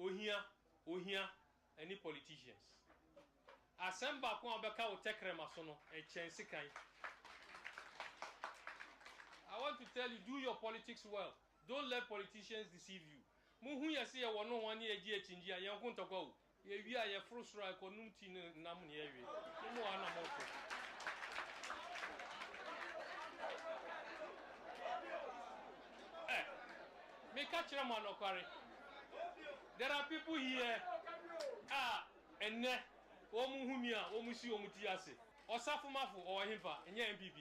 ohia any politicians asemba ko obeka wo tekrema so no e chense kan. I want to tell you, do your politics well. Don't let politicians deceive you. Muhu yesi ye wono wani eji echinji ya yanku ntokwa o. Ye wi a ye frustra ko numti nam ne ye wi. Mu ana moto. Me catch them on Okwari. There are people here. Enne omuhumia omusi omutiase. Osafumafu o himpa enye MPP.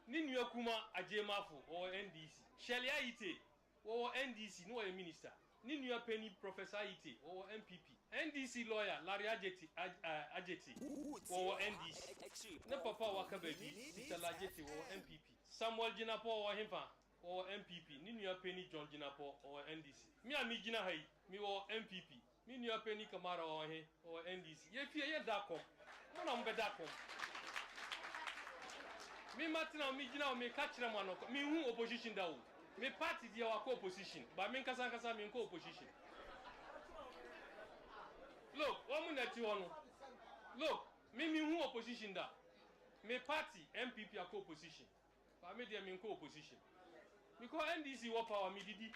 Ninu akuma AGYEMAN or NDC. Shelia Ite or NDC no a minister. Ninu Penny Professor Ite or MPP. NDC lawyer Larry Ajeti or NDC. Ne papa wakabebi Sister Lajeti or MPP. Samuel Jinapo or Himpa or MPP. Ninu Penny John Jinapo or NDC. Me and me Jina Hai, me or MPP. Ninu Penny Kamara or NDC. Ye fear dakom. No number dakom. Me matina me gina me catch them one me who opposition da wo me party dia wa opposition but me kasa me ko opposition. Look one na ti wono look me who opposition da me party MPP a opposition but me dia me ko opposition because NDC wo power me didi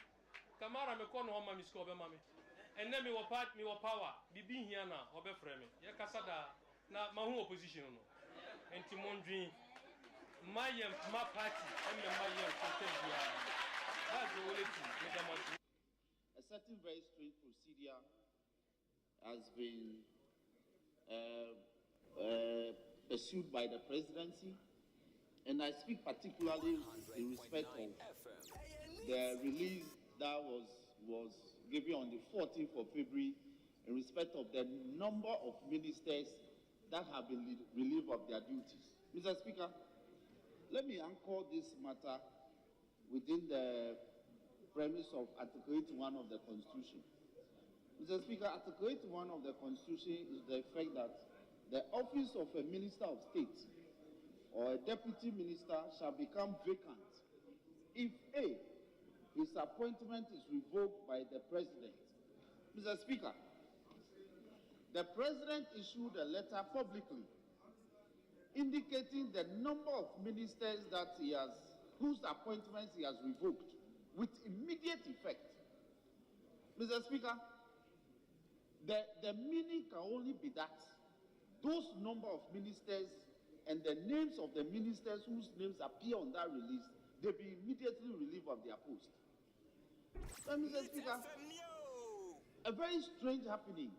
Kamara me ko no ma me score be ma me and then me wo part me wo power bibi hia na obe frɛ me ye kasa da na ma who opposition no enti mondwin my party and that's the only thing. A certain very strange procedure has been pursued by the presidency, and I speak particularly in respect of the release that was given on the 14th of February in respect of the number of ministers that have been relieved of their duties. Mr. Speaker, let me anchor this matter within the premise of Article 81 of the Constitution. Mr. Speaker, Article 81 of the Constitution is the effect that the office of a Minister of State or a Deputy Minister shall become vacant if A, his appointment is revoked by the President. Mr. Speaker, the President issued a letter publicly indicating the number of ministers that whose appointments he has revoked with immediate effect. Mr. Speaker, the meaning can only be that those number of ministers and the names of the ministers whose names appear on that release, they be immediately relieved of their post. So, Mr. Speaker, a very strange happening.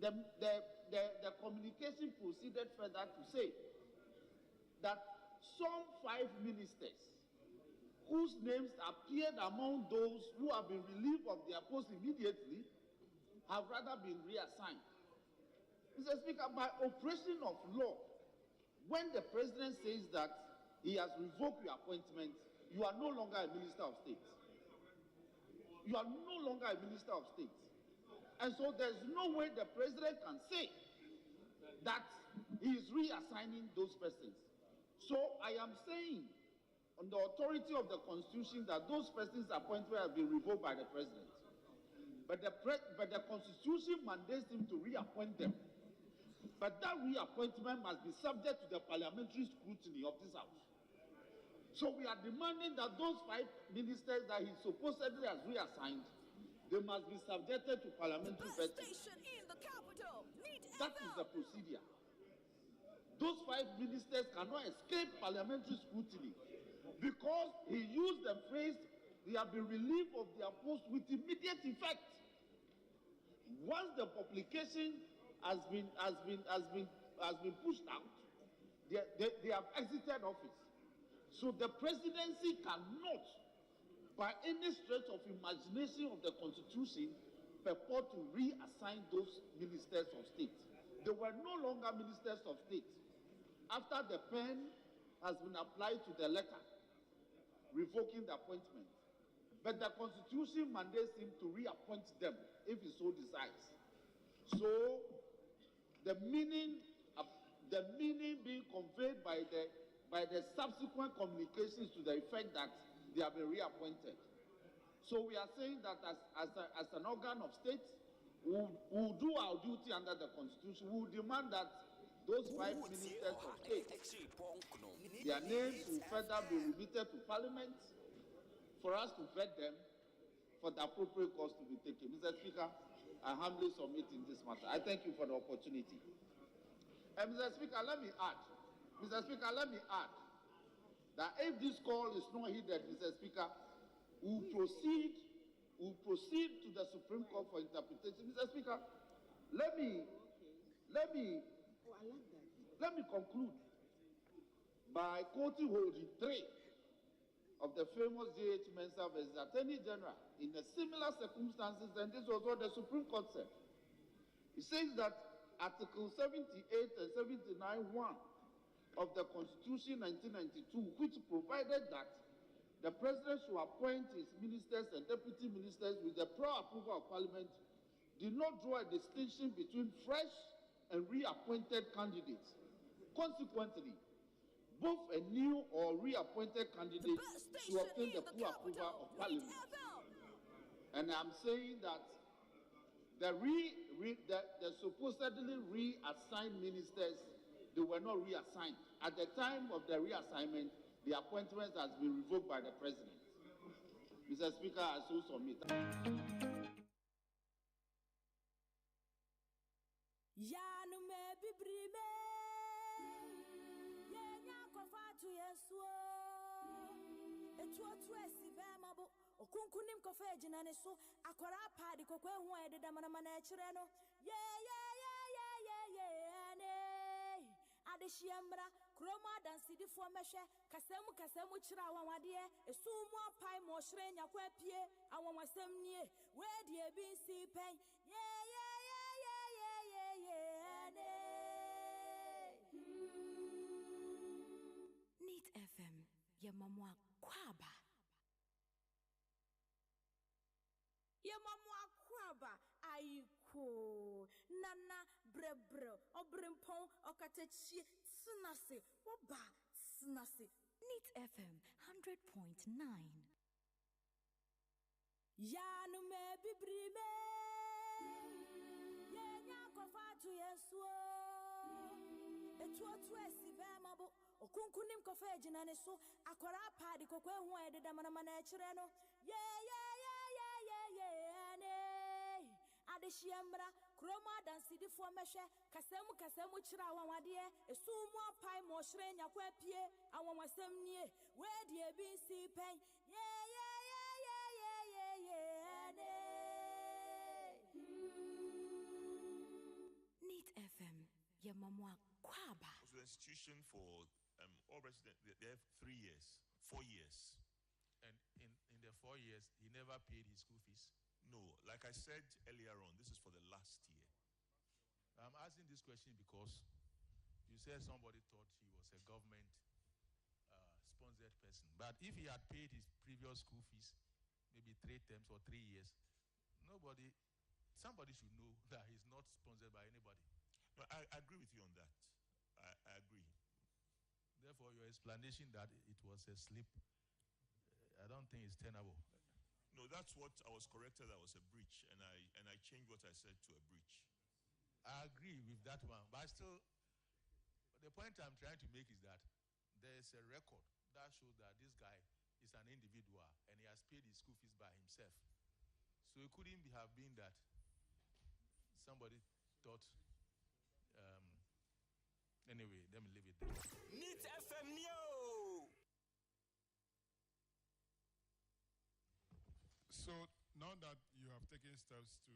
The communication proceeded further to say that some 5 ministers whose names appeared among those who have been relieved of their post immediately have rather been reassigned. Mr. Speaker, by operation of law, when the President says that he has revoked your appointment, you are no longer a Minister of State. You are no longer a Minister of State. And so there's no way the President can say that he is reassigning those persons. So I am saying, on the authority of the Constitution, that those persons' appointments have been revoked by the President. But the Constitution mandates him to reappoint them. But that reappointment must be subject to the parliamentary scrutiny of this House. So we are demanding that those 5 ministers that he supposedly has reassigned, they must be subjected to parliamentary vetting. That is the procedure. Those 5 ministers cannot escape parliamentary scrutiny because he used the phrase they have been relieved of their post with immediate effect. Once the publication has been pushed out, they have exited office. So the presidency cannot, by any stretch of imagination of the Constitution, purport to reassign those ministers of state. They were no longer ministers of state after the pen has been applied to the letter revoking the appointment. But the Constitution mandates him to reappoint them if he so desires. So the meaning being conveyed by the subsequent communications to the effect that they have been reappointed. So we are saying that as an organ of state, We'll do our duty under the Constitution. We'll demand that those 5 ministers of state, their names will further be remitted to Parliament for us to vet them for the appropriate course to be taken. Mr. Speaker, I humbly submit in this matter. I thank you for the opportunity. And Mr. Speaker, let me add that if this call is not heeded, Mr. Speaker, we'll proceed to the Supreme Court for interpretation. Mr. Speaker, let me conclude by quoting holding 3 of the famous J.H. Mensah versus Attorney General in a similar circumstances, and this was what the Supreme Court said. It says that Article 78 and 79(1) of the Constitution 1992, which provided that the President should appoint his ministers and deputy ministers with the prior approval of Parliament, did not draw a distinction between fresh and reappointed candidates. Consequently, both a new or reappointed candidate should obtain the full approval of Parliament. And I'm saying that the supposedly reassigned ministers, they were not reassigned. At the time of the reassignment, the appointment has been revoked by the President. Mr. Speaker, I so submit. Okunkunim kofe jinane so akwara padi kokwe hu ededa manamana echire no ne adeshiamra kroma dansidi fo mehwe kasemu chira wanwade esumu apai mo hire nyakwa pie awonwasem nie we de ebinsi pen ne Neat FM yamamwa kwaba Yamamwa kwaba aiko nana brebre obrimpon okatechi tsunase woba tsunase Neat FM 100.9 Yanu me bibrime Yenya kofatu yesuo Etuotu esibemabo okunkunim kofe jinane so akwara padi kokwe hu ededa manamana echire no ne adeshiamra kroma dansidi fo mehwe kasemu chira wanwade esumu apai mo hire nyakwa pie awonwasem nie we de ebinsi pen ne Neat FM yamamwa kwaba. So the institution for all residents, they have 3 years, 4 years. And in the 4 years, he never paid his school fees? No, like I said earlier on, this is for the last year. I'm asking this question because you said somebody thought he was a government sponsored person. But if he had paid his previous school fees, maybe 3 terms or 3 years, somebody should know that he's not sponsored by anybody. No, I agree with you on that. I agree. Therefore, your explanation that it was a slip, I don't think it's tenable. No, that's what I was corrected. That was a breach, and I changed what I said to a breach. I agree with that one, but still, the point I'm trying to make is that there's a record that shows that this guy is an individual and he has paid his school fees by himself. So it couldn't have been that somebody thought. Anyway, let me leave it there. Neat FM Neo. So now that you have taken steps to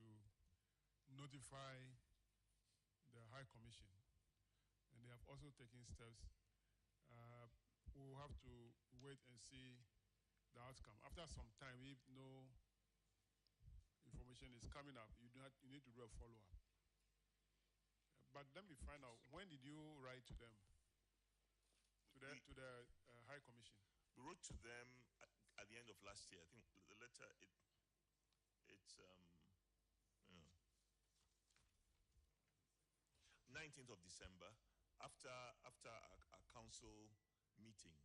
notify the High Commission, and they have also taken steps, we'll have to wait and see the outcome. After some time, if no information is coming up, you need to do a follow-up. But let me find out, when did you write to them, to the High Commission? We wrote to them at the end of last year. I think the letter, it's 19th of December, after our council meeting,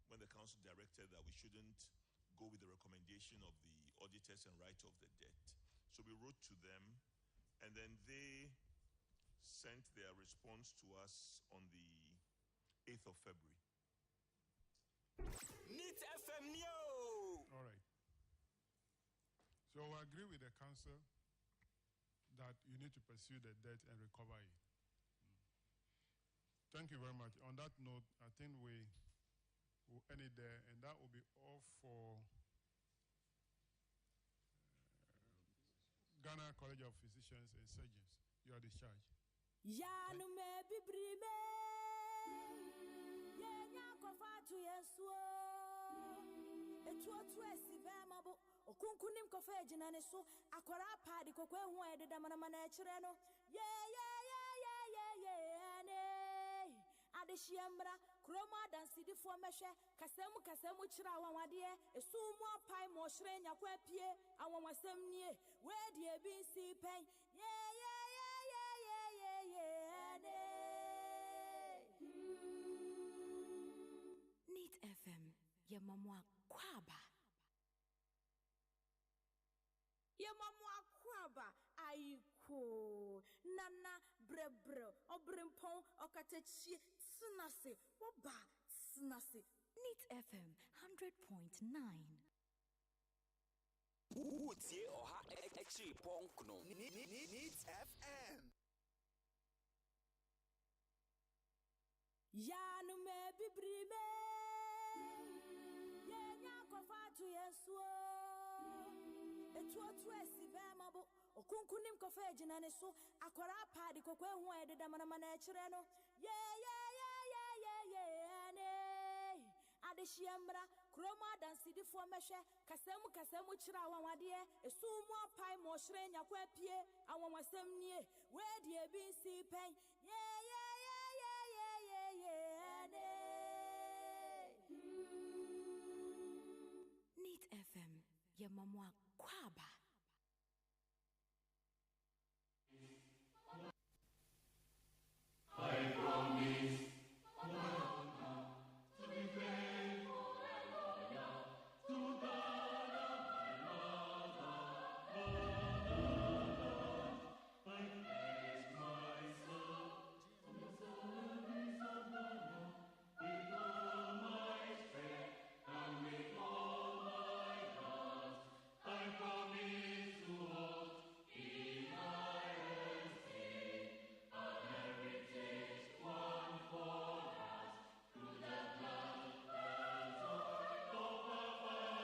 when the council directed that we shouldn't go with the recommendation of the auditors and write off the debt. So we wrote to them then they sent their response to us on the 8th of February. Neat FM Neo. All right. So I agree with the council that you need to pursue the debt and recover it. Thank you very much. On that note, I think we will end it there, and that will be all for Ghana College of Physicians and Surgeons. You are discharged. Yanu me bibrime ye nyakofa tu yeso etu otu esibe mabo okunkunim kofa ejina ne so akwara paadi kokwe hu ededa manamana ekire no ye ane adehyiamra kroma dansidifo mehwe kasemu kira awawade esumu apai mo hire nyakwa pie awawasem nie we de ebinsi pen ye Neat FM, Yamamwa Kwaba. Yamamwa Kwaba, Aiko, Nana, Brebro, Obrimpon, Okatechi, Snasi, Waba, Snasi. Neat FM, 100.9. Utie oha echi ponkno. Neat FM. Yanu me bibrime ye nyakofa tu yeso etu otu esibe mabo okunkunim kofa ejina ne so akwara paadi kokwe hu ededa manamana ekire no ye ane adehyiamra kroma dansidifo mehwe kasemu kira awawade esumu apai mo hire nyakwa pie awawasem nie we de ebinsi pen ye Neat FM, Yamamwa Kwaba. I promise to be faithful and loyal to God and my Lord. I pledge myself to the service of the Lord with all my strength and with all my heart. I promise to hold in my esteem a heritage won for us through the blood and sword of our fathers.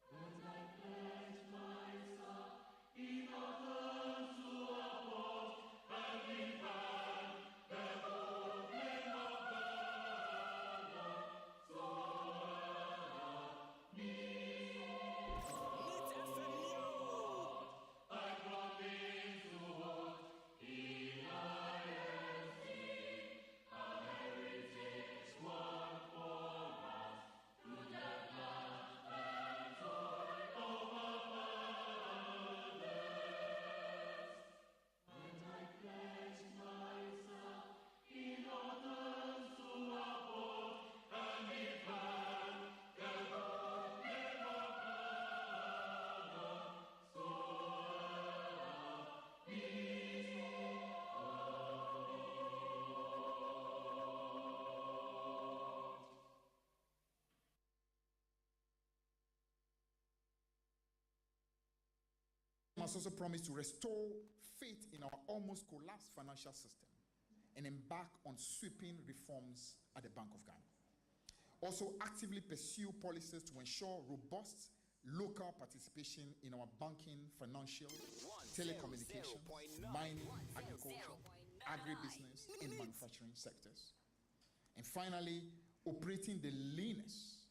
And I pledge myself in others to uphold and defend the whole name of valor. So help me. Neat FM Neo. I promise to hold in my esteem a heritage won for us through the blood and sword of our fathers. And I pledge myself in others to uphold and defend the good name of valor. So help me. Must also promise to restore faith in our almost collapsed financial system and embark on sweeping reforms at the Bank of Ghana. Also actively pursue policies to ensure robust local participation in our banking, financial, telecommunications, mining, agriculture, agribusiness, and manufacturing sectors. And finally, operating the leanest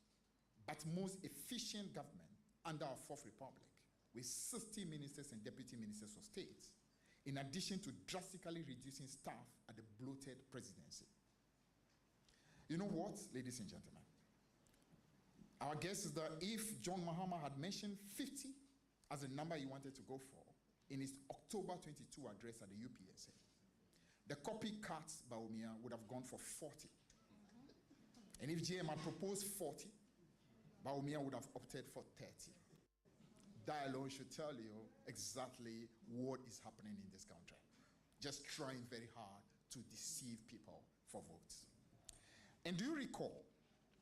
but most efficient government under our Fourth Republic, with 60 ministers and deputy ministers of state, in addition to drastically reducing staff at the bloated presidency. You know what, ladies and gentlemen? Our guess is that if John Mahama had mentioned 50 as the number he wanted to go for in his October 22 address at the UPSA, the copycat Bawumia would have gone for 40. And if GM had proposed 40, Bawumia would have opted for 30. That alone should tell you exactly what is happening in this country. Just trying very hard to deceive people for votes. And do you recall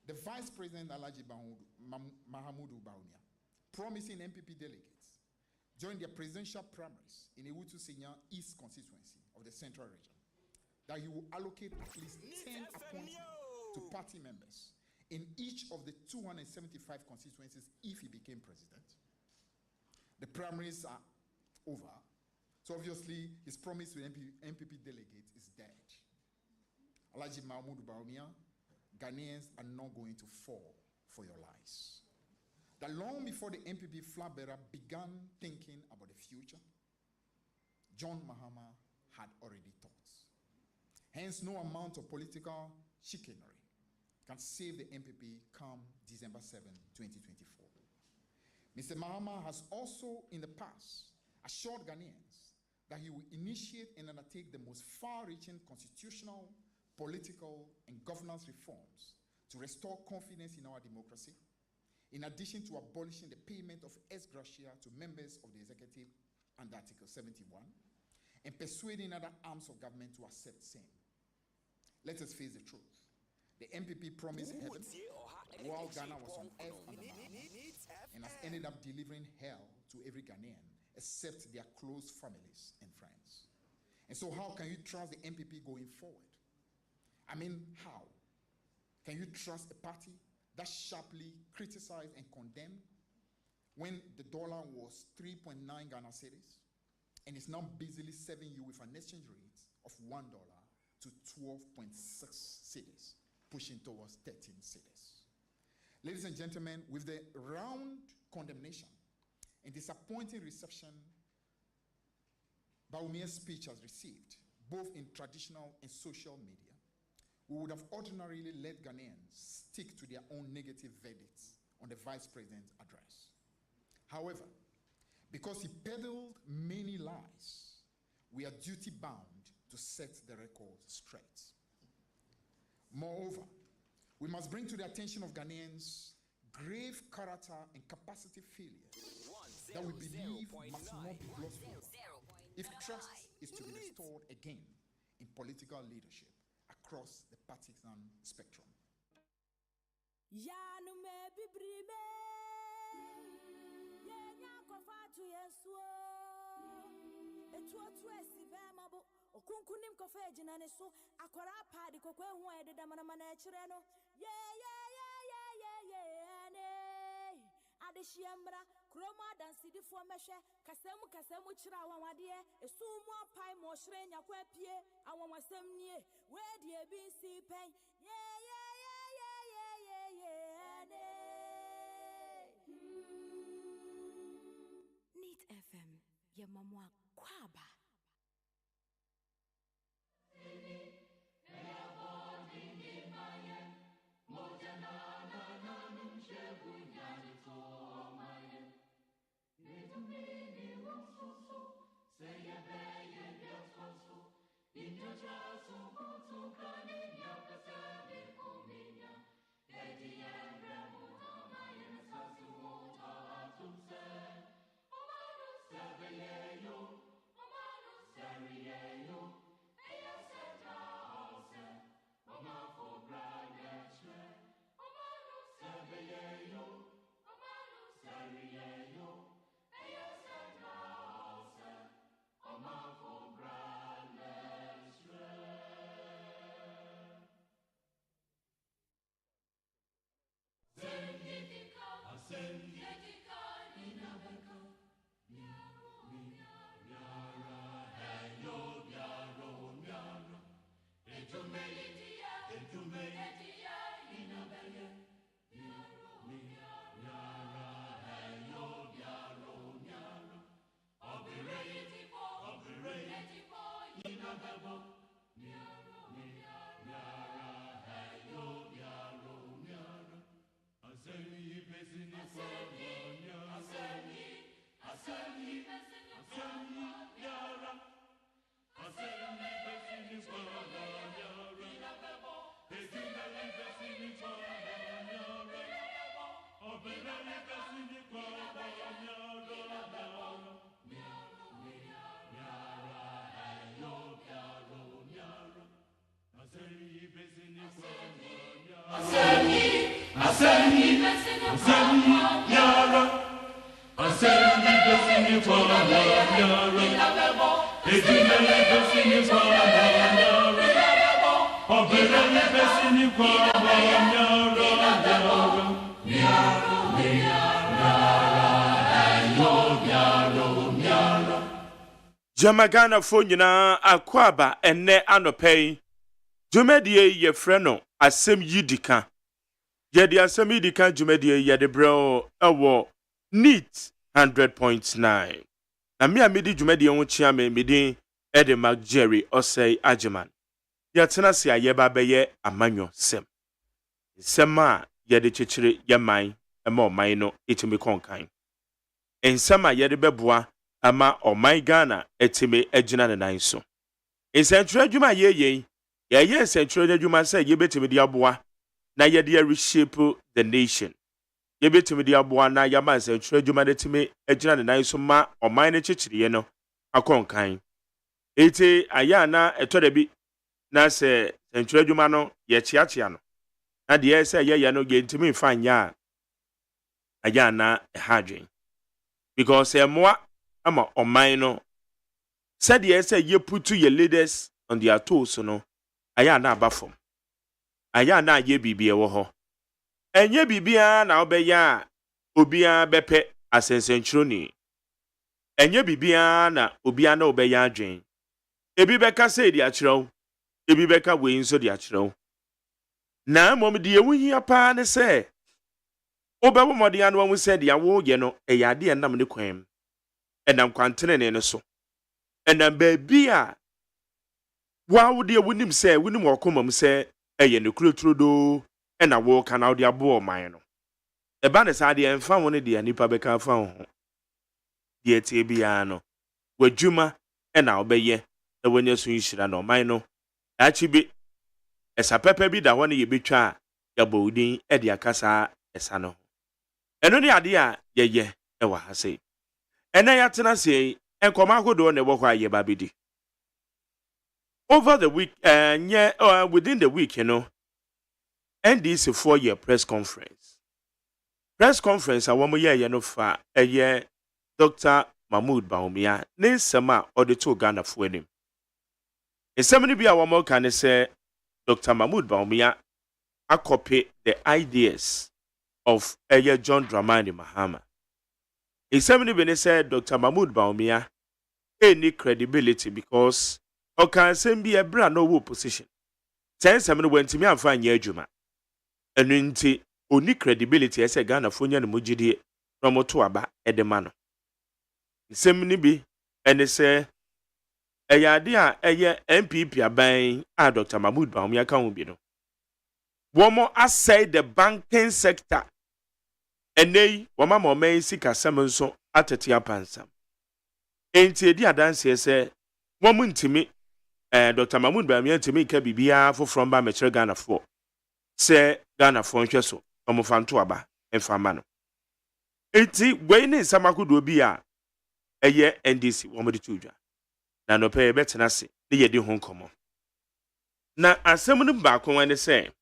the Vice President Alhaji Mahamudu Bawumia promising MPP delegates during their presidential primaries in Ewutu Senior East constituency of the Central Region that he will allocate at least 10 appointments to party members in each of the 275 constituencies if he became president? The primaries are over, so obviously his promise to MPP delegates is dead. Alhaji Mahamudu Bawumia, Ghanaians are not going to fall for your lies. That long before the MPP flag bearer began thinking about the future, John Mahama had already thought. Hence, no amount of political chicanery can save the MPP come December 7, 2024. Mr. Mahama has also in the past assured Ghanaians that he will initiate and undertake the most far-reaching constitutional, political, and governance reforms to restore confidence in our democracy, in addition to abolishing the payment of ex gratia to members of the executive under Article 71, and persuading other arms of government to accept same. Let us face the truth. The MPP promised heaven while Ghana was on earth under Mahama, and has ended up delivering hell to every Ghanaian except their close families and friends. And so how can you trust the MPP going forward? I mean, how? Can you trust a party that sharply criticized and condemned when the dollar was 3.9 Ghana cedis and is now busily serving you with an exchange rate of $1 to 12.6 cedis, pushing towards 13 cedis. Ladies and gentlemen, with the round condemnation and disappointing reception Bawumia's speech has received, both in traditional and social media, we would have ordinarily let Ghanaians stick to their own negative verdicts on the Vice President's address. However, because he peddled many lies, we are duty-bound to set the record straight. Moreover, we must bring to the attention of Ghanaians grave character and capacity failures that we believe must not be glossed over if trust is to be restored again in political leadership across the partisan spectrum. Okunkunim kofa ejinane so akwara paadi kokwe hu ededa manamana echire no ane adeshiamra kroma dansidi fo mehwe kasemu chira awawade esumu apai mo hire nyakwa pie awawasem nie we die bi si pen ane Neat FM ye mamwa kwaba. Jamagana Fonyina Akwaba ene anopei. Jumedie ye freno asem yidika. Yedi asem yidika jumedie yedi bro ewo neat 100.9. Na mi amidi jumedie nwuchia me midi Ede Mark Jerry OSEI AGYEMAN. Yatena si ayeba beye amanyo sem. Sema yedi chichiri yamai ema omai no itimi konkan. Ensema yedi bebua ama omai Ghana etime ejina ne nan so. Ensentre adwuma ye ensentre adwuma say yebetime di aboa na yede reshape the nation. Yebetime di aboa na yama ensentre adwuma ne time ejina ne nan so ma omai ne chichiriye no akonkan. Ete ayana etodabi na se ensentre adwuma no ye chiachia no. Na de say ye no gentime fanya ayana ehadwen. Because emwa ama omai no said yes ye put to your leaders on their toes no aya na abafom aya na ye bibia wo ho enye bibia na obeya obia bepe asensentroni enye bibia na obia na obeya adwen ebi beka say di akyerew ebi beka we nso di akyerew na mom de ewuhia pa ne say obewo mode anu wu say de awo ye no eyade enam ne kwam enam kwantene ne so enam baby a wa de wunim say wunim okomam say eye ne kuroturodo ena wo kana wo de abo oman no eba ne sa de emfa woni de anipa beka fa ho de tie bia no wadwuma ena obeye na wanya so nhira no oman no achi bi esa pepe bi da ho ne ye betwa ya bowdin e de akasa esa no eno ne ade a ye e wa ha sei ena ya tena sei enkoma godo ne wo kwa ye babidi over the week within the week NDC 4-year press conference awomo ye no fa eye Dr. Mahmoud Bawumia ne nsema auditor Ghana fo anim nsema ni bi awomo kan say Dr. Mahmoud Bawumia copy the ideas of eye John Dramani Mahama. Nsema ni bi ne say Dr. Mahmoud Bawumia any credibility because okan sembi ebra no wo position tensem no wantimi amfa anya adwuma enu nti oni credibility ese Ghana fonya no mugidie no moto aba edema no nsem ni bi ene se eyade a eye MPP aban a Dr. Mahmoud Bawumia kan wo bi no womo aside the banking sector enei woma mo man sika sam nso atete apansam enti edi adanse ese womu ntimi Dr. Mahmoud Bawumia ntimi ka bibia foforo ba mechere Ghana fo se Ghana fo nhwe so omofanto aba emfama no enti we ne samakodo bi a eye NDC womo de tudwa na no pay betena se ne yedi ho nkomo na asem no ba ko wane se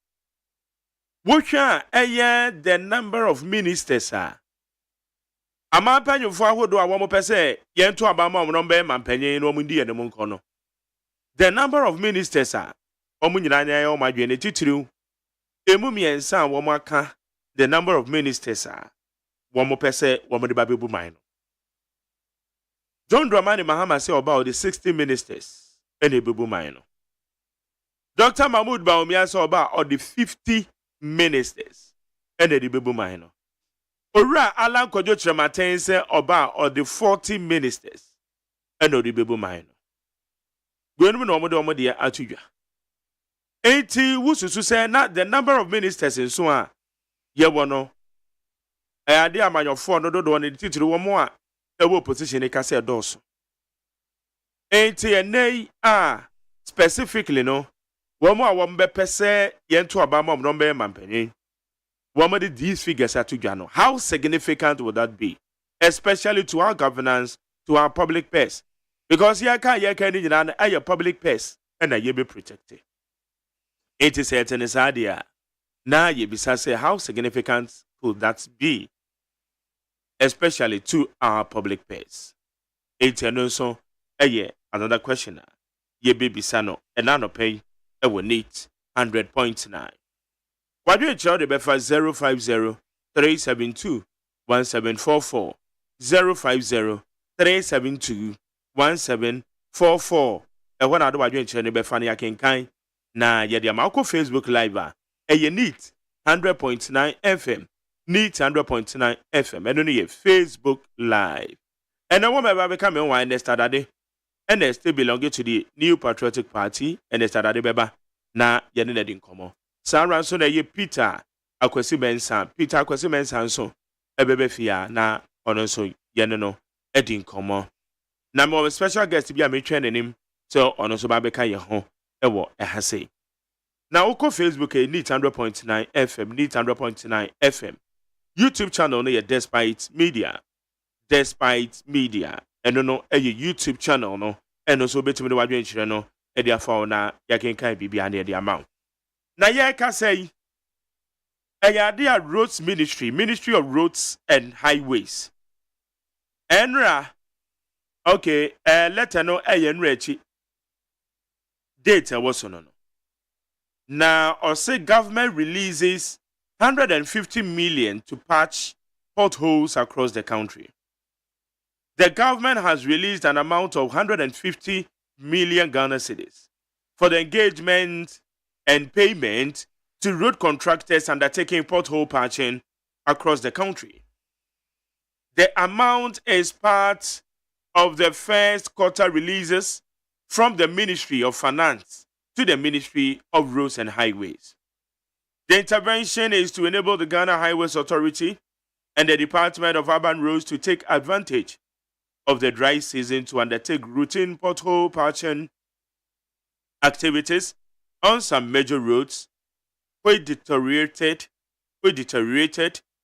wohwa eye the number of ministers ama panyufo ahodo a womo pese yento aba ma omno be mampanyin no omundi ye ne mu nkono the number of ministers omunyina nya ye omadwe ne titiriw emu miensa womo aka the number of ministers womo pese womo de babebu man no John Dramani Mahama say about the 60 ministers ene bebu man no Dr. Mahmoud Bawumia say about the 50 ministers ene de bebu man no Ora Alan Kojo Trematen say oba or the 40 ministers and odi bebu man no. Gwenum no omo de atudwa. 80 wususu say na the number of ministers in so a ye wono. Ade amanyofo no dodo ne titiri wo mo a ewo position e ka say doso. 80 enei specifically no wo mo a wo mbe pese ye nto aba mo no mbe mampanyin. What are these figures at Tujano? How significant would that be? Especially to our governance, to our public purse. Because here can your public purse and you be protected. It is certain is idea. Na yebisa say how significant could that be, especially to our public purse? Etiano so another question. Ye bebisa no enano pay ewo neat 100.9. Wadwe child de befa 050 372 1744 050 372 1744. Ewa na do wadwe child de befa ne yakenkan na ye de amako Facebook live neat 100.9 FM neat 100.9 FM eno ne ye Facebook live. And a woman will become a wine yesterday, and they still belonging to the New Patriotic Party, and they started beba na yenene din komo. Sarah so na ye Peter Akwesi Mensa so ebebe fia na ono so yeneno edin komo. Na mo special guest bi a me twene nim so ono so ba beka ye ho ewo ehase. Na uko Facebook neat 100.9 FM neat 100.9 FM. YouTube channel no ye Despite Media and no a YouTube channel no and also between the wadwen no e dia fa na yakenkan bibia na e amount na ye ka say dia roads ministry of roads and highways enra okay letter no enra chi date was no now or say government releases 150 million to patch potholes across the country. The government has released an amount of 150 million Ghana cedis for the engagement and payment to road contractors undertaking pothole patching across the country. The amount is part of the first quarter releases from the Ministry of Finance to the Ministry of Roads and Highways. The intervention is to enable the Ghana Highways Authority and the Department of Urban Roads to take advantage of the dry season to undertake routine pothole patching activities on some major roads which deteriorated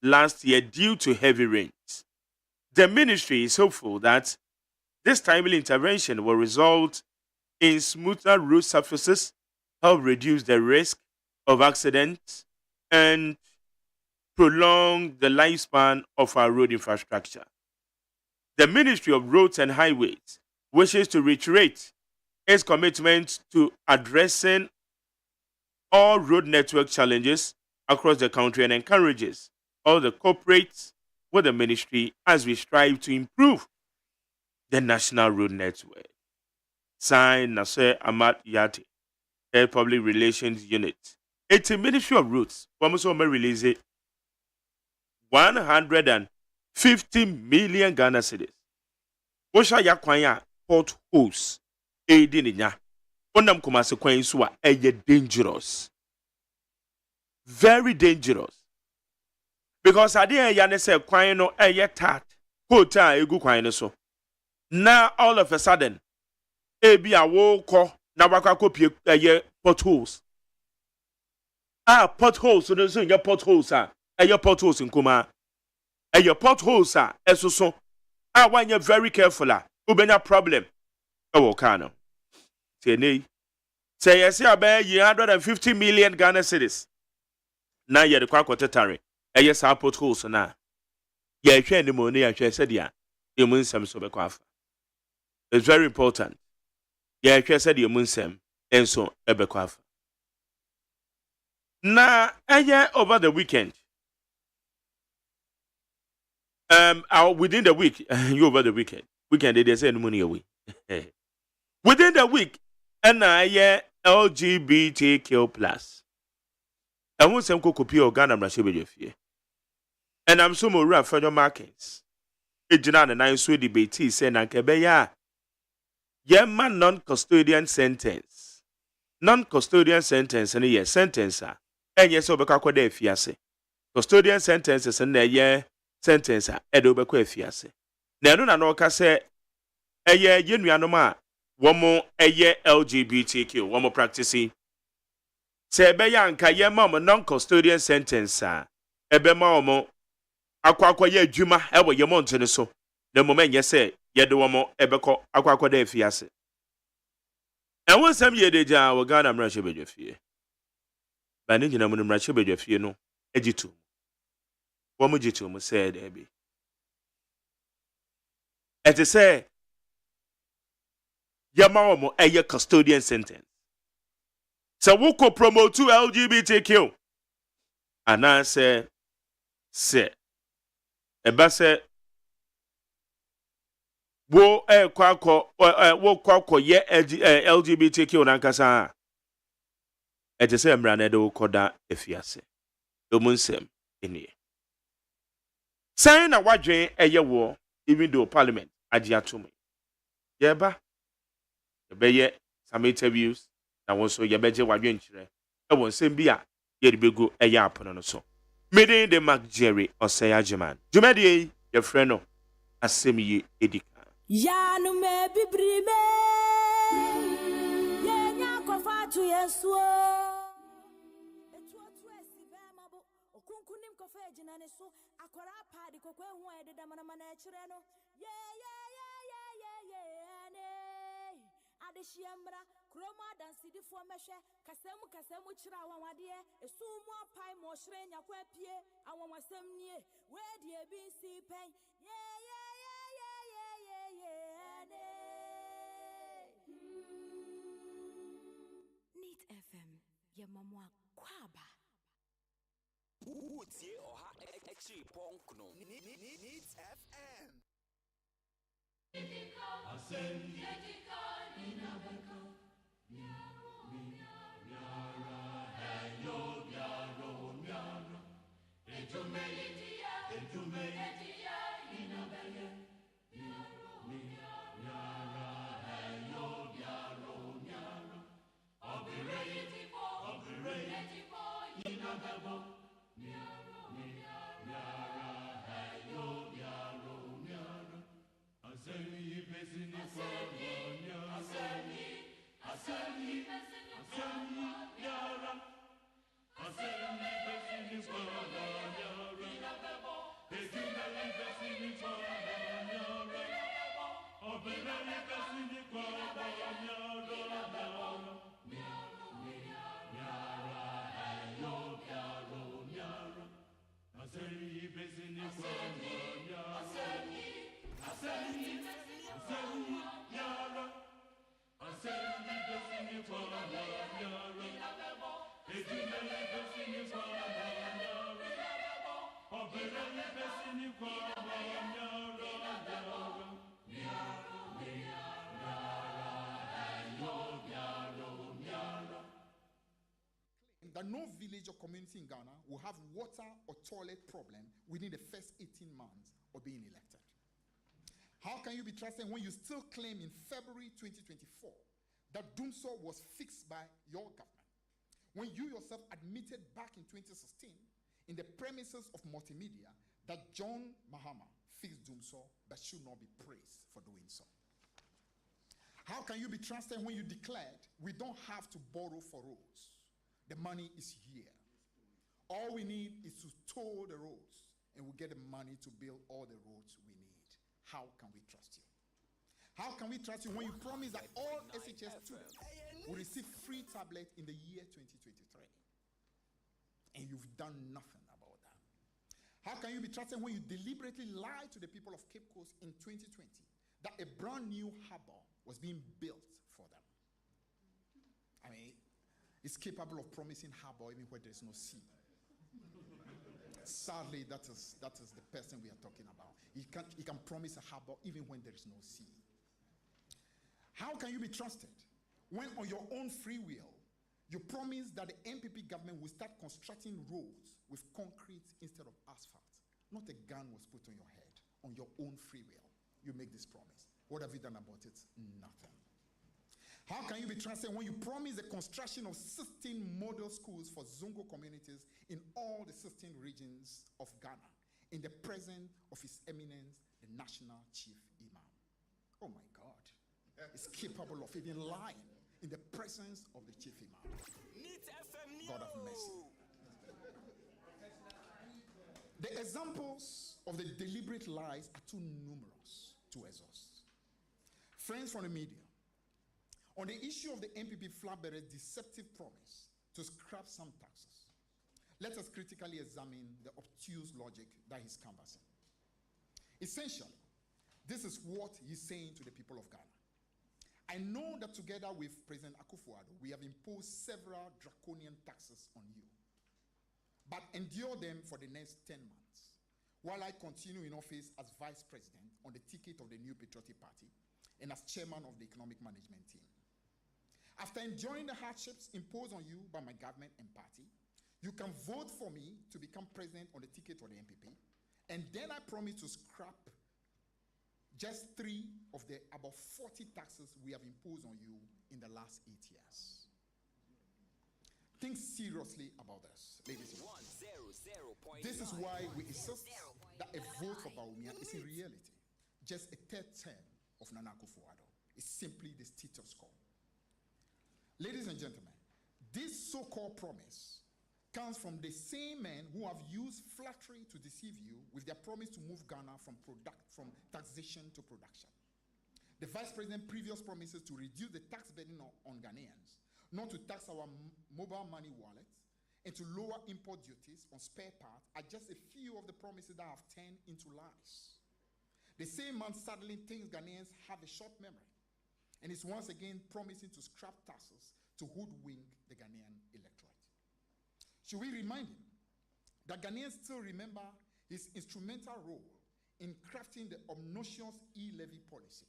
last year due to heavy rains. The ministry is hopeful that this timely intervention will result in smoother road surfaces, help reduce the risk of accidents, and prolong the lifespan of our road infrastructure. The Ministry of Roads and Highways wishes to reiterate its commitment to addressing all road network challenges across the country and encourages all the corporates with the ministry as we strive to improve the national road network. Signed Nasser Ahmad Yati, Head Public Relations Unit. It's a Ministry of Roads. Also release it 150 million Ghana cedis. Osha ya kwanya potholes edi ninya. Onam komase kwan so a eye dangerous. Very dangerous. Because ade ya ne say kwan no eye tat. Kota egu kwan no so. Now all of a sudden ebi awo ko na wakwa kopie eye potholes. Potholes so no so nya potholes eye potholes nkoma. Your potholes are so when you're very careful, ubenya problem. Kano. Say yes, you 150 million Ghana cedis. Now you're the quackotary. Yes, our potholes now. Yeah, share the money, I said, yeah, you moon some sobequafa. It's very important. Yeah, I said you moon some, and so ebequafa. Now, over the weekend. Within the week, you over the weekend. They send money away. Within the week, and I LGBTQ plus. I want some copy of Ghana Mashebe. And I'm so more rough for your markets. It's not a nice way debate, saying Ankebeya. Man non-custodian sentence. Non-custodian sentence, and a year sentence, and yes, over Kakode Fiase. Custodian sentences, and a year. Sentence edo bekwa afiase na eno na no ka se eye yenuanom a womo eye LGBTQ womo practicing se ebe ya nka ye ma mo non custodian sentence ebe ma womo akwa ye adwuma ewo ye monte ne so na mo menye se ye de womo ebekọ akwa da afiase enwo sam ye de ja wo Ghana mra hye bedwafie ba ne nyina mu no mrache badwafie no agitu wo mo gitu mu sɛ da bi ɛte sɛ yɛma wɔ mo ɛyɛ custodian sentence sɛ wokɔ promote LGBTQ anaasɛ sɛ ɛba sɛ wo kwakɔ yɛ LGBTQ nankasa ɛte sɛ mmara na ɛde wokɔda afiase ɛmu nsɛm ɛnie sɛn na wadwen ɛyɛ wɔ even though parliament agye ato mu yɛba yɛbɛyɛ some interviews na wɔn nso yɛbɛgye wadwen kyerɛ ɛwɔ nsɛm bi a yɛde bɛgu ɛyɛ apono no so meden de Mark Jerry OSEI AGYEMAN dwumadie yi yɛfrɛ no asɛm yi edi kan yanu me bibrime yenya kofa to yesuo etuotu esibe mabo okunkunim kofa ejina ne so akora paadi kokwe hu ededa manamana ekire no ye ne adeshiamra kroma dansidi fo mehwe kasemu kira awawade esumu apai mo hre nyakwa pie awawasem nie we de ebi si pen ye Neat FM, Yamamwa Kwaba. Wotie oha ekchi ponkno. Neat FM. That no village or community in Ghana will have water or toilet problem within the first 18 months of being elected. How can you be trusted when you still claim in February 2024 that Dumso was fixed by your government? When you yourself admitted back in 2016 in the premises of multimedia that John Mahama fixed Dumso but should not be praised for doing so? How can you be trusted when you declared we don't have to borrow for roads? The money is here. All we need is to toll the roads, and we'll get the money to build all the roads we need. How can we trust you? How can we trust you when you promise that all SHS students will receive free tablets in the year 2023? And you've done nothing about that. How can you be trusted when you deliberately lied to the people of Cape Coast in 2020 that a brand new harbor was being built for them? I mean, is capable of promising harbor even where there's no sea. Sadly, that is the person we are talking about. He can promise a harbor even when there is no sea. How can you be trusted when on your own free will you promise that the NPP government will start constructing roads with concrete instead of asphalt? Not a gun was put on your head. On your own free will, you make this promise. What have you done about it? Nothing. How can you be trusted when you promise the construction of 16 model schools for Zongo communities in all the 16 regions of Ghana in the presence of His Eminence, the National Chief Imam? Oh my God. He's capable of even lying in the presence of the Chief Imam. God have mercy. The examples of the deliberate lies are too numerous to exhaust. Friends from the media, on the issue of the NPP flag bearers' deceptive promise to scrap some taxes, let us critically examine the obtuse logic that he's canvassing. Essentially, this is what he's saying to the people of Ghana. I know that together with President Akufo-Addo, we have imposed several draconian taxes on you, but endure them for the next 10 months, while I continue in office as Vice President on the ticket of the New Patriotic Party and as Chairman of the Economic Management Team. After enjoying the hardships imposed on you by my government and party, you can vote for me to become president on the ticket of the NPP, and then I promise to scrap just 3 of the about 40 taxes we have imposed on you in the last 8 years. Think seriously about this, ladies and gentlemen. This is why we insist that a vote for Bawumia is in reality just a third term of Nana Akufo-Addo. It's simply the status quo. Ladies and gentlemen, this so-called promise comes from the same men who have used flattery to deceive you with their promise to move Ghana from taxation to production. The Vice President's previous promises to reduce the tax burden on Ghanaians, not to tax our mobile money wallets, and to lower import duties on spare parts are just a few of the promises that have turned into lies. The same man sadly thinks Ghanaians have a short memory and is once again promising to scrap taxes to hoodwink the Ghanaian electorate. Should we remind him that Ghanaians still remember his instrumental role in crafting the obnoxious e-levy policy,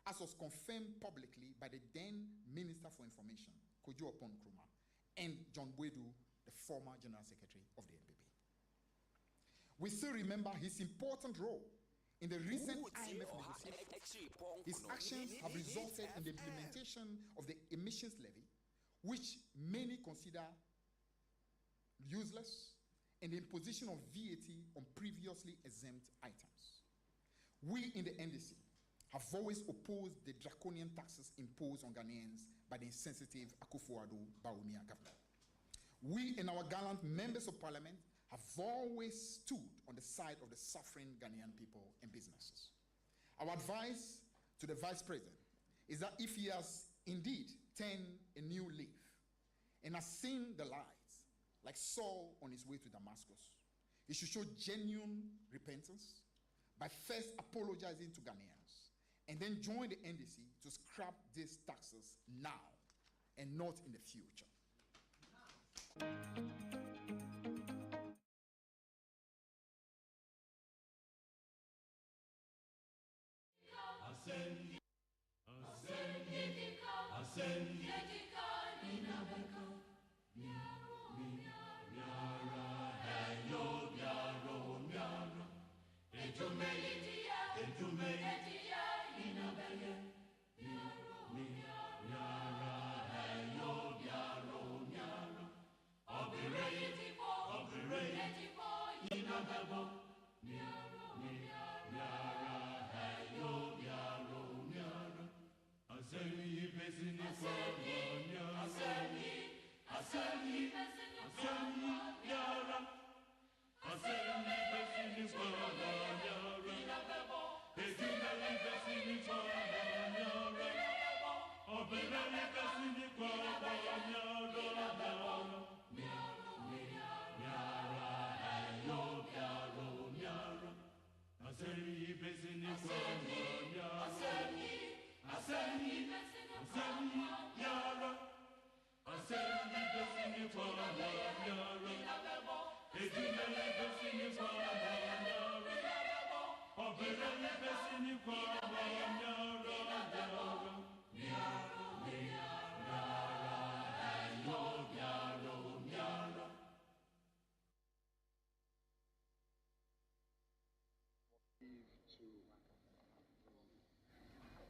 as was confirmed publicly by the then Minister for Information, Kojo Oppong Nkrumah, and John Boadu, the former General Secretary of the NPP. We still remember his important role in the recent IMF negotiations. His actions have resulted in the implementation of the emissions levy, which many consider useless, and the imposition of VAT on previously exempt items. We in the NDC have always opposed the draconian taxes imposed on Ghanaians by the insensitive Akufo-Addo Bawumia government. We and our gallant members of parliament have always stood on the side of the suffering Ghanaian people and businesses. Our advice to the Vice President is that if he has indeed turned a new leaf and has seen the light, like Saul on his way to Damascus, he should show genuine repentance by first apologizing to Ghanaians and then join the NDC to scrap these taxes now and not in the future.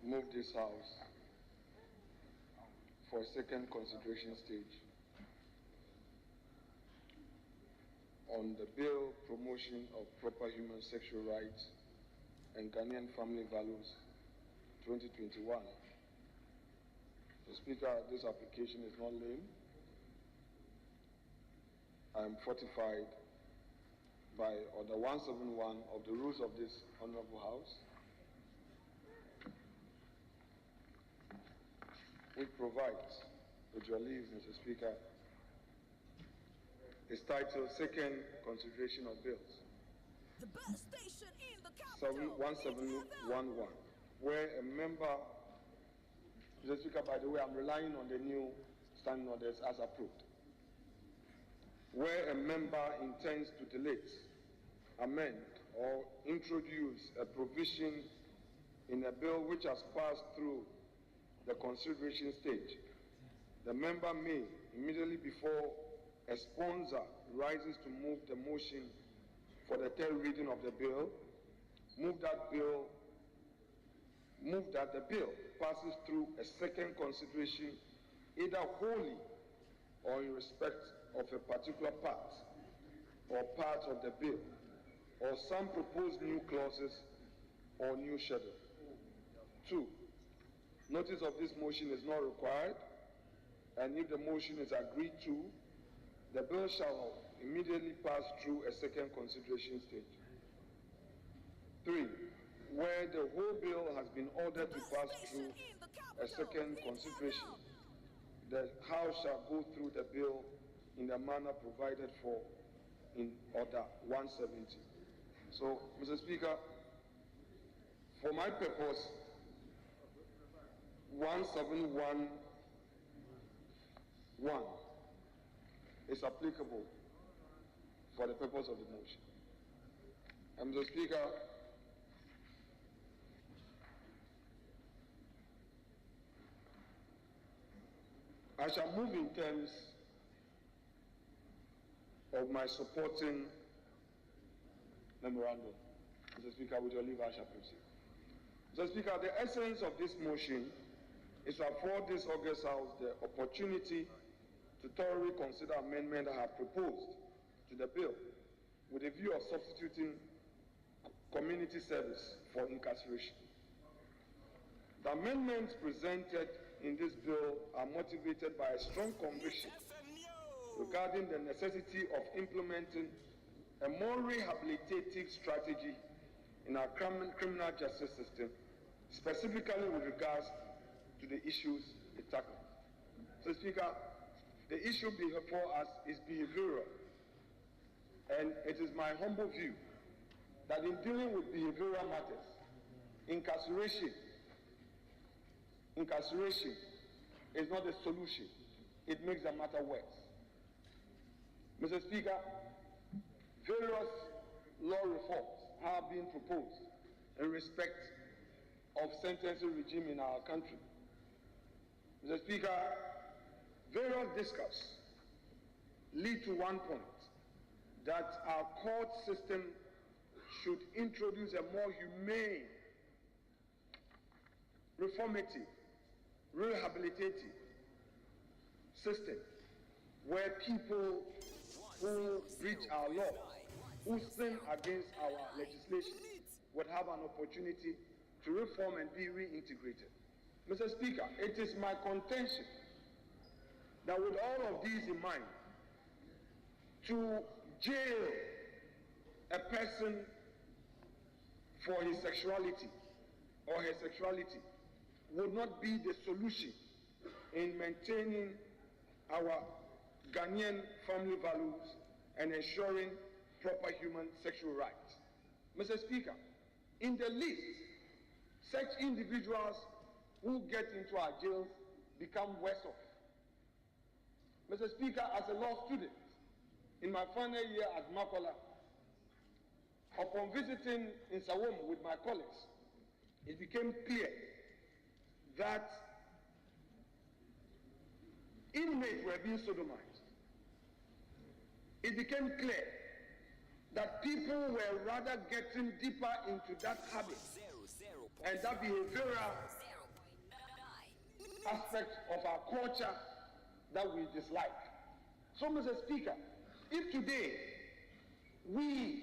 Move this house for a second consideration stage on the bill promotion of proper human sexual rights and Ghanaian family values 2021. The Speaker, this application is not lame. I am fortified by Order 171 of the rules of this Honorable House, which provides, with your leave, Mr. Speaker, is titled Second Consideration of Bills. The best station in the capital. 1711, where a member, Mr. Speaker, by the way, I'm relying on the new standing orders as approved, where a member intends to delete, amend, or introduce a provision in a bill which has passed through the consideration stage, the member may, immediately before a sponsor rises to move the motion for the third reading of the bill, move that the bill passes through a second consideration, either wholly or in respect of a particular part or parts of the bill, or some proposed new clauses or new schedule. 2. Notice of this motion is not required, and if the motion is agreed to, the bill shall immediately pass through a second consideration stage. 3. Where the whole bill has been ordered to pass through a second consideration, the House shall go through the bill in the manner provided for in Order 170. So, Mr. Speaker, for my purpose, 1711 is applicable for the purpose of the motion. And Mr. Speaker, I shall move in terms of my supporting memorandum. Mr. Speaker, with your leave, I shall proceed. Mr. Speaker, the essence of this motion is to afford this August House the opportunity to thoroughly consider amendments I have proposed to the bill with a view of substituting community service for incarceration. The amendments presented in this bill are motivated by a strong conviction regarding the necessity of implementing a more rehabilitative strategy in our criminal justice system, specifically with regards to the issues it tackles. So, Speaker, the issue before us is behavioral, and it is my humble view that in dealing with behavioral matters, incarceration is not a solution. It makes the matter worse. Mr. Speaker, various law reforms have been proposed in respect of sentencing regime in our country. Mr. Speaker, various discourse lead to one point, that our court system should introduce a more humane, reformative, rehabilitative system where people who breach our law, who sin against our legislation, would have an opportunity to reform and be reintegrated. Mr. Speaker, it is my contention that with all of these in mind, to jail a person for his sexuality or her sexuality would not be the solution in maintaining our Ghanaian family values and ensuring proper human sexual rights. Mr. Speaker, in the least, such individuals who get into our jails become worse off. Mr. Speaker, as a law student, in my final year at Makola, upon visiting in Sawom with my colleagues, it became clear that inmates were being sodomized. It became clear that people were rather getting deeper into that habit and that behavioral aspect of our culture that we dislike. So, Mr. Speaker, if today we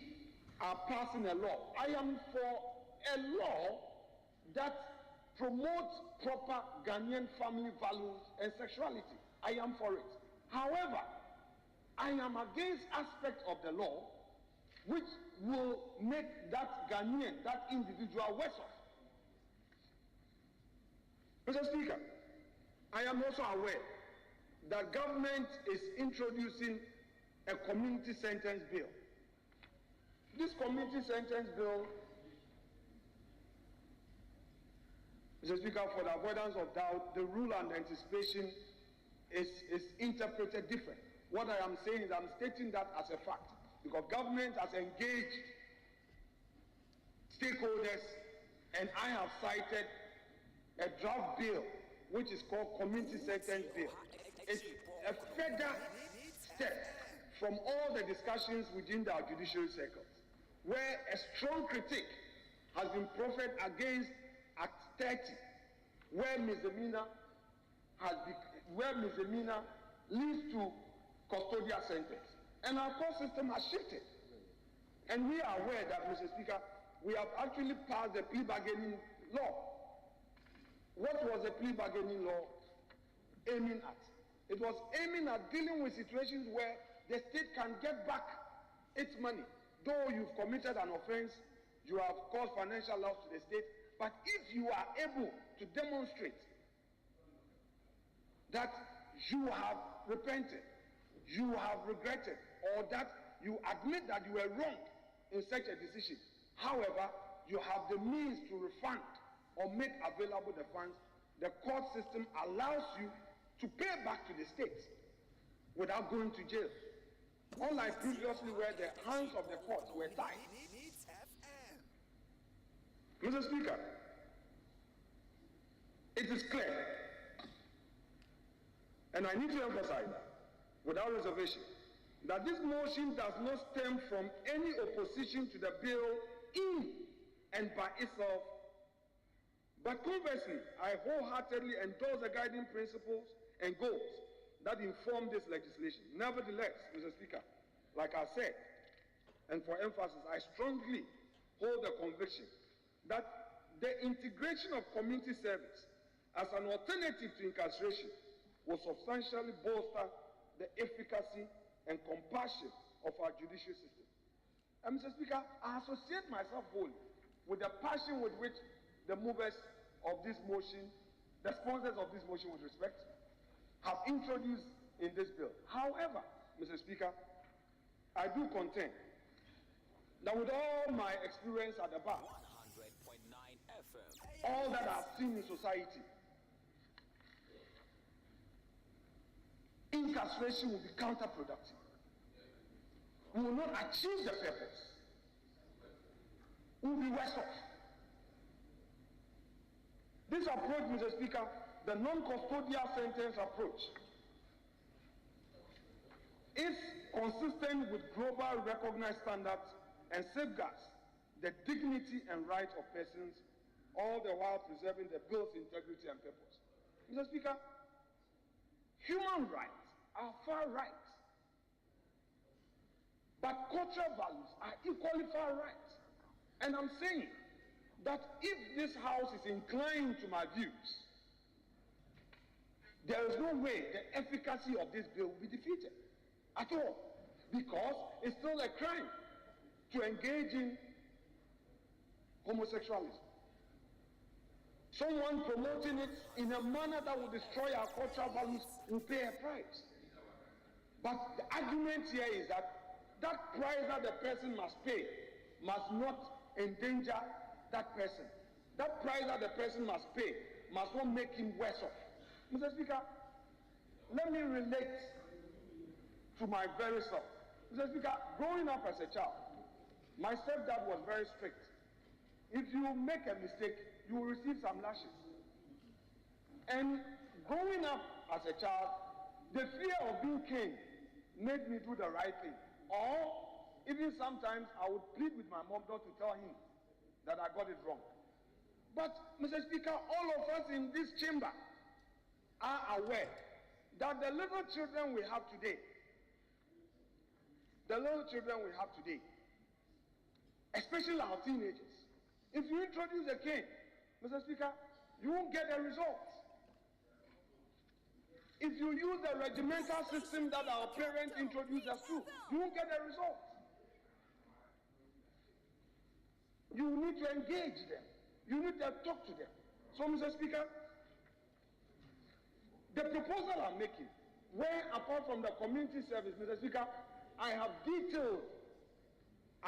are passing a law, I am for a law that promotes proper Ghanaian family values and sexuality. I am for it. However, I am against aspects of the law which will make that Ghanaian, that individual, worse off. Mr. Speaker, I am also aware that government is introducing a community sentence bill. This community sentence bill, Mr. Speaker, for the avoidance of doubt, the rule and anticipation is interpreted different. What I am saying is I'm stating that as a fact, because government has engaged stakeholders, and I have cited a draft bill which is called Community Sentence Bill. It's a further step from all the discussions within our judiciary circles, where a strong critique has been proffered against Act 30, where misdemeanor leads to custodial sentence. And our court system has shifted. And we are aware that, Mr. Speaker, we have actually passed the plea bargaining law. What was the plea bargaining law aiming at? It was aiming at dealing with situations where the state can get back its money. Though you've committed an offense, you have caused financial loss to the state, but if you are able to demonstrate that you have repented, you have regretted, or that you admit that you were wrong in such a decision, however, you have the means to refund or make available the funds, the court system allows you to pay back to the state without going to jail. Unlike previously where the hands of the courts were tied. Mr. Speaker, it is clear, and I need to emphasize that without reservation, that this motion does not stem from any opposition to the bill in and by itself, but conversely, I wholeheartedly endorse the guiding principles and goals that inform this legislation. Nevertheless, Mr. Speaker, like I said, and for emphasis, I strongly hold the conviction that the integration of community service as an alternative to incarceration will substantially bolster the efficacy and compassion of our judicial system. And Mr. Speaker, I associate myself wholly with the passion with which the movers of this motion, the sponsors of this motion with respect, have introduced in this bill. However, Mr. Speaker, I do contend that with all my experience at the bar, 100.9 FM, all that I've seen in society, incarceration will be counterproductive. We will not achieve the purpose. We will be worse off. This approach, Mr. Speaker, the non-custodial sentence approach, is consistent with global recognized standards and safeguards the dignity and rights of persons, all the while preserving the bill's integrity and purpose. Mr. Speaker, human rights are far rights, but cultural values are equally far rights. And I'm saying that if this House is inclined to my views, there is no way the efficacy of this bill will be defeated at all, because it's still a crime to engage in homosexuality. Someone promoting it in a manner that will destroy our cultural values will pay a price. But the argument here is that that price that the person must pay must not endanger that person. That price that the person must pay must not make him worse off. Mr. Speaker, let me relate to my very self. Mr. Speaker, growing up as a child, my stepdad was very strict. If you make a mistake, you will receive some lashes. And growing up as a child, the fear of being caned made me do the right thing. Or even sometimes I would plead with my mom not to tell him that I got it wrong. But, Mr. Speaker, all of us in this chamber are aware that the little children we have today, especially our teenagers, if you introduce a cane, Mr. Speaker, you won't get a result. If you use the regimental system that our parents introduced us to, you won't get a result. You need to engage them. You need to talk to them. So, Mr. Speaker, the proposal I'm making, where apart from the community service, Mr. Speaker, I have detailed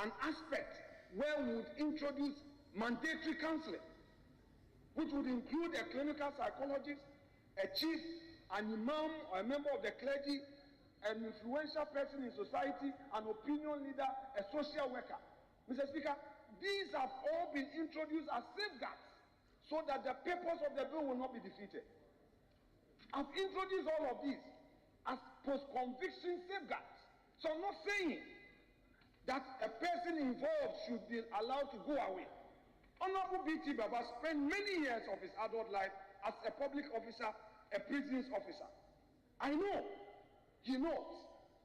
an aspect where we would introduce mandatory counseling, which would include a clinical psychologist, a chief, an imam or a member of the clergy, an influential person in society, an opinion leader, a social worker. Mr. Speaker, these have all been introduced as safeguards so that the purpose of the bill will not be defeated. I've introduced all of these as post-conviction safeguards. So I'm not saying that a person involved should be allowed to go away. Honorable B.T. Baba spent many years of his adult life as a public officer, a prisons officer. I know, he knows,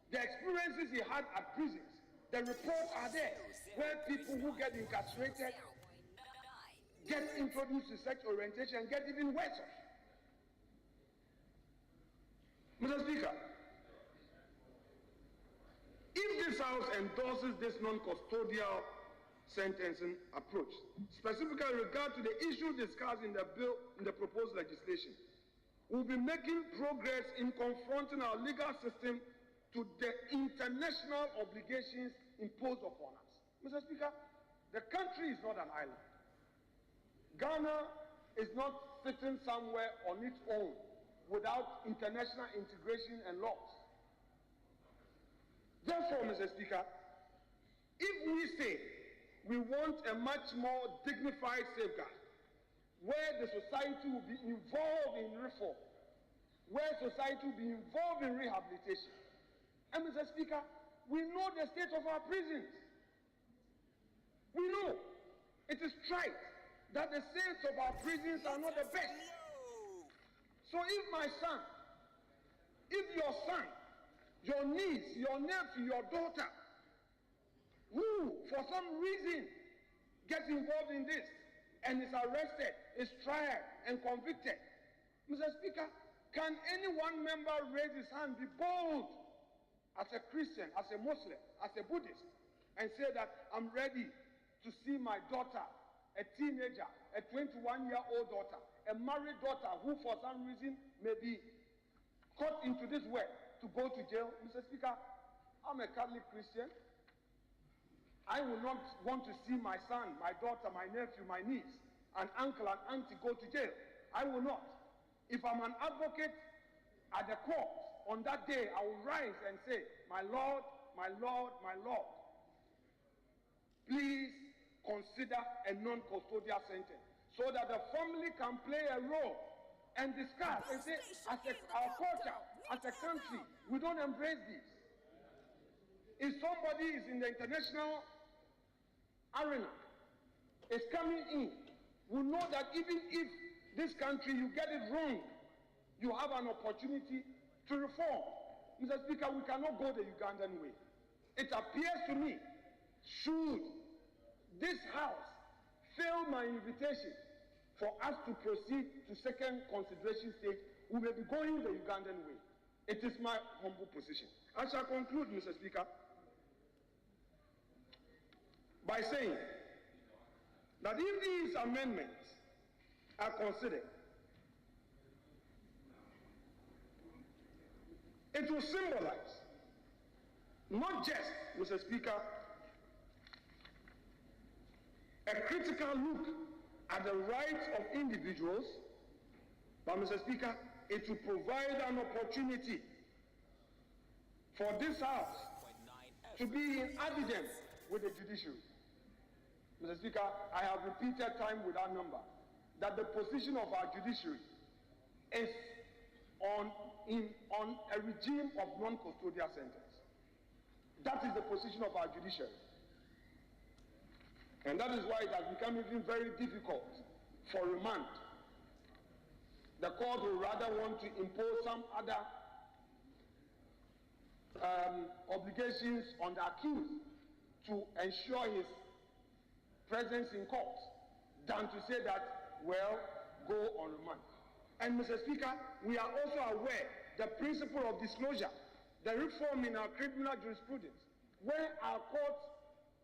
the experiences he had at prisons. The reports are there, where people who get incarcerated get introduced to sex orientation and get even worse. Mr. Speaker, if this House endorses this non-custodial sentencing approach, specifically in regard to the issue discussed in the bill, in the proposed legislation, we'll be making progress in confronting our legal system to the international obligations imposed upon us. Mr. Speaker, the country is not an island. Ghana is not sitting somewhere on its own without international integration and laws. Therefore, Mr. Speaker, if we say we want a much more dignified safeguard, where the society will be involved in reform, where society will be involved in rehabilitation, and Mr. Speaker, we know the state of our prisons. We know it is trite that the states of our prisons are not the best. So if my son, if your son, your niece, your nephew, your daughter, who for some reason gets involved in this and is arrested, is tried and convicted, Mr. Speaker, can any one member raise his hand, be bold as a Christian, as a Muslim, as a Buddhist, and say that I'm ready to see my daughter, a teenager, a 21-year-old daughter, a married daughter who for some reason may be caught into this way to go to jail? Mr. Speaker, I'm a Catholic Christian. I will not want to see my son, my daughter, my nephew, my niece, an uncle and auntie go to jail. I will not. If I'm an advocate at the court, on that day I will rise and say, my Lord, my Lord, my Lord, please consider a non-custodial sentence so that the family can play a role and discuss and say, as our culture, as a country, we don't embrace this. If somebody is in the international arena, is coming in, we know that even if this country you get it wrong, you have an opportunity to reform. Mr. Speaker, we cannot go the Ugandan way. It appears to me, should this House fail my invitation for us to proceed to second consideration stage, we may be going the Ugandan way. It is my humble position. I shall conclude, Mr. Speaker, by saying that if these amendments are considered, it will symbolize not just, Mr. Speaker, a critical look at the rights of individuals, but Mr. Speaker, it will provide an opportunity for this House to be in evidence with the judiciary. Mr. Speaker, I have repeated time without number that the position of our judiciary is on a regime of non-custodial sentence. That is the position of our judiciary. And that is why it has become even very difficult for remand. The court will rather want to impose some other obligations on the accused to ensure his presence in court than to say that, well, go on remand. And Mr. Speaker, we are also aware the principle of disclosure, the reform in our criminal jurisprudence, where our courts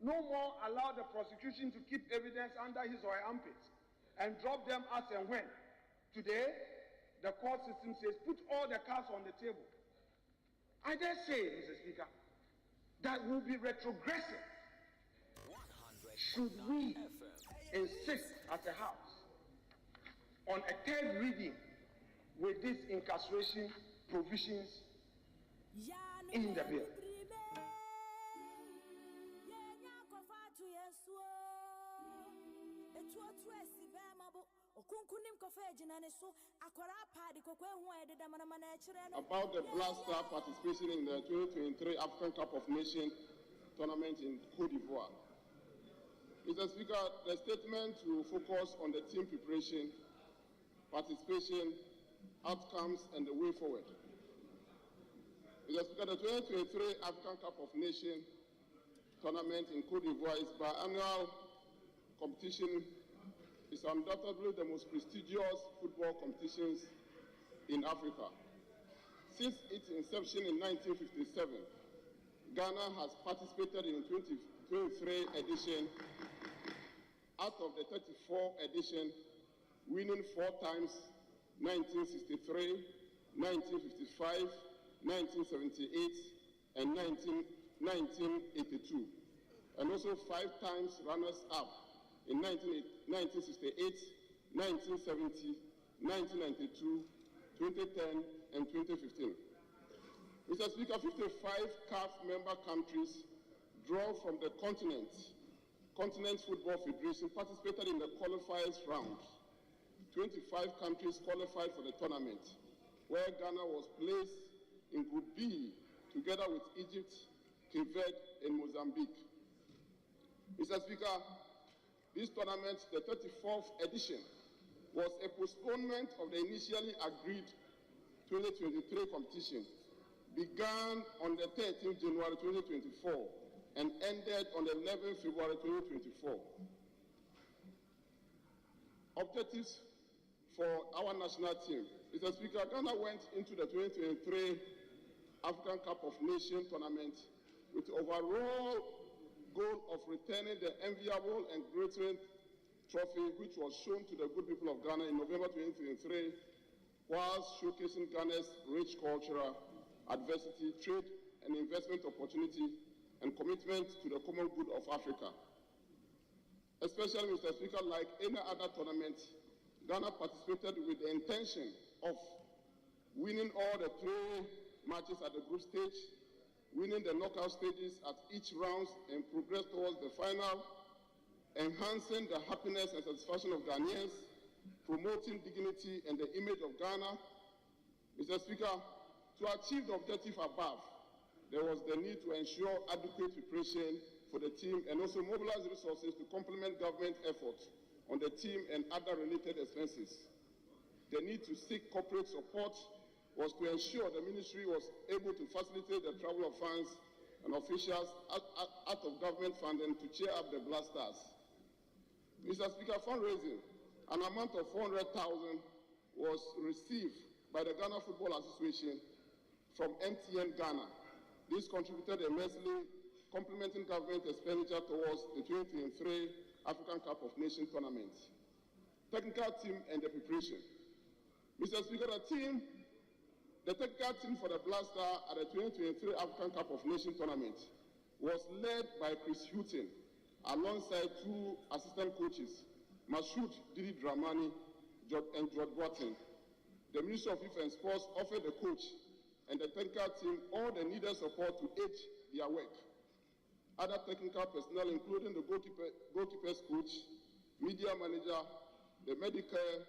no more allow the prosecution to keep evidence under his or her armpits and drop them as and when. Today, the court system says, put all the cards on the table. I dare say, Mr. Speaker, that will be retrogressive should we insist as a house on a third reading with these incarceration provisions in the bill. About the Black Star participation in the 2023 African Cup of Nations tournament in Cote d'Ivoire. Mr. Speaker, the statement will focus on the team preparation, participation, outcomes, and the way forward. Mr. Speaker, the 2023 African Cup of Nations tournament in Cote d'Ivoire is biannual competition. It's undoubtedly the most prestigious football competitions in Africa. Since its inception in 1957, Ghana has participated in 23 edition out of the 34 edition, winning 4 times: 1963, 1955, 1978, and 1982, and also 5 times runners-up in 1968, 1970, 1992, 2010, and 2015. Mr. Speaker, 55 CAF member countries drawn from the Continent Football Federation participated in the qualifiers round. 25 countries qualified for the tournament, where Ghana was placed in Group B together with Egypt, Cape Verde, and Mozambique. Mr. Speaker, this tournament, the 34th edition, was a postponement of the initially agreed 2023 competition, began on the 13th January 2024 and ended on the 11th February 2024. Objectives for our national team. Mr. Speaker, Ghana went into the 2023 African Cup of Nations tournament with the overall goal of returning the enviable and glittering trophy which was shown to the good people of Ghana in November 2023, whilst showcasing Ghana's rich cultural adversity, trade and investment opportunity, and commitment to the common good of Africa. Especially, Mr. Speaker, like any other tournament, Ghana participated with the intention of winning all the 3 matches at the group stage, winning the knockout stages at each round, and progress towards the final, enhancing the happiness and satisfaction of Ghanaians, promoting dignity and the image of Ghana. Mr. Speaker, to achieve the objective above, there was the need to ensure adequate preparation for the team and also mobilize resources to complement government efforts on the team and other related expenses. The need to seek corporate support was to ensure the ministry was able to facilitate the travel of funds and officials out of government funding to cheer up the Black Stars. Mr. Speaker, fundraising, an amount of 400,000 was received by the Ghana Football Association from MTN Ghana. This contributed immensely, complementing government expenditure towards the 2023 African Cup of Nations tournament. Technical team and the preparation. Mr. Speaker, the technical team for the Black Star at the 2023 African Cup of Nations tournament was led by Chris Houghton alongside 2 assistant coaches, Mashoud Didi Dramani and George Boateng. The Ministry of Youth and Sports offered the coach and the technical team all the needed support to aid their work. Other technical personnel, including the goalkeeper's coach, media manager, the medical,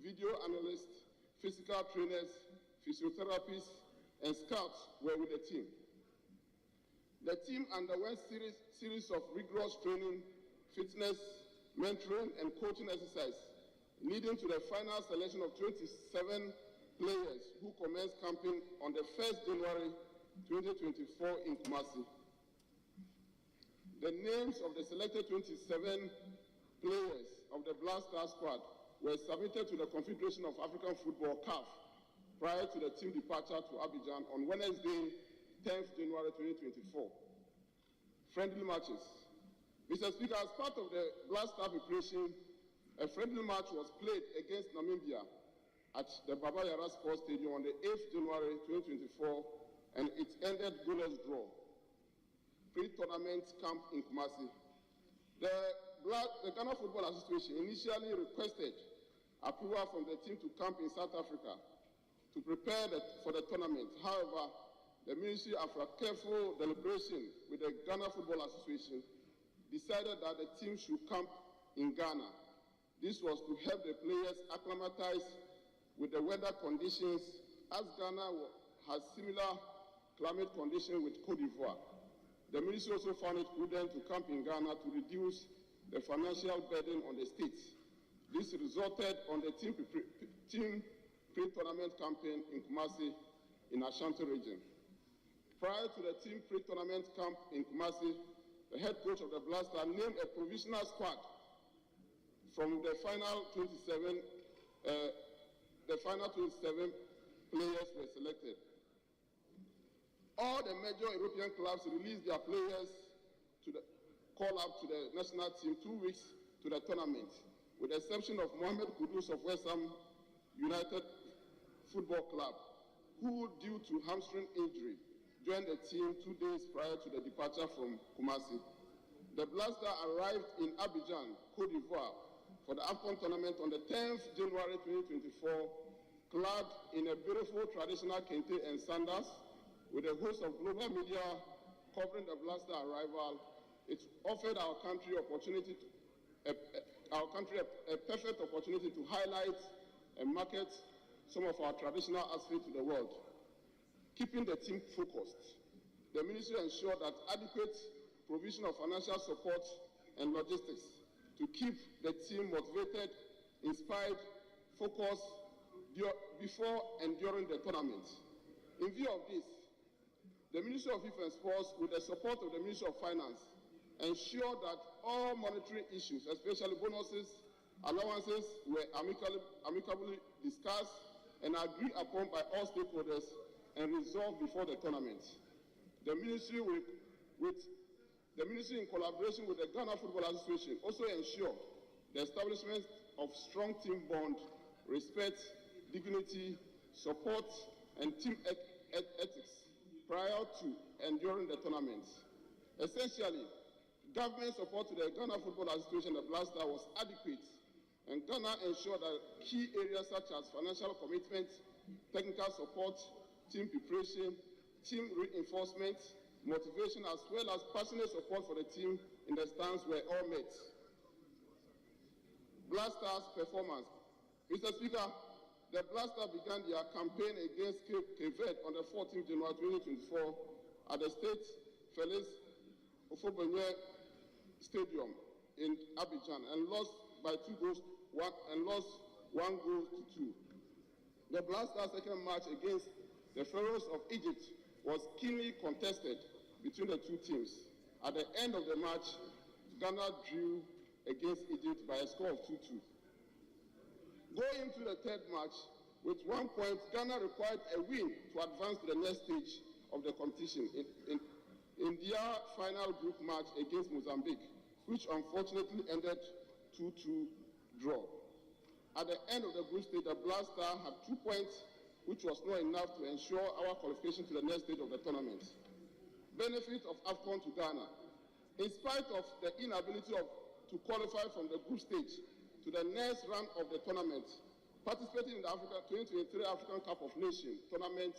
video analyst, physical trainers, physiotherapists, and scouts were with the team. The team underwent series of rigorous training, fitness, mentoring, and coaching exercise, leading to the final selection of 27 players who commenced camping on the 1st January 2024 in Kumasi. The names of the selected 27 players of the Black Star squad were submitted to the Confederation of African Football, CAF, prior to the team departure to Abidjan on Wednesday, 10th January 2024. Friendly matches. Mr. Speaker, as part of the Black Star preparation, a friendly match was played against Namibia at the Baba Yara Sports Stadium on the 8th January 2024, and it ended goalless draw. pre-tournament camp in Kumasi. The Ghana Football Association initially requested approval from the team to camp in South Africa to prepare for the tournament. However, the ministry, after careful deliberation with the Ghana Football Association, decided that the team should camp in Ghana. This was to help the players acclimatize with the weather conditions, as Ghana has similar climate conditions with Cote d'Ivoire. The ministry also found it prudent to camp in Ghana to reduce the financial burden on the states. This resulted on the team pre-tournament campaign in Kumasi in Ashanti region. Prior to the team pre-tournament camp in Kumasi, the head coach of the Blaster named a provisional squad from the final 27 players were selected. All the major European clubs released their players to call up to the national team 2 weeks to the tournament, with the exception of Mohamed Kudus of West Ham United Football Club, who, due to hamstring injury, joined the team 2 days prior to the departure from Kumasi. The Blaster arrived in Abidjan, Cote d'Ivoire, for the AFCON tournament on the 10th January 2024, clad in a beautiful traditional kente and sandals, with a host of global media covering the Blaster arrival. It offered our country a perfect opportunity to highlight and market some of our traditional aspects to the world. Keeping the team focused, the ministry ensured that adequate provision of financial support and logistics to keep the team motivated, inspired, focused before and during the tournament. In view of this, the Ministry of Youth and Sports, with the support of the Ministry of Finance, ensured that all monetary issues, especially bonuses, allowances, were amicably discussed and agreed upon by all stakeholders and resolved before the tournament. The Ministry, in collaboration with the Ghana Football Association, also ensured the establishment of strong team bond, respect, dignity, support, and team ethics prior to and during the tournament. Essentially, government support to the Ghana Football Association, the Blaster, was adequate, and Ghana ensured that key areas such as financial commitment, technical support, team preparation, team reinforcement, motivation, as well as passionate support for the team in the stands were all met. Blaster's performance. Mr. Speaker, the Blaster began their campaign against Cape Verde on the 14th January 2024 at the State Felix Ofobonye Stadium in Abidjan and lost by 1 goal to 2. The Blaster's second match against the Pharaohs of Egypt was keenly contested between the two teams. At the end of the match, Ghana drew against Egypt by a score of 2-2. Going into the third match, with 1 point, Ghana required a win to advance to the next stage of the competition in their final group match against Mozambique, which unfortunately ended 2-2 draw. At the end of the group stage, the Blaster had 2 points, which was not enough to ensure our qualification to the next stage of the tournament. Benefit of AFCON to Ghana. In spite of the inability to qualify from the group stage to the next round of the tournament, participating in the 2023 African Cup of Nations tournament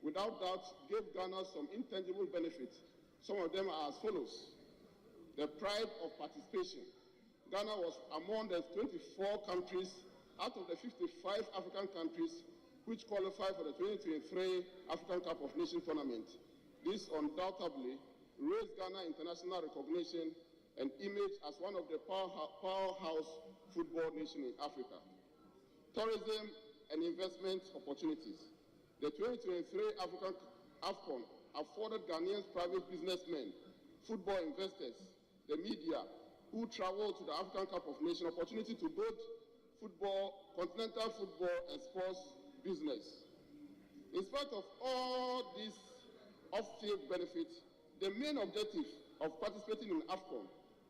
without doubt gave Ghana some intangible benefits. Some of them are as follows. The pride of participation. Ghana was among the 24 countries out of the 55 African countries which qualified for the 2023 African Cup of Nations tournament. This undoubtedly raised Ghana international recognition and image as one of the powerhouse football nations in Africa. Tourism and investment opportunities. The 2023 AFCON afforded Ghanaian private businessmen, football investors, the media, who traveled to the African Cup of Nations opportunity to build football, continental football and sports business. In spite of all these off-field benefits, the main objective of participating in AFCON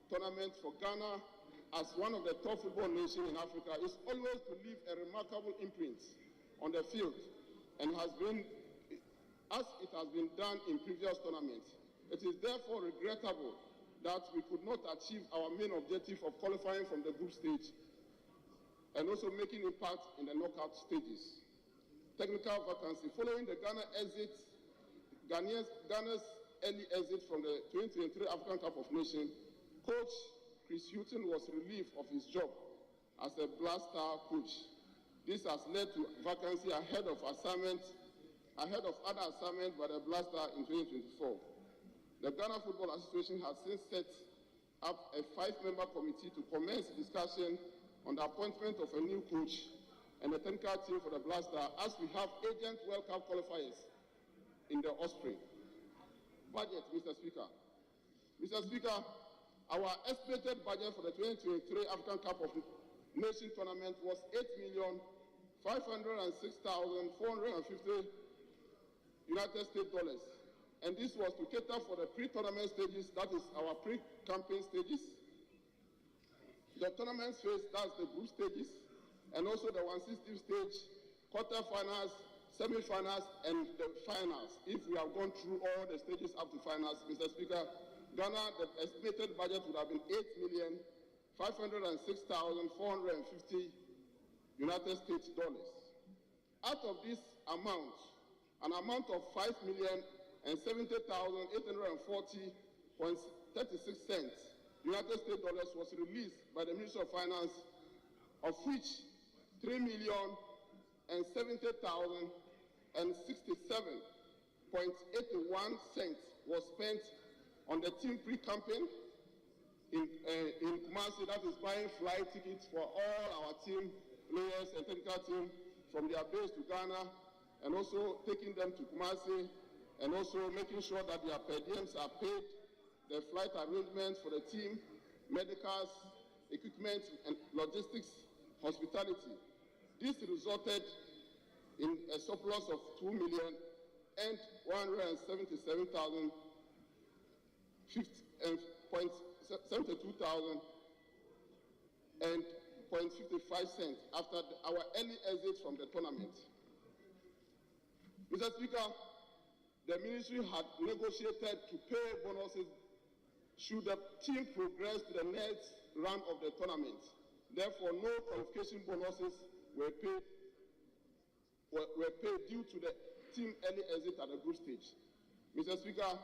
tournament for Ghana as one of the top football nations in Africa is always to leave a remarkable imprint on the field, and as it has been done in previous tournaments. It is therefore regrettable that we could not achieve our main objective of qualifying from the group stage and also making impact in the knockout stages. Technical vacancy. Following the Ghana's early exit from the 2023 African Cup of Nations, Coach Chris Hutton was relieved of his job as a Black Star coach. This has led to vacancy ahead of other assignments by the Black Star in 2024. The Ghana Football Association has since set up a 5-member committee to commence discussion on the appointment of a new coach and the technical team for the Black Star, as we have agent World Cup qualifiers in the Osprey. Budget, Mr. Speaker. Mr. Speaker, our estimated budget for the 2023 African Cup of Nations tournament was $8,506,450 United States dollars. And this was to cater for the pre-tournament stages, that is our pre-campaign stages, the tournament phase, that's the group stages, and also the 1/16 stage, quarterfinals, semi-finals, and the finals. If we have gone through all the stages up to finals, Mr. Speaker, Ghana, the estimated budget would have been $8,506,450 United States dollars. Out of this amount, an amount of $5,070,840.36 United States dollars was released by the Ministry of Finance, of which $3,077,67.81 was spent on the team pre-campaign in Kumasi, that is buying flight tickets for all our team players and technical team from their base to Ghana, and also taking them to Kumasi, and also making sure that their per diems are paid, the flight arrangements for the team, medicals, equipment, and logistics, hospitality. This resulted in a surplus of $2,172,055 after our early exit from the tournament. Mr. Speaker, the ministry had negotiated to pay bonuses should the team progress to the next round of the tournament. Therefore, no qualification bonuses were paid due to the team early exit at the group stage. Mr. Speaker,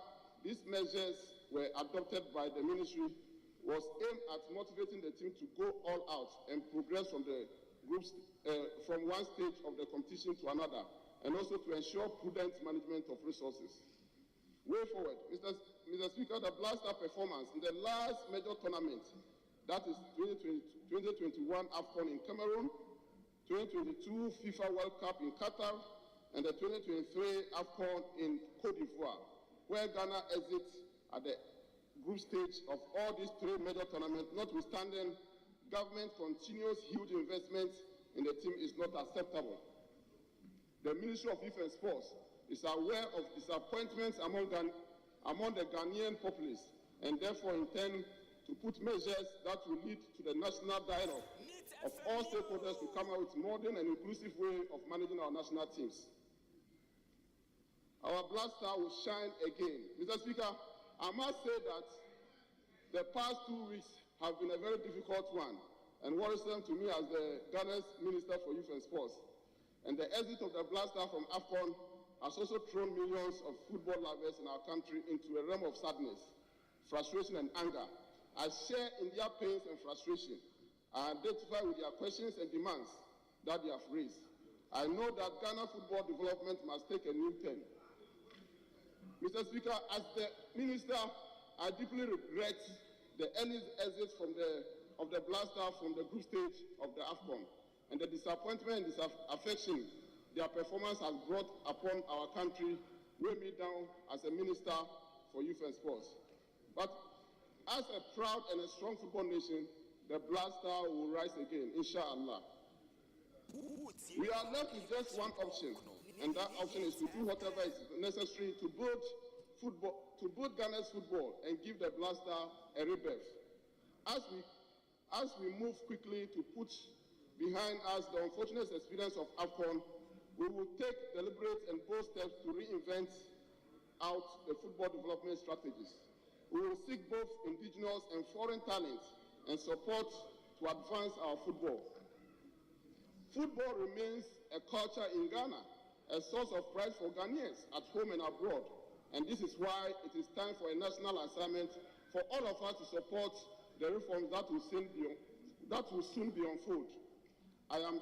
these measures were adopted by the ministry was aimed at motivating the team to go all out and progress from the groups from one stage of the competition to another, and also to ensure prudent management of resources. Way forward, Mr. Speaker, the Black Star performance in the last major tournament, that is 2021 AFCON in Cameroon, 2022 FIFA World Cup in Qatar, and the 2023 AFCON in Cote d'Ivoire, where Ghana exits at the group stage of all these 3 major tournaments, notwithstanding government continuous huge investments in the team is not acceptable. The Ministry of Youth and Sports is aware of disappointments among the Ghanaian populace, and therefore intend to put measures that will lead to the national dialogue of all stakeholders to come out with modern and inclusive way of managing our national teams. Our Black Star will shine again. Mr. Speaker, I must say that the past 2 weeks have been a very difficult one and worrisome to me as the Ghana's Minister for Youth and Sports. And the exit of the Black Star from AFCON has also thrown millions of football lovers in our country into a realm of sadness, frustration, and anger. I share in their pains and frustration. I identify with their questions and demands that they have raised. I know that Ghana football development must take a new turn. Mr. Speaker, as the Minister, I deeply regret the early exit of the Black Star from the group stage of the AFCON, and the disappointment and disaffection their performance has brought upon our country weigh me down as a Minister for Youth and Sports. But as a proud and a strong football nation, the Black Star will rise again, inshallah. We are left with just one option, and that option is to do whatever is necessary to build Ghana's football and give the Black Star a rebirth. As we move quickly to put behind us the unfortunate experience of AFCON, we will take deliberate and bold steps to reinvent out the football development strategies. We will seek both indigenous and foreign talent and support to advance our football. Football remains a culture in Ghana, a source of pride for Ghanaians at home and abroad, and this is why it is time for a national assignment for all of us to support the reforms that will soon be unfold. I am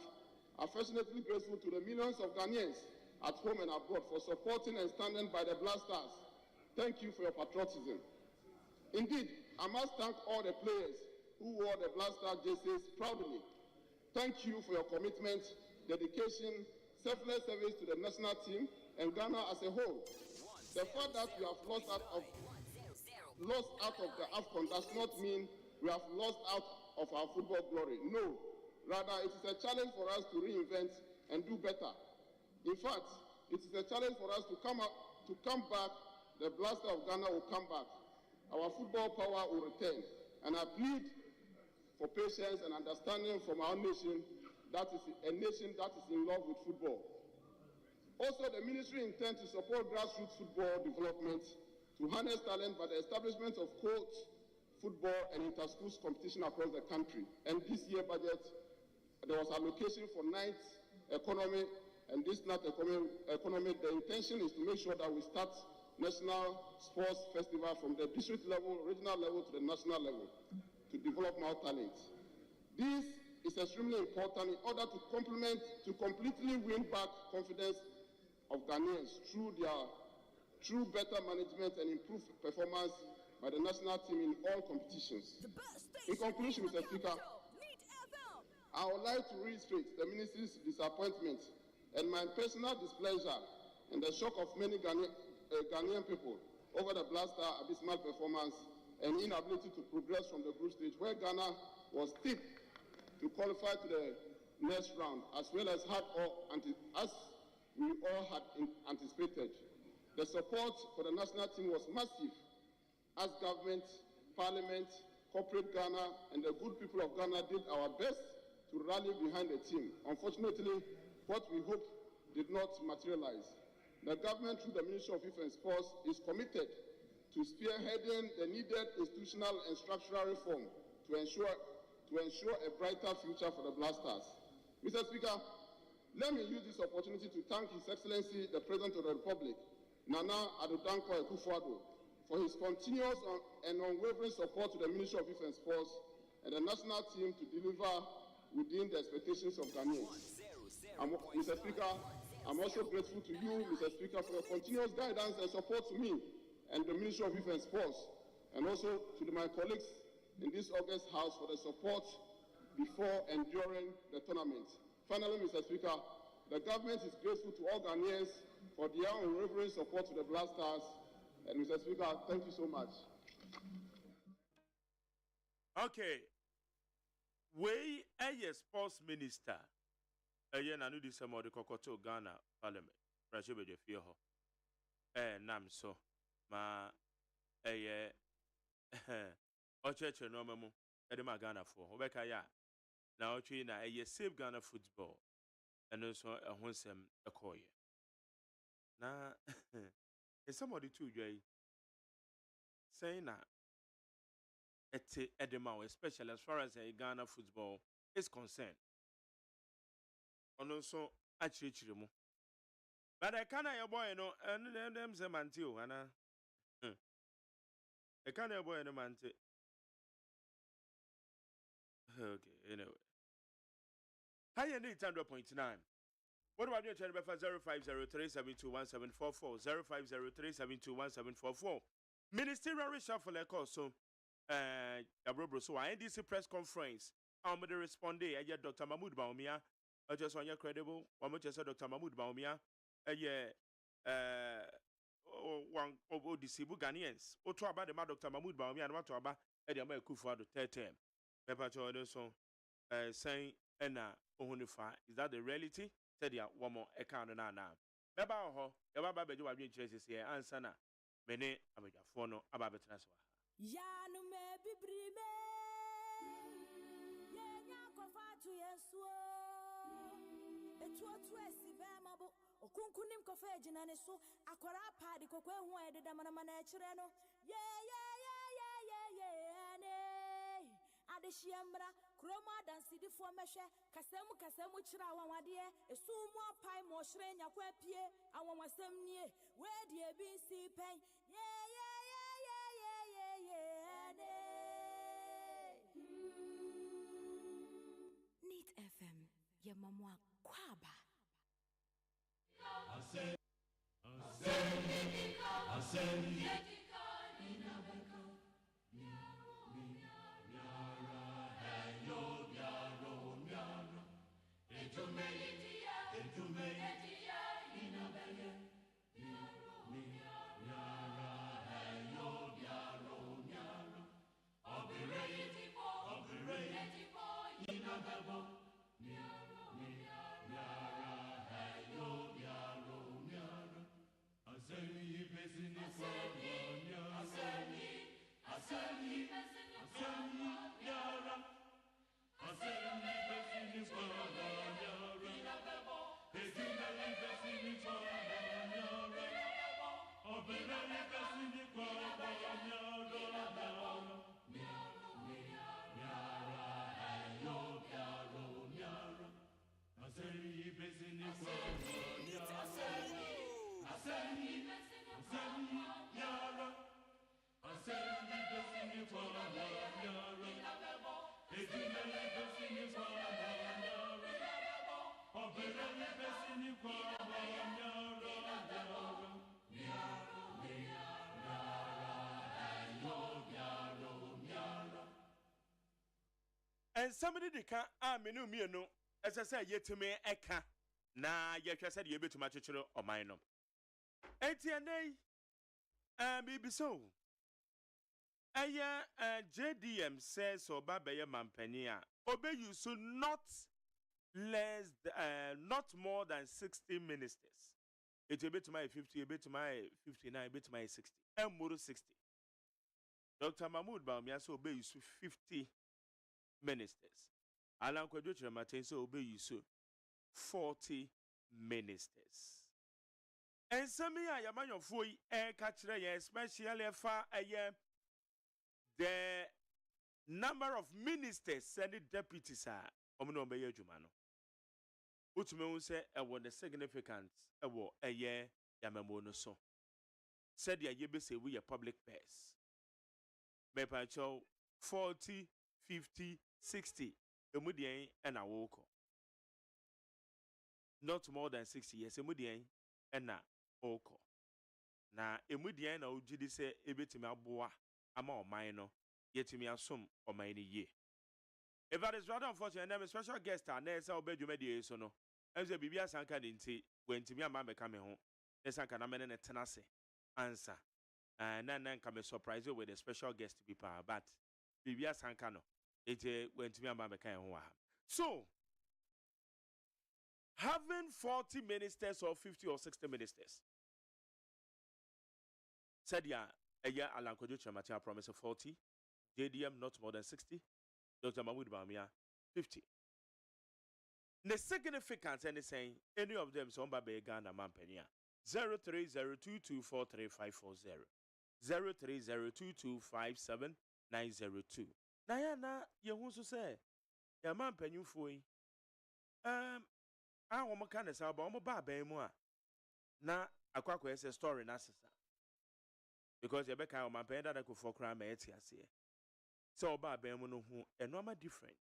affectionately grateful to the millions of Ghanaians at home and abroad for supporting and standing by the Black Stars. Thank you for your patriotism. Indeed, I must thank all the players who wore the Black Star jerseys proudly. Thank you for your commitment, dedication, selfless service to the national team and Ghana as a whole. The fact that we have lost out of the AFCON does not mean we have lost out of our football glory. No, rather it is a challenge for us to reinvent and do better. In fact, it is a challenge for us to come back. The Blaster of Ghana will come back. Our football power will return. And I plead for patience and understanding from our nation, that is a nation that is in love with football. Also, the ministry intends to support grassroots football development to harness talent by the establishment of coach football and inter-schools competition across the country. And this year budget, there was allocation for night economy, and this night economy, the intention is to make sure that we start national sports festival from the district level, regional level to the national level to develop more talent. This is extremely important in order to completely win back confidence of Ghanaians through better management and improved performance by the national team in all competitions. In conclusion, Mr. Speaker, I would like to reiterate the Ministry's disappointment and my personal displeasure and the shock of many Ghanaian people over the Black Star abysmal performance and inability to progress from the group stage, where Ghana was tipped to qualify to the next round, as well as we all had anticipated. The support for the national team was massive, as government, parliament, corporate Ghana, and the good people of Ghana did our best to rally behind the team. Unfortunately, what we hoped did not materialize. The government, through the Ministry of Youth and Sports, is committed to spearheading the needed institutional and structural reform to ensure a brighter future for the Black Stars. Mr. Speaker, let me use this opportunity to thank His Excellency, the President of the Republic, Nana Addo Dankwa Akufo-Addo, for his continuous and unwavering support to the Ministry of Youth and Sports and the national team to deliver within the expectations of Ghanaians. Mr. Speaker, I'm also grateful to you, Mr. Speaker, for your continuous guidance and support to me and the Ministry of Youth and Sports, and also to my colleagues in this August House for the support before and during the tournament. Finally, Mr. Speaker, the government is grateful to all Ghanaians for their unwavering support to the Black Stars. And Mr. Speaker, thank you so much. Okay. We a sports minister. Nanu di samo de kokoto Ghana Parliament. Pressure be fie ho. Nam so ma ocheche no memu e ma Ghana for. Obeka ya na otwi na save Ghana football. Eno so ehonsem ekoye. Na is somebody too jay saying that Edema, especially as far as Ghana football is concerned. And also, actually, but I can't a boy, and them say Montio, and I can't a boy in a Monte. Okay, anyway. High end 800.9. What about your channel for 0503721744? 0503721744. Ministerial reshuffle also. So NDC press conference. I'm going to respond. Dr. Mahmoud Baumia. I just want you credible. One more just Dr. Mahmoud Baumia. One of the Cebu Ghanaians. What about the Dr. Mahmoud Baumia and what about Eddie Kufa the third term? Pepper Jordan saying, is that the reality? Said ya one more account na Beba ho, ya baba beju wa bien chese here answer na. Mene abeja fono aba betena so. Ya no me bibrime. Ye nya ko fatu yesuo. Etu otu esi be mabo. Okunkunim ko fe stage na ne so akwara party kokwe hu e de mana mana kire no ane adehyiamra kroma dansidifo mehwe kasemu kira awawade esumu apai mo hire nyakwa pie awawasem nie we de bi si pen ane Neat FM yemamwa kwaba And somebody the can menu me no as I say yet to me eka na yet said you be to my children or mine. ATNA maybe so. JDM says so Babaya Mampania. Obey you so not not more than 60 ministers. It will be to my 50, a bit to my 59, a bit to my 60. And more 60. Dr. Mahmoud Baumia so obey you so 50 ministers. Alan Kwadwotra Martin so obey you so 40 ministers. And some ya yaman of boy catcher, especially for a year. The number of ministers and deputies are omino be AGYEMAN. Utume say the significance a year yamamono so. Said ya yebe say we a public purse. Me pancho 40, 50, 60. Emudien and a woko. Not more than 60 years. Emudien and a woko. Na emudien na ujidi se ebetimi aboa ama o minor yetimi asum o minor ye. If that is rather unfortunate, and I'm a special guest and there's our bedroom so no. As a Bibia Sanka dinti when Timia Mamma come home. There's Sanka Naman and a tenase answer. And then come a surprise with a special guest to be power. But Bibia Sankano, it went to me Mamma came home. So having 40 ministers or 50 or 60 ministers. Said ya a year Alan Kwadwotra Martin promise of 40, JDM not more than 60, Dr. Mahmoud Baumia 50. The significance and saying any of them so by Ghana Mampenia 0302243540 0302257902. Nayana Yahusu say ya Mampenu foi I want kind of about Baba na akwakwa say story na sisa. Because you become my pen that I could for crime here. So about Bemono who a normal different.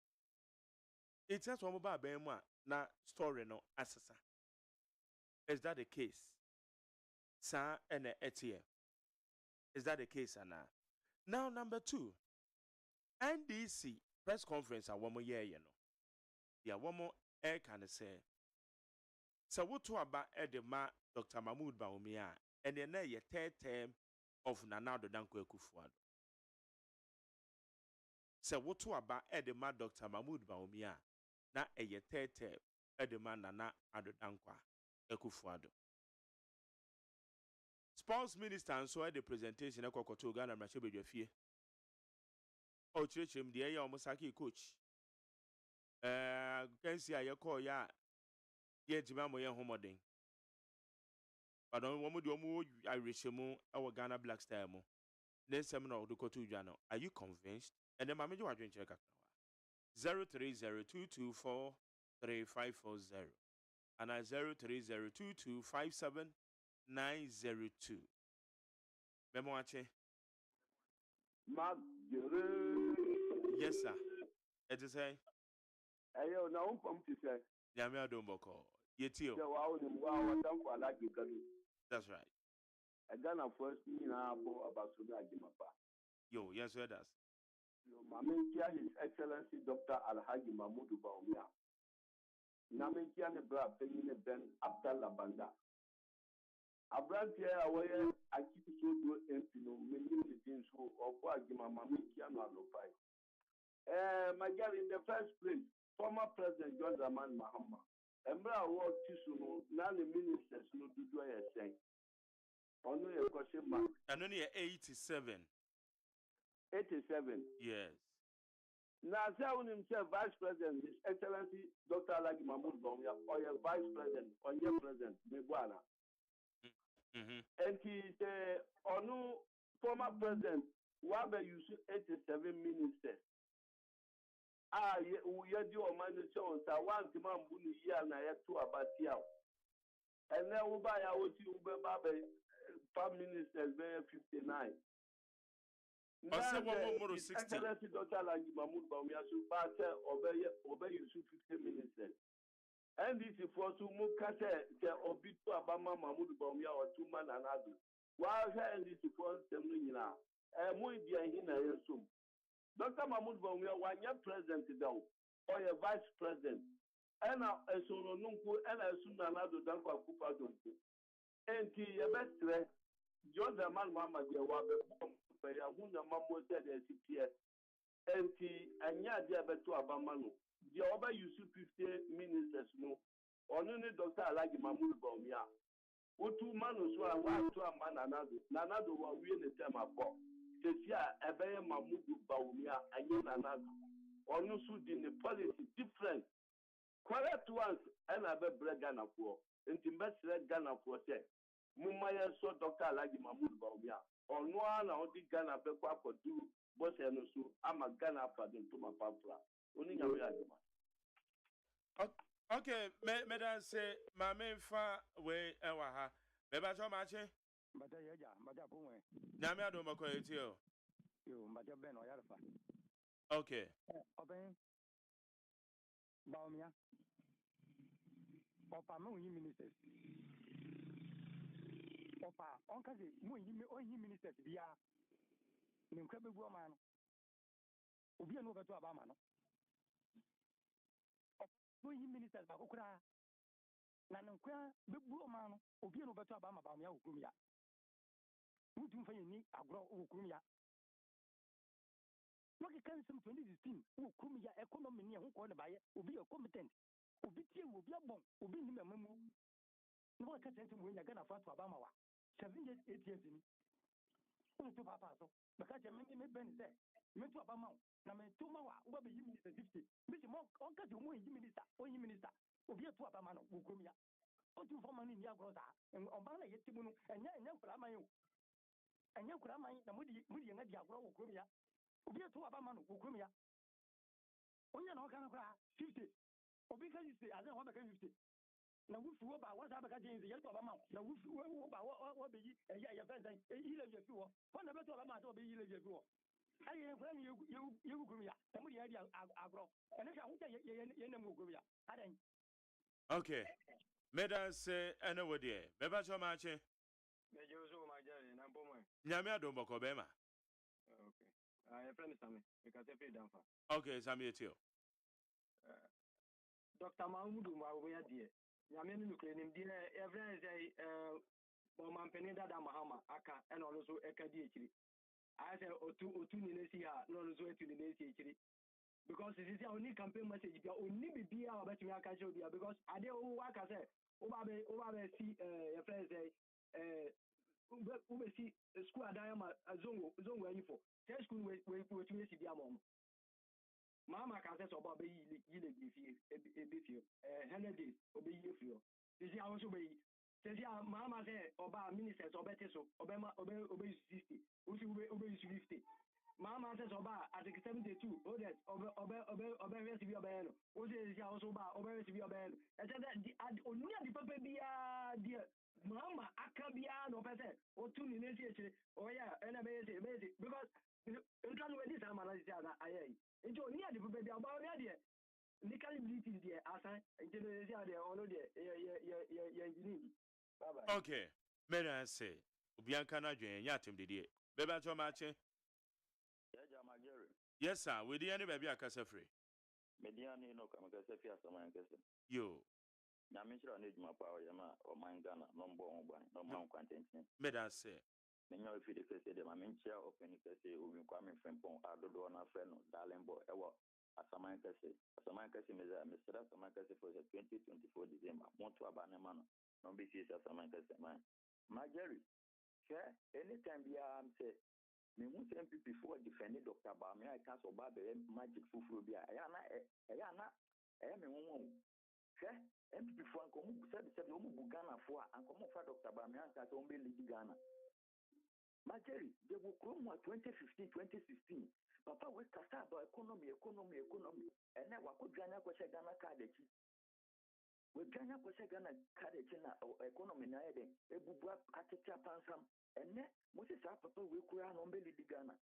It's just one about Bema na story no assasa. Is that the case? Sir and Etienne. Is that the case, Anna? Now, number 2. NDC press conference at 1 more year, you know. Yeah, 1 more air can say. So what to about Edema Dr. Mahmoud Baumia and then your third term of Nanado Danko Kufuado. So what to about Edema Dr. Mahmoud Baumia na a ye third term Edema Nana Ado Dankwa Ekufuado. Sports minister and so the presentation of Kokoto Ghana Machebe Jeffie. Oh, church him the Musaki coach. Can see I call ya. Yet, Mamma, your homoding. But on one more Irish mo, our Ghana Black Star mo. Then seminar the Kotu Jano. Are you convinced? And then Mamma, you are doing check 03022243540 and 030225790 Memoache. Yes, sir. It is a Ayo na umpam ti say. Yamia Domboko. Yetio. That's right. I Ghana first na abo abasuga agimapa. Yo, yes, sir, does. Mamenkia His Excellency Dr. Alhaji Mahmoud Baumia. Namenkia ne bra penine Ben Abdallah Banda. Abrantia away akitu so do empino many things so opo agima mamenkia no alopai. My girl, in the first place, former President John Dramani Mahama. Emra award tisu no na the ministers no do ya say. Ono ye question mark. And only 87. 87. Yes. Now, himself, Vice President, His Excellency Dr. Alhaji Mahmoud Baumia, or your Vice President, or your President, Megwana. And he said, Onu, former President, Wabe use 87 ministers. We are doing management, so one demand Buni year na yetu abatia. And then we buy our Ube Prime Ministers, 59. Ose one 60. Excellency Dr. Alhaji Mahmoud Baumia so pass obey you 50 ministers. And this is for to move kase the obitu Abama Mahmoud Baumia or two man another. While and this is for them now. Mo dia hina yesum. Dr. Mahmoud Baumia one year president though or a vice president. And so no nunku and as soon another than for Kupa Donku. And the best John the man Mama dear Wabe. Who mammo said as it here. And anya dia beto abamano. The over you 50 ministers no. Only Dr. Alhaji Mahmoud Baumia. Otu manu so wa to man anado. Nanado wa we ne time apo. Sesia ebeye Mahmoud Baumia anya nanado. Onu so di the policy different. Correct ones and abe Ghana for. Intimate Ghana for say. Mumaya so Dr. Alhaji Mahmoud Baumia. Ono na odi Ghana be kwa kodu boss eno so ama Ghana padin to mapapra oni nyawe aduma. Okay, me dan say ma me fa we ewa ha be ba so ma che mbata yeja mbata punwe nyame ado mako etio yo mbata ben o yarfa. Okay Oben Baumia opa me wi ministers opa on kaze mo yi ministers bia ne nkwa bebu ama no obi enu beto abama no mo yi ministers ba kokura na ne nkwa bebu ama no obi enu beto abama ba me ya okurum ya mutum fa ni agro okurum ya no ke kan sem 2016 okurum ya economy ne ho ko ne baye obi e competent obi tie obi abon obi ni memamu no ka sente mo nya Ghana fa to abama wa 7 years 8 years ni to papa so because me ben say me to abama na me to ma wa wo be yi minister 50 me se mo on ka se mo yi minister obi to abama no wo kromia o tu forma ni agro sa on ba na yeti mu no enya nkura man yo enya nkura man na mudi nga di agro wo kromia obi to abama no wo kromia onya na o kana kura 50 obi ka yi se azen ho be ka 50 na wufu wo ba wa sa ba ka jenzi ye to abama na wufu wo ba wo be yi ya fenza ile je fi wo ko na be to abama to be ile je fi wo ayi ko ni ye gugum ya ta muri ya di agro ene sha hunja ye na mu gugum ya adan. Okay medan say ene wo de be ba so ma che me je so ma jare na pomo nyame ado mboko be ma. Okay your friend Sami we can say free down fa. Okay Sami etio Dr. Mahmoud Baumia die nyame ni nukle nim die every say bo man penida da Mahama aka eno no so eka die ekiri I say otu ni nesi ha no no so etu ni nesi ekiri because this is only campaign message bia oni bibia obetimi aka show bia because ade o aka say o ba be see your friend say we be see school adayama zongo anyifo say school we tumi si bia mom mama ka say so ba be yi le bi fi 100 days obe yi fi o this is how so be Say mama say oba ministers obete so obema obe 60 usi obe 50. Mama says oba at 72 oh that obe receive your ben usi is also oba obe receive your ben. I said that only the papa bia dear mama akabia no person o tu ni nesi eche oh yeah and base because in can we this amana is aye nti only the papa bia oba there the calibrity there asa nti no is there ono there ya engineer. Bye-bye. Okay. Mera say, Bianca na dwen ya atem didie. Beba to mache. Yes sir, we dey any baby akasa free. Mediani no kamakasa fi asama nkasa. Yo. Na me shira na ejuma pa o yama o man Ghana no mbo on gban no man kwantentin. Meda say. Me nyaw fi de kase de ma me nchia open kase o wi kwa me frempon adodo na fe no dalembo ewo asama nkasa me za me sira asama nkasa for 2024 December monto abane ma no be see asama nkasa man. Jerry, sure, anytime we am say me who say MPP for defend Dr. Bami I can't so bad magic fufu bia ayana me won sure MPP for anko mu said o mu Ghana for anko mu fa Dr. Bami I can't so be lead Ghana. Majeri they will come 2015 2016 papa we kasa about economy and now wa ko dwana ko Ghana card echi we Ghana ko Ghana card echi na economy na ede ebubu atete pansam ene Moses papa we kura no be lead Ghana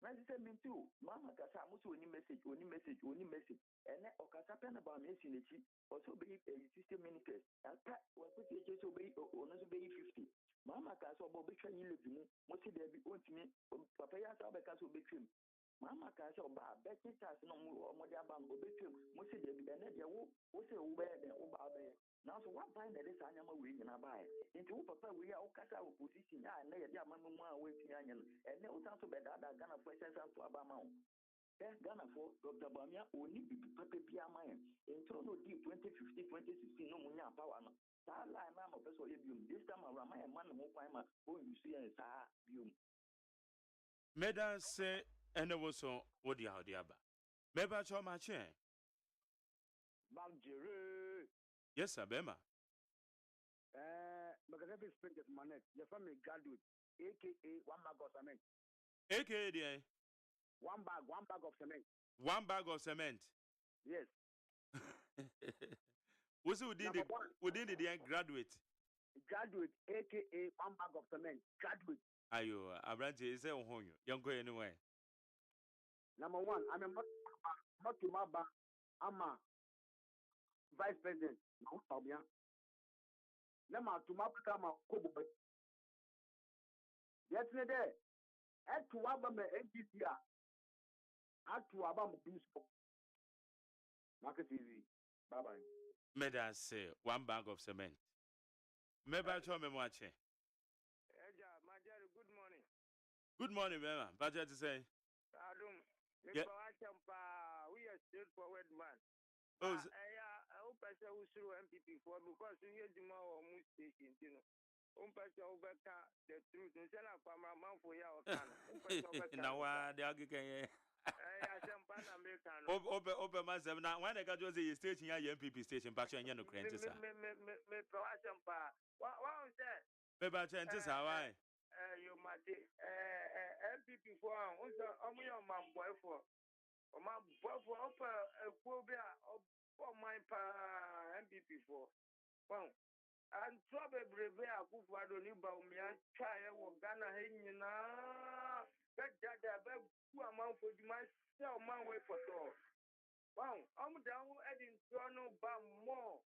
na say me too mama kasa musu oni message ene okasa pen ba me esi nechi also be system ministers ata we put eche so be ono so be 50 mama kasa obo be twa yin lebi mu musi de bi ontimi papa ya sa be kasa obe twem mama kasa oba be teachers no mo de aba no obe twem musi de bi ene de wo say wo be de wo ba be now so what find that is anyama we nyina bae into papa we ya okasa opposition ya na ye de amamu mu a we fi anya ene o san so be da Ghana for sense to abama o Ghana for Dr. Bamia oni bi papa bi amaye into no di 2015 2016 no munya power no sa line na mo person ye biom this time around my man mo kwan ma o you see en sa biom Meda say ene wo so wodi ha odi aba meba cho ma che Bagjere. Yes sir bema Magazepi Springes Manet, your family graduate, aka 1 bag of cement. AKA the 1 bag of cement. 1 bag of cement. Yes. What's within the graduate? Graduate, aka 1 bag of cement. Graduate. Ayo, Abrante is a honyo. Young go anyway. Number 1, I'm not to my back. I'm a vice president. Nama to my kama kobo. Yes, ne there. At to Abama NPCA. At to Abama Bispo. Market easy. Bye bye. Meda say 1 bag of cement. Meba cho me mwache. Eja, Majari, good morning. Good morning, Mema. Baja to say. Adum, Yeah. We are straightforward man. Oh, I hope I say we through MPP for because we hear the more station, you know. Over the truth. Instead of a man for your now, the Agike. Open myself now. When I got to the station, MPP station, but you're no credit. What was that? Beba chances how I. You might MPP for only your man boy for. My boy for a phobia of my MPP for. Well, and trouble brave a good for the new Baumia, try or Ghana hanging now. That who amount for the myself, man way for all. Wow, I'm down adding Toronto bar more.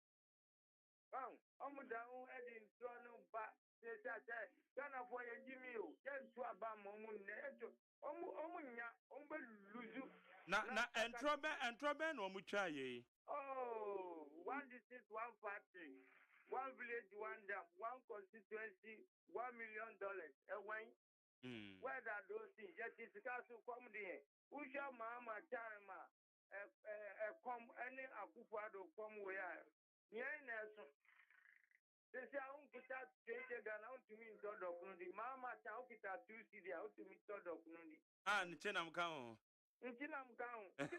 Wow, I'm down adding Toronto bar. Yes, I said, Ghana for a Jimmy, just to a bar moment. Na entroben o mucha ye. Oh, 1 district, 1 factory, 1 village, 1 dam, 1 constituency, $1 million. Where that those things? Just is castle come there. Who shall mama time come any akufado come where? Yes. They say I won't put that 20 Ghana out to me in Todd of Nundi. Mama, I will put that 2 CD out to me Todd of Nundi. And Chenam Cow. In Chinam Cow, 1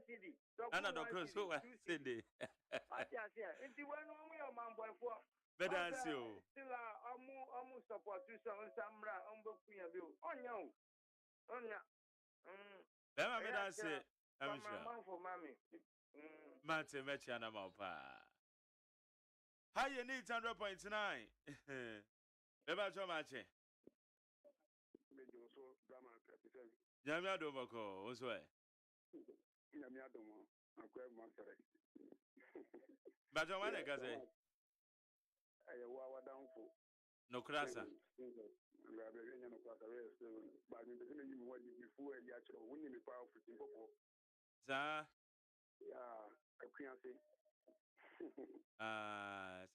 CD. Another cross who I said it. I just say, it's the one of my man boy for. Bedansio. Still, almost support you some Samra, Umbokuya bill. On you. On ya. Bema bedansi. From my mom for mammy. Mate Mechiana Maupa. How you need 100.9? Beba Chomache. Yamia Domoko, what's way? Yamia Domo, I'm quite master. But I want to say, I was down for no crassa. But in the beginning, you were before the actual winning the power for Singapore. Sir, yeah, I can't say.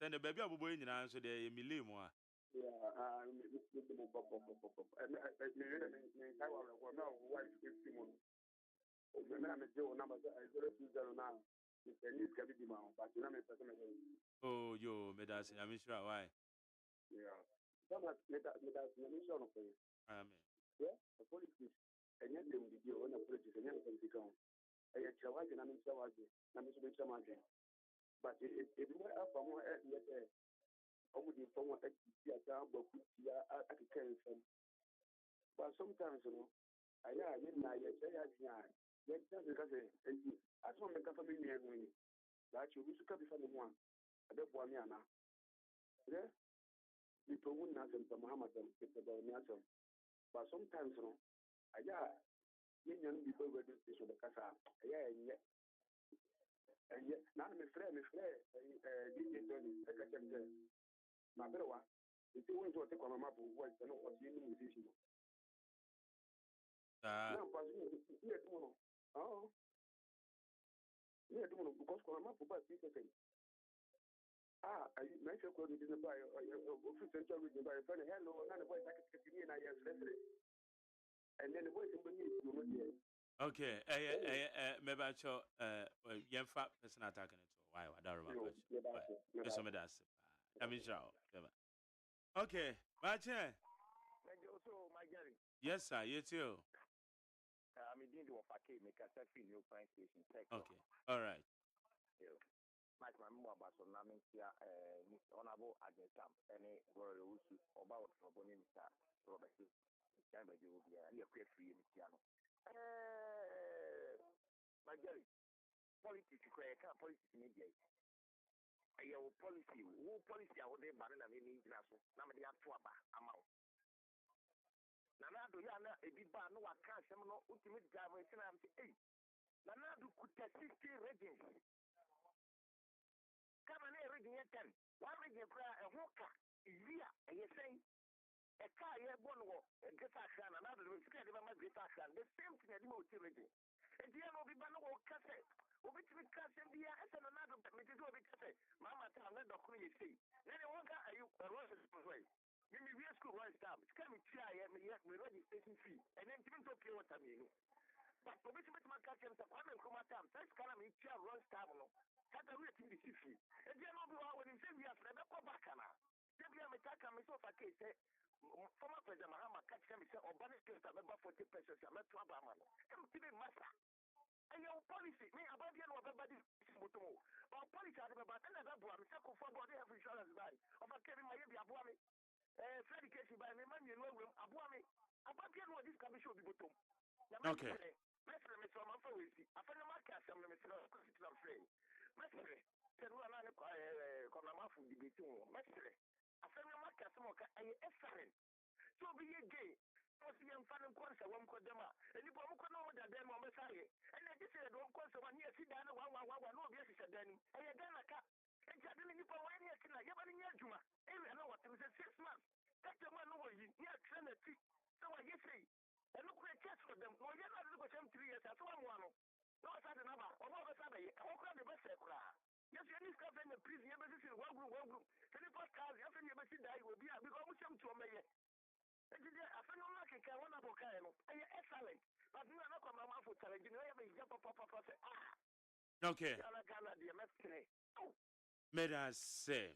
Send a baby of boy in answer the Emilimo. Yeah, I oh, yo, Medas, I'm sure why. Yeah, some of Medas, Amen. Yeah, the politics, and yet, them did you on the politics and young political. I had Chawaji and I'm Chawaji, I'm Chawaji. But if you were up from one yet, I would inform what I can from. But sometimes, you know, I didn't know yet, yet, because I don't make a family name. That you wish to come from one. I don't want me now. Yeah, people wouldn't ask them from Muhammad, but sometimes, you know, I young people were this to the Casa. And yet, now my friend, DJ Tony, my better one. If you want to take on a map of what you know what's in the musician. Now, oh, yeah, because I'm up about 3 seconds. I mentioned what it is by a century by a friend. Hello, and the voice I can get in. I have left it. And then the voice in the news. Okay, maybe I show young fat person attacking it. Why? I don't remember. Yes, some of that. I mean, okay, my chair. Yes, sir, you too. I'm in the Wafake, make a selfie new fine station. Okay, all right. Mike, my mom was on Namintia, Honorable Agentam, any royal issue about Robonin Star, Robert. Remember, you will be a great free in piano. My Jerry, politics, politics in India. Your policy, who policy, I would have banned an international, Namadi Atuaba, amount. Nanado Yana, a big bar, no, I can't, some ultimate driver, and I'm saying, Nanado could test 60 regiments. Come on, reading it 10. One reading a hooker, Zia, and you're saying, a car, you have one war, a great action, another will scare them my great action. The same thing as you reading. And the end of the banner will cut it. Over to the class and the ass and another, but we do it. Mamma, tell me, Doctor, you see. Then I wonder, are you a rose way? Maybe we are school right time. It's coming, try, and we have registration fee. And then even to pay what I mean. But for which my catch and come and come at time, that's kind of me, run stamina. Had a rating the city. And then I'll be when you say we have never come back. Then we have a tack and myself a case. Former President Mahama catch him, say, or banner case, I remember 40 pesos, I'm not trouble. I'm feeling master. And your policy, me about the end of everybody, or policy, I remember, and I don't want to say, for body have insurance by. Of a carry my baby, Abuami. Freddy Casey by me, man, you know, Abuami. About the end of this commission will be bottom. Okay. Mestre, me so man for we see. Afa na mark asem na me se na constitution of free. Mestre, te no na ne ko na mafu debate wo. Mestre, afa na mark asem o ka ay excellent. So be ye gay. O si yan fa ne ko se won ko dema. Eni bo mo ko na mo da den mo me saye. And I just said don't ko se wan ye si da na wa no bi se dan. Ay dan na ka. E ja de ni po wan ye kina ye ba ni adwuma. E we na what say 6 months. That man no yi. Ni a train na ti. So what you say? And look at catch for them. No, you're not looking for 3 years. That's one. No, I said another. Or what was that? How can the best cry? Yes, you need to come in the prison. You're busy in one group. Can you put cars? You have to be die will be because we come to a mayor. I feel like I want to book. I excellent. But you are not coming out for challenge. You have a jump up. Okay. May I say,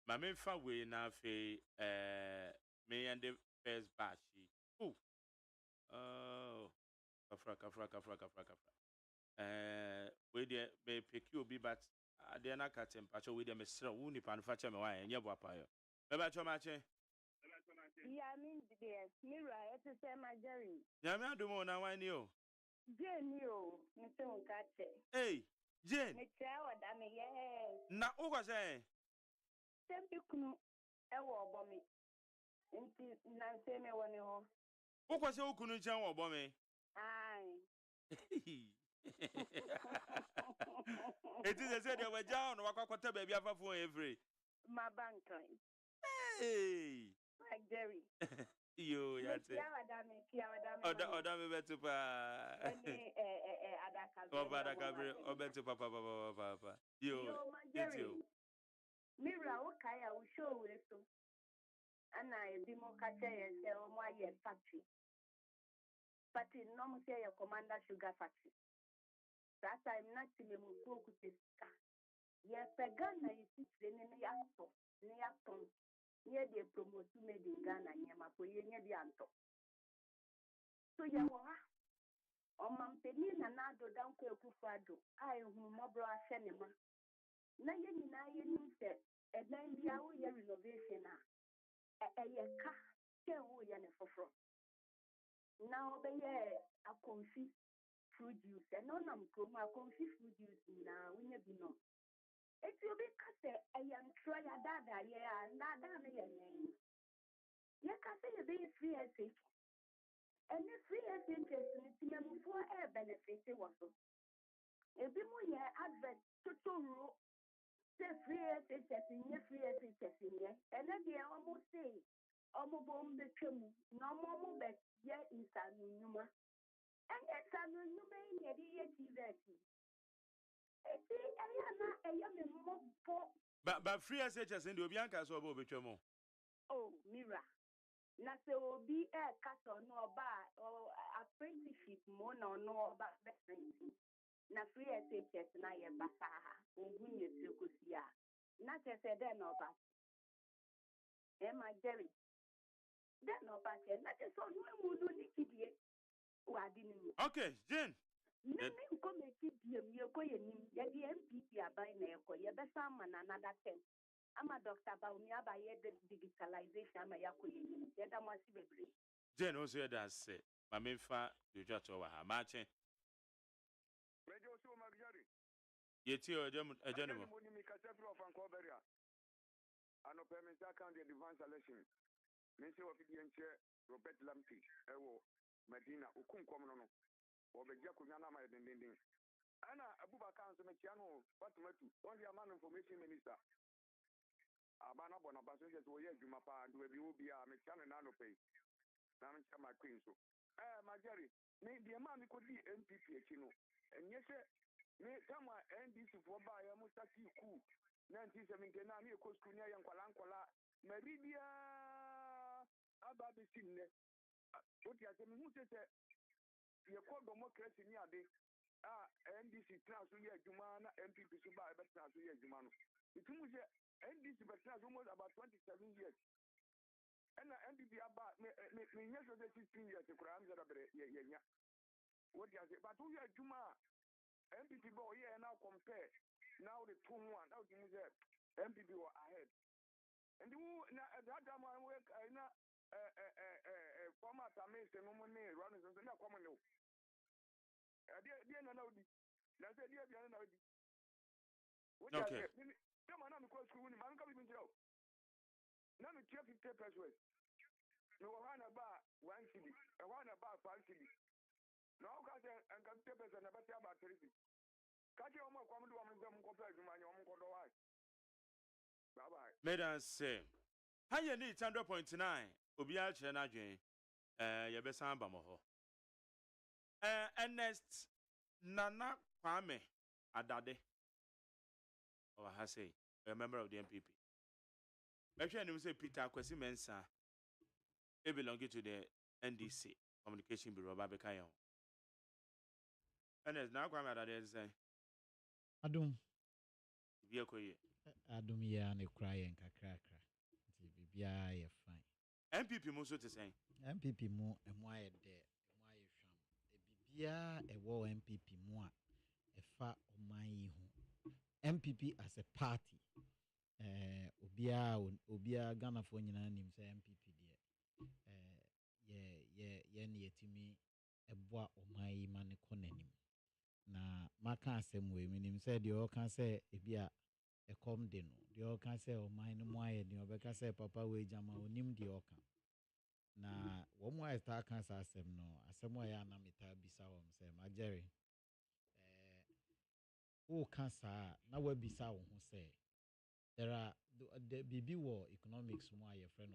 my main fa way na fe me and the first batch. Oh, kafra. We dey may pick you be but ade na katem pacho we dem sere wo nipa no fa che me wa enye bo apayo me ba cho ma che Yeah, I mean, yes, Mira, it's the same as Jerry. ya me adumo na wan ni o Jane, you, Mr. Unkache. hey Jane Mr. Wadame, yes. na wo kwa say Tempi kunu, ewo obomi. Inti, nanse me wani ho. wo kwa say wo kunu chen wo bo me Aye. it is said they were down wakwakwata baby afafo every My bank. hey Like Jerry. yo ya te oda me betu pa adaka obetu papa yo Jerry. Mira okaya we show we so. Ana ebi mo kache ye se o mo aye factory. Factory no mo say Commander Sugar Factory. That time not me mo focus ska. Ye pega na yisitire ne yato. Ne yato. Ye de promote made in Ghana nyama ko ye nye di anto. So ye wo ha. O mampeni na na do dan ko ekufado. Ai hu mobro ahye ne ma. Na ye nyina ye nim se edan bia wo ye renovation a ye ka ke wo ye ne foforo. Na obeye akonfi fruit juice and no nam krom akonfi fruit juice na wonya bi no. Eti obi ka se ayan tro ya dada ye dada na ye nen. Ye ka se ye be free SH. And free SH ni timemfo e benefit wo so. Ebi mo ye advert totoro say free SH nye free SH nye. And dey almost say omo bom be twemu na omo be ye insanu nyuma. And insanu nyuma ye di ye TV. Eti ayana ayame mobo. But free SHS in the Obianca so obo betwemo. Oh, Mira. Na se obi kaso no ba or apprenticeship mo no ba best. Na free SHS na ye basa ohunye tiokosia. Na se den no ba. Emma Jerry. Den no ba se na se so no mu no nikidie. Okay, Jane. Mimi ko meki diem ye ko ye nim ye di MPP abai na ye ko ye besa ma na another term. Ama Dr. Baumi abaye digitalization ama ya ko ye nim. Ye da mwasi bebre. Jane also that say ma memfa yoja to wa ha ma che. Mejo so magari. Yeti ejene mo. Mo ni mi ka sefro of Ankoberia. Ano permisa kan the advance election. Mense ofidi enche Robert Lampi ewo Medina okunkom no. Obegia kunya na ma dendenden. Ana Abubakar so mechia no Fatimatu on the man information minister. Abana bona baso je so ye adwuma pa do bi obi a mechia na no pay. Na mechia ma queen so. Magari ni the man ko di MPP echi no. Enye se me kama NDC for ba ya mustaki ku 1979 ni ko school ni ya nkwala Maridia ababe sinne. Oti ase me hu se ye ko democracy ni ade NDC trans so ye adwuma na MPP so ba e trans so ye adwuma no itumu se NDC be trans almost about 27 years and MPP aba me nya so 16 years kura am zara bere ye nya what you say but we adwuma MPP bo ye now compare now the 2-1 now you say MPP were ahead and who na that time we na former minister no money run so na come no dia na odi na say dia bia na odi okay come on na because school ni man ka bi njira na me 50 pesos no wana ba 1 cedi wana ba 5 cedi no ka say an ka 50 pesos na ba tia ba 3 cedi ka je o mo kwa mdu o mo dem ko pa adwuma nya o mo ko do wa bye bye Medan say hanye ni 100.9 obi a kire na dwen ye besan ba mo ho Ernest Nana Kwame Adade or has say a member of the MPP. Actually, I say Peter Kwesi Mensa. He belonging to the NDC Communication Bureau. Babekayo. Ernest Nana Kwame Adade say. Adum. Adum ya ne crying kakra. Bibia ye fine. MPP mo so to say. MPP mo aye de. Bia ewo MPP mu a efa oman yi ho MPP as a party obia Ghana for nyina nim say MPP de ye ne yetimi eboa oman ma ne konanim na maka asem we minim say de o kan say ebia ekom de no de o kan say oman no mo aye de obeka say papa we jama onim de o kan na wo mo aye ta kan sa asem no asem wa ya na meta bisa wo say ma Jerry who can say na we bisa wo ho say there are the BB war economics more your friend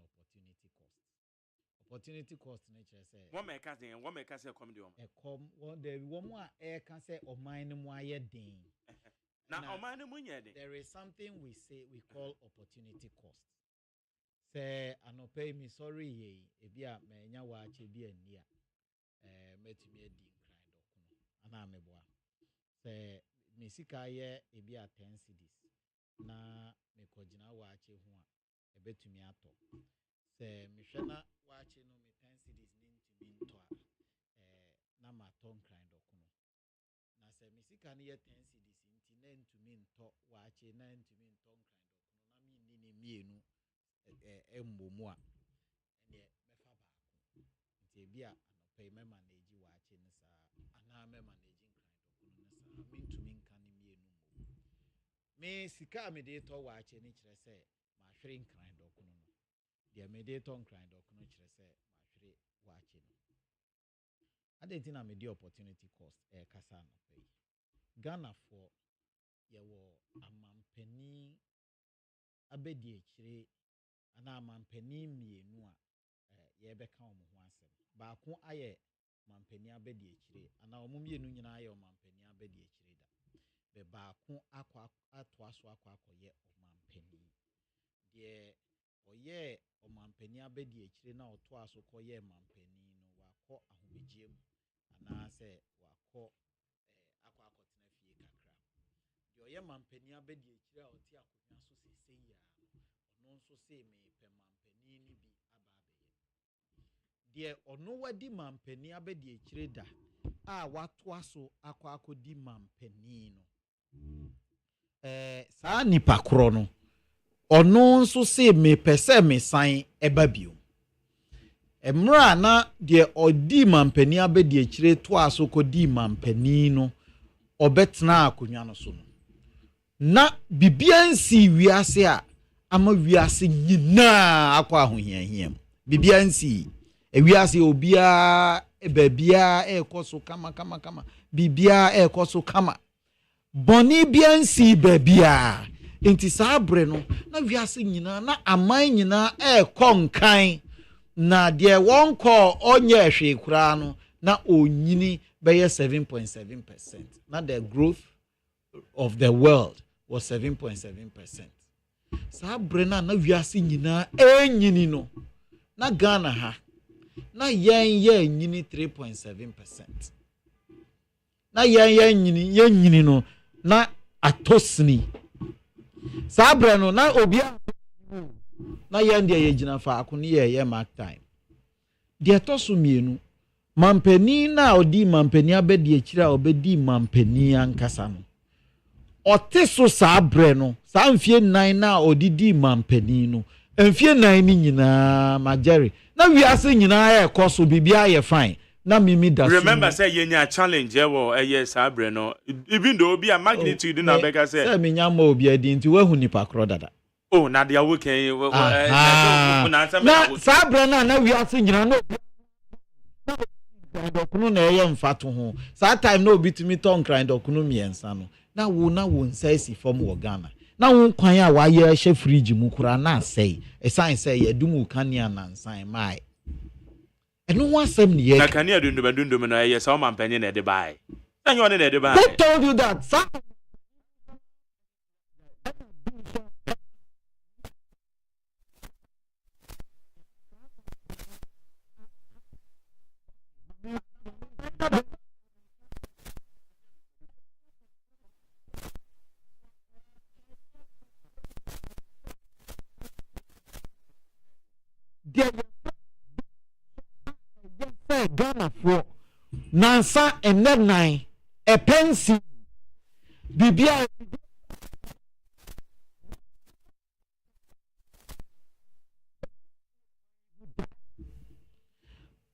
opportunity cost nature say one make say come the there one more air can say o mine mo aye den na o mine mo nya den there is something we call opportunity cost say anope mi sorry ye e bia me nya wa ache bia ni a metumi adi nkran dokuno ana meboa say me sika ye e bia 10 cedis na me kogina wa ache ho a ebetumi ato se me hwena wa ache no me 10 cedis ni ntumi nto a na ma ton kran dokuno na se me sika ne ye 10 cedis nti na ntumi nto wa ache na ntumi nto nkran dokuno na me ni mienu embomu a ne mefa baako nti bia anopai me manage wa ache ne sa ana me manage nkran dokuno ne sa me ntumi nka ne mienu me sika me de to wa ache ni kire se ma hwere nkran dokuno no de me de to nkran dokuno kire se ma hwere wa ache no adenti na me de opportunity cost kasa no pay Ghana for ye wo amampani abedi ekire ana amampani mienu a ye beka omo ho asem baako aye mampani abedi ekire ana omo mienu nyina aye mampani abedi ekire da be baako akwa atoaso akoye omampani de oye omampani abedi ekire na otoaso koye mampani no wako ahomegiem ana se wako akotena fie kakra de oye mampani abedi ekire a oti akonnwa so sesei ya no nso se me pe mampani ni bi de ono wadi mampani abedi ekire da a watoaso akodi mampani no saa nipa kro no ono nso se me pese me san eba bio emra na de odi mampani abedi ekire to aso kodi mampani no obetna akonwa no so no na bibiansi wiase a ama wiase nyina akwa ahohiahia bibiansi wiase obia babia ekoso kama bibia ekoso kama boni biansi babia enti sabre no na wiase nyina na aman nyina konkan na de wonko onye hwe kura no na onyini beye 7.7%. na the growth of the world was 7.7%. sabre na wiase nyina enyini no na Ghana ha na yen nyini 3.7%. na yen nyini no na atosni sabre no na obia na yen de ye gina fa akoni ye mark time de toso mienu mampani na odi mampani abedi ekira obedi mampani ankasa no oteso sabre no sa mfie 9 na odidi mampani no mfie 9 ni nyina majeri na wiase nyina ekoso bibia ye fine na mimi da remember say yenya challenge yes sabre no even though obi a magnitude na beka say me nyama obi adi nti wahu nipa kro dada oh na dia woken na sabre na wiase nyina no dokuno na eye mfato ho sa time na obi tumi ton kran dokuno miensa no na wo nsa esi fom wo Ghana na wo kwan a wa ye hye fridge mu kura na sei esan sei yedumu kania na nsan mai eno ho asem ne ye na kania dundum na eye sa o mampanye na de bai enyo ne de bai who told you that Ghana for nansa enne nine a pensi bibia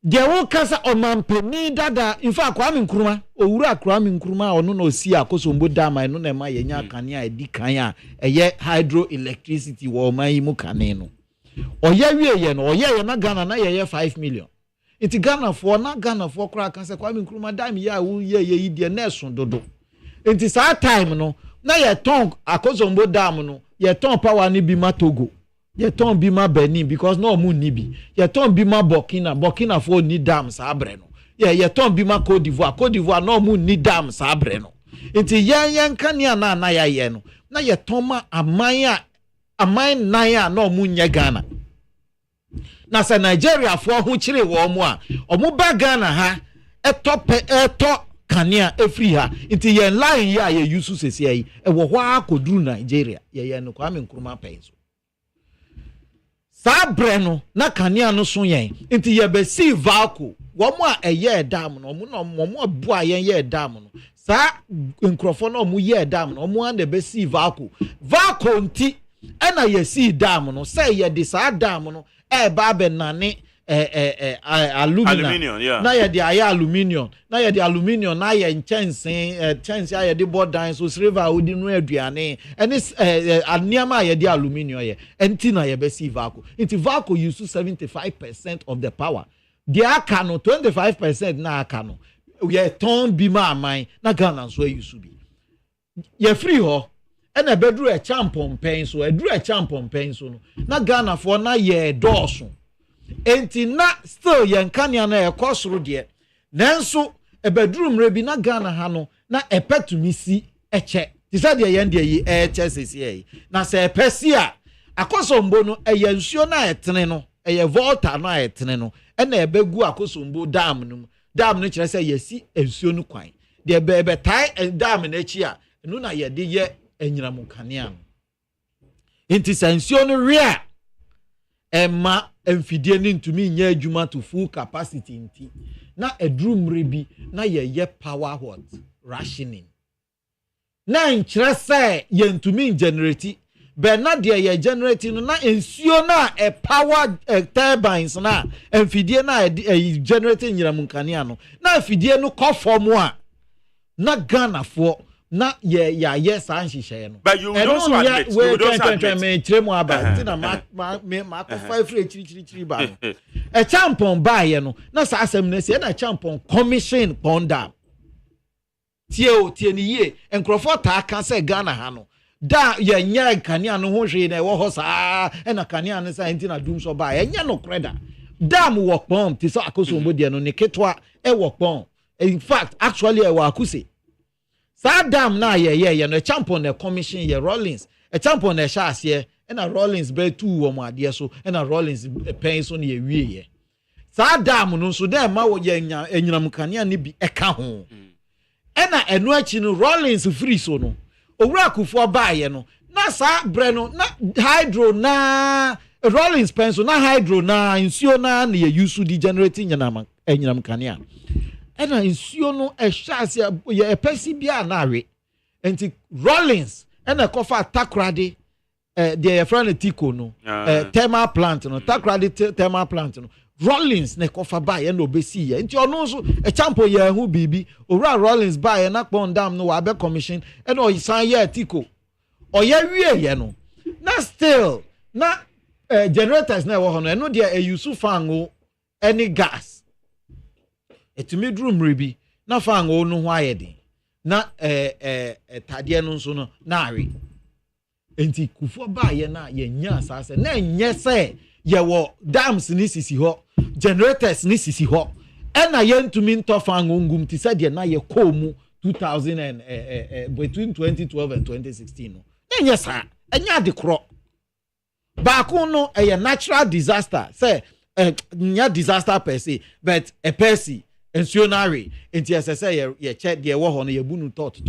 de wo kasa omampani dada in fact Kwame Nkrumah owura Kwame Nkrumah ono na osi akosombo dama no na ma yenya kane a edi kan a eye hydroelectricity wo man yi mu kane no oye wieye no oye na Ghana na ye 5 million iti Ghana for kra kan se Kwame Nkrumah dam ya wo ye yi de na eson dodo enti sa time no na ye ton akosombo dam no ye ton power ni bi ma Togo ye ton bi ma Benin because no mu ni bi ye ton bi ma Burkina for ni dam sa abre no ye ton bi ma Côte d'Ivoire no mu ni dam sa abre no enti yen kania na ya ye no na ye ton ma aman nan a no mu nye Ghana na se Nigeria fo ho kire wo mo a omo ba Ghana ha eto kania efri ha enti yen line ya ye yusu sesi yi e wo ho akoduru Nigeria ye no Kwame Nkrumah penso sabre no na kania no so yen enti ye be si vaco wo mo a eye dam no mo abu a yen ye dam no sa nkrofo no mo ye dam no mo an de be si vaco nti ena ye si dam no say ye de sa dam no e ba be nane aluminium yeah. Na ye de aya aluminium na ye de aluminium na ye chance aye de board dan so silver odi no aduane ene aniama ye de aluminium ye enti na ye be si vaco enti vaco use 75% of the power the aka no 25% na aka no ye ton bi ma aman na Ghana so use bi ye free ho ena bedru e champon pen so edru e champon pen so no na Ghana for na ye doso enti na still yen kania na ekosoro de nanso ebedrum rebi na Ghana ha no na epetumi si eche ti sa de yen de yi eche sesi yi na se epesi a akosombo no eye nsuo na etene no eye volta na etene no na ebegu akosombo dam no kire se yesi nsuo no kwan de ebe tai dam na echi a no na ye de ye enyiramu kania enti se nsuo no ria emma emfidie ni ntumi nya adwuma to full capacity nti na edrumre bi na ye power what rationing na nkyere say ye ntumi generate be na de ye generate no na ensuo na e power turbines na emfidie na generate nyiramu nkania no na emfidie no kɔ form a na Ghana for na ye sa nhihye no but you don't admit you don't admit me tremu aba tina ma ko fa free chiri ba no e champon ba ye no na sa asem na se na champon commission ponda tie ni ye enkrofo ta aka se Ghana ha no da ye nya kania no ho hwe na wo ho sa e na kania no sa ntina dum so ba ye nya no kreda dam wo pon ti so akoso mbodie no ne ketwa e wo pon in fact actually e wo akuse sa dam na ye no champon na commission ye Rollins e champon na sha ase e na Rollins be tu wo mo ade so e na Rollins pen so na ye wie ye sa dam no so dem ma wo ye enyinam kania ne bi e ka ho e na enu achi no Rollins free so no owura kufo ba ye no na sa bre no na hydro na Rollins pen so na hydro na nsuo na ye use di generating enyinam kania ena nsuo no ehwase ye epesi bia na awe enti Rollins ena kofa takrade de friend Tiko no thermal plant no takrade thermal plant no Rollins na kofa ba ye na obesi ye enti ono so e champo ye hu bibi owura Rollins ba ye na kpon dam no wa be commission ena o san ye Tiko o ye wie ye no na still na generators na wo ho no eno de e use fan o any gas etumi drum rebi na fa ngo no ho ayede na tade no nso no na awe enti kufo ba ye na ye nya asase na nye se ye wo dams ni sisi ho generators ni sisi ho ena ye ntumi nto fa ngo ngum ti se de na ye komu 2000 and between 2012 and 2016 no enye sa enya de kro ba ko no natural disaster say nya disaster per se but a persi ensuonary enti asese ye check de wo ho no ye bunu tot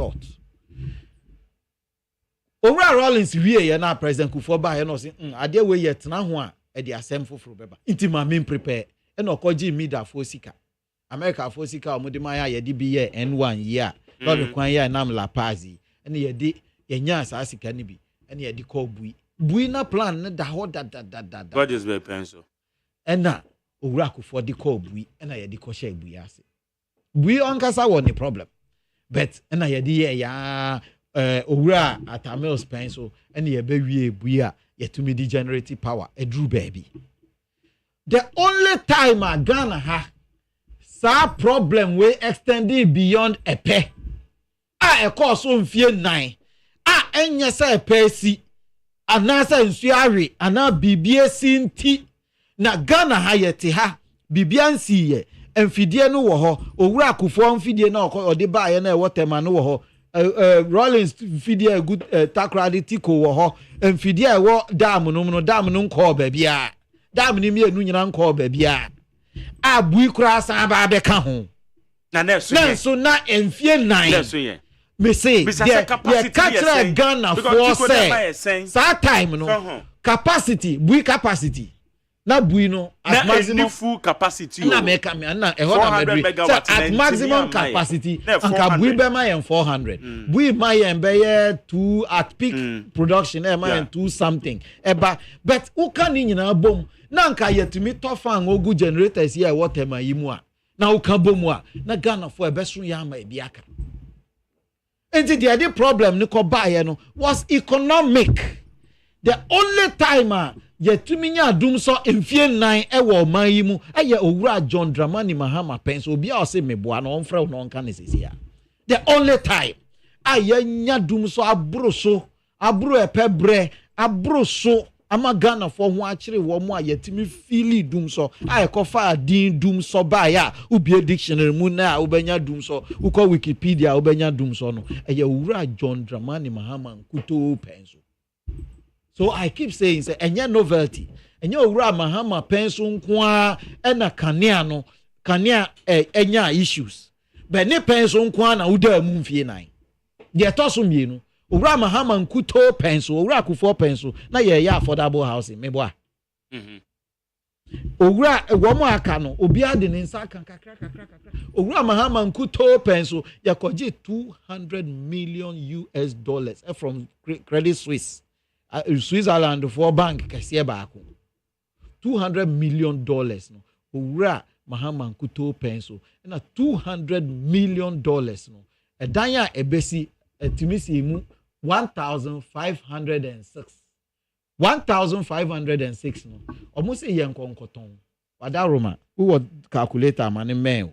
owura Rollins wie ye na president Kufo ba ye no se ade we ye tena ho a e de asem foforo beba enti ma me prepare e no koji mida fo sika America fo sika o mudi ma ye de bi ye N1 year no be kwan ye nam La Paz ene ye de ye nya sa sika ni bi ene ye de call bui na plan ne da ho da God is very pencil ena owura akufo de call bui na ye de ko share bui ase bui onkasa wɔ ne problem but na ye de ye ya owura atamel spend so na ye be wie bui a yetumi di generative power edru baby the only time a Ghana ha sa problem we extending beyond a pay a course on fear 9 enye say pay si anasa nsuare ana bibie sinti na Ghana ha yete ha bibia nsi ye emfidie no wo ho owura akufo mfidie na ode ba ye na wotema no wo ho Rollins fidie good takradi tiko wo ho emfidie wo dam no nko ba bia dam ni mienu nyina nko ba bia abui kura san ba be ka ho na neso na emfie 9 neso ye me say the capture Ghana for say that time no capacity bui capacity na bui no at maximum full capacity na make am na e ho na medri at maximum capacity anka bui be ma yen 400 bui ma yen be ye 2 at peak production e ma yen 2 something eba but who can nyina bom na anka yetumi tofa an ogu generators here water ma yimu a na who kan bom a na Ghana for e be so ya ma e bi aka enti the problem ni ko bae no was economic. The only time yetumi nya adum so emfie 9 e wo man yi mu eye owura John Dramani Mahama penso obi a o se meboa no onfra no onka ne sesia the only time nya dum so abro epebre abro so ama Ghana for ho akire wo mu a yetumi fili dum so kofa din dum so ba ya ubie dictionary mu na ubenya dum so uko Wikipedia ubenya dum so no eye owura John Dramani Mahama nkuto penso. So I keep saying say enya novelty enya owura Mahama penso nko na kanea enya issues but ne penso nko na uda mu mfie 9 de toso mienu owura Mahama nkuto penso owura akufo penso na ye affordable housing meboa owura womo aka no obi ade ne nsa kan kakra owura Mahama nkuto penso yakoje $200 million from Credit Suisse Switzerland for bank kese baako $200 million no owura Mahama nkuto penso na $200 million no edan a ebesi etimisi mu 1506 no almost a yen konkoton wada roma who would calculator man mail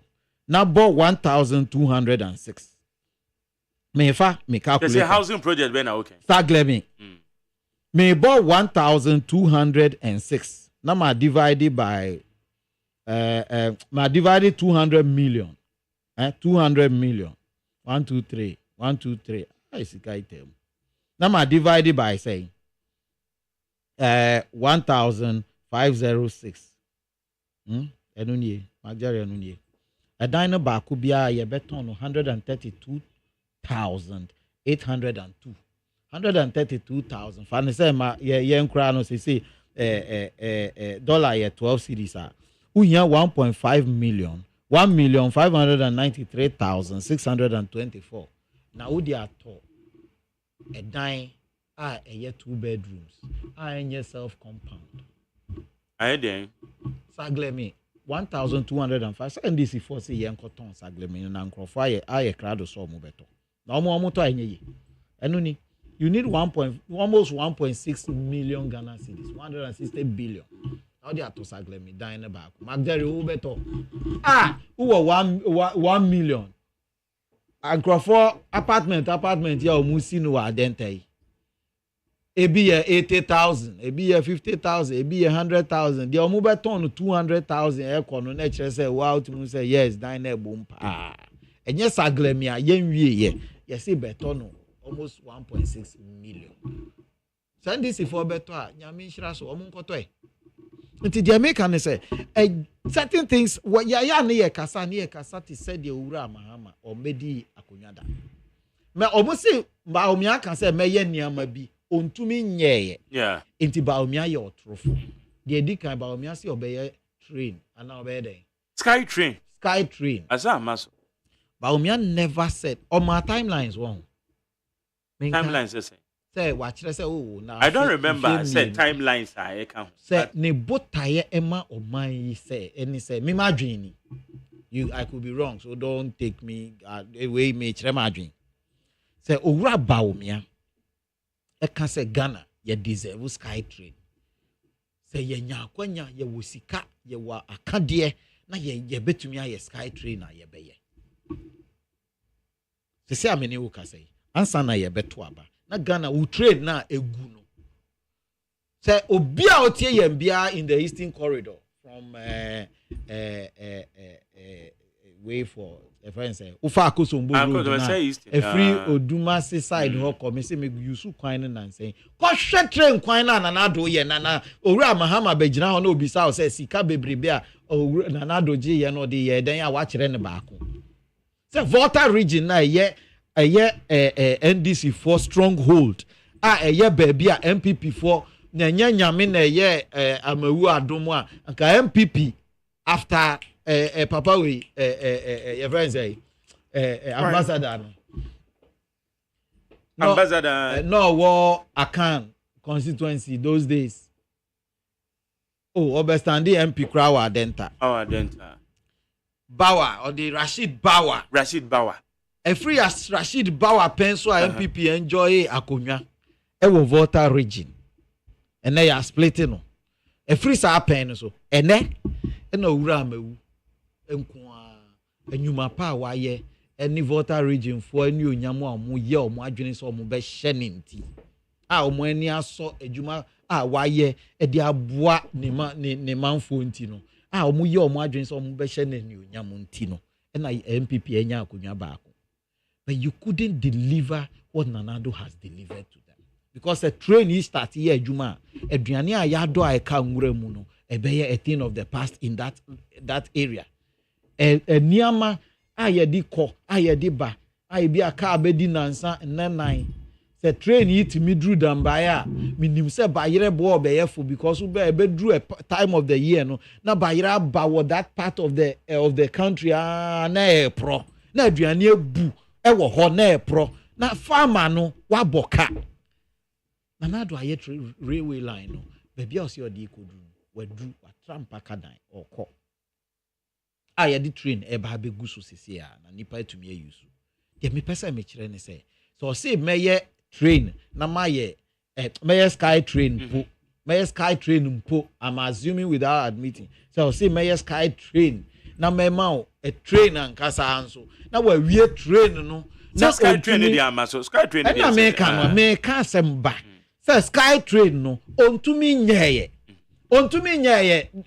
na bo 1206 me calculate there's a housing project when okay start me me bo 1206 na ma divided by ma divided 200 million 200 million 123 I see item now ma divided by say 1506 enunye magari enunye a dino ba ku bia ye beton 132,802 fan say ma ye nkra no say dollar ye 12 cedis a uhia 1.5 million 1,593,624 na wo di ato a dine a 2 bedrooms a self compound then saglemi 1,205 send this for say yen cotton saglemi na nkrofo aye krado so mo beto na omo to enye enuni you need almost 1.6 million Ghana cedis 160 billion how dey ato saglemi dine back magdari wo beto who 1 million nkrofo apartment ya omusi no adentai ebi ye 80,000 ebi ye 50,000 ebi ye 100,000 the omu beton 200,000 ekono na chere say wow to say yes dine ebom pa enye saglemi a yenwie ye say beton almost 1.6 million send this for beto a nyame nhira so omu nkoto nti the American say certain things ya ne ye kasa ti said the owura Mahama o medi akonyada me omu say ba omi aka say me ye niama bi ontumi nyeye nti ba omi aye otrofo the edikan ba omi ase obeye train ana obeye den sky train asa maso ba omi never said on my timelines one timelines say say watch say oh now I don't remember say timelines I can say ne botaye ema oman yi say any say me madwin you I could be wrong so don't take me away me chere madwin say owura baomia e kan say Ghana ye deserve sky train say ye nya kwanya ye wosika ye wa akade na ye betumi aye sky train na ye beye say amene wo ka say ansa na ye beto aba na Ghana will trade na egu no say obi a otie yem bia in the eastern corridor from way for a friend say ufa akosombo road na a free Odumase side ho come say me use kwan na say ko hwe train kwan na na do ye na owura mahama begina ho na obisa o say sika bebrebe a owura na do je ye no de ye den a wa kire ne baako say Volta region na ye NDC for stronghold ye baby a MPP for nya nyame na ye amawu adomo a nka MPP after papa we your friend say ambassador no ambassador no war Akan constituency those days overstanding MP Krawa Denta Bawa or the Rashid Bawa a free as Rashid Bawa penso MPP enjoy akonya e wo Volta region and they are splitting no a free sa pen so ene na owura mawu enkoa enyuma pa wa ye any Volta region for any onyamo a mo ye o mo adwene so mo be hye ne nti a mo ani aso adwuma a wa ye e de aboa ne manfo nti no a mo ye o mo adwene so mo be hye ne onyamo nti no na MPP enya akonya baako. But you couldn't deliver what Nanado has delivered to them. Because a train is start here, Juma. A Driania Yado I can muno, a thing of the past in that area. A Niama, I di ko, I di ba, I be a car bedi nansa and nine. The train it me drew down by minim se bayire bo obeyefo because we be drew a time of the year no. Na bayira ba that part of the country na pro. Na aduane bu ewo ho na pro na farmer no waboka na nado aye railway line no baby o se odi ikodu wadu watrampa kadan oko aye di train e ba begu so sese a na nipa etumi ayusu ye me pesa me kire ne se so say meye train na maye meye sky train mpo I'm assuming without admitting so say meye sky train na mema a train and kasa anso na wa wie train no na sky train dey amaso sky train dey na me ka semba say sky train no ontumi nyeye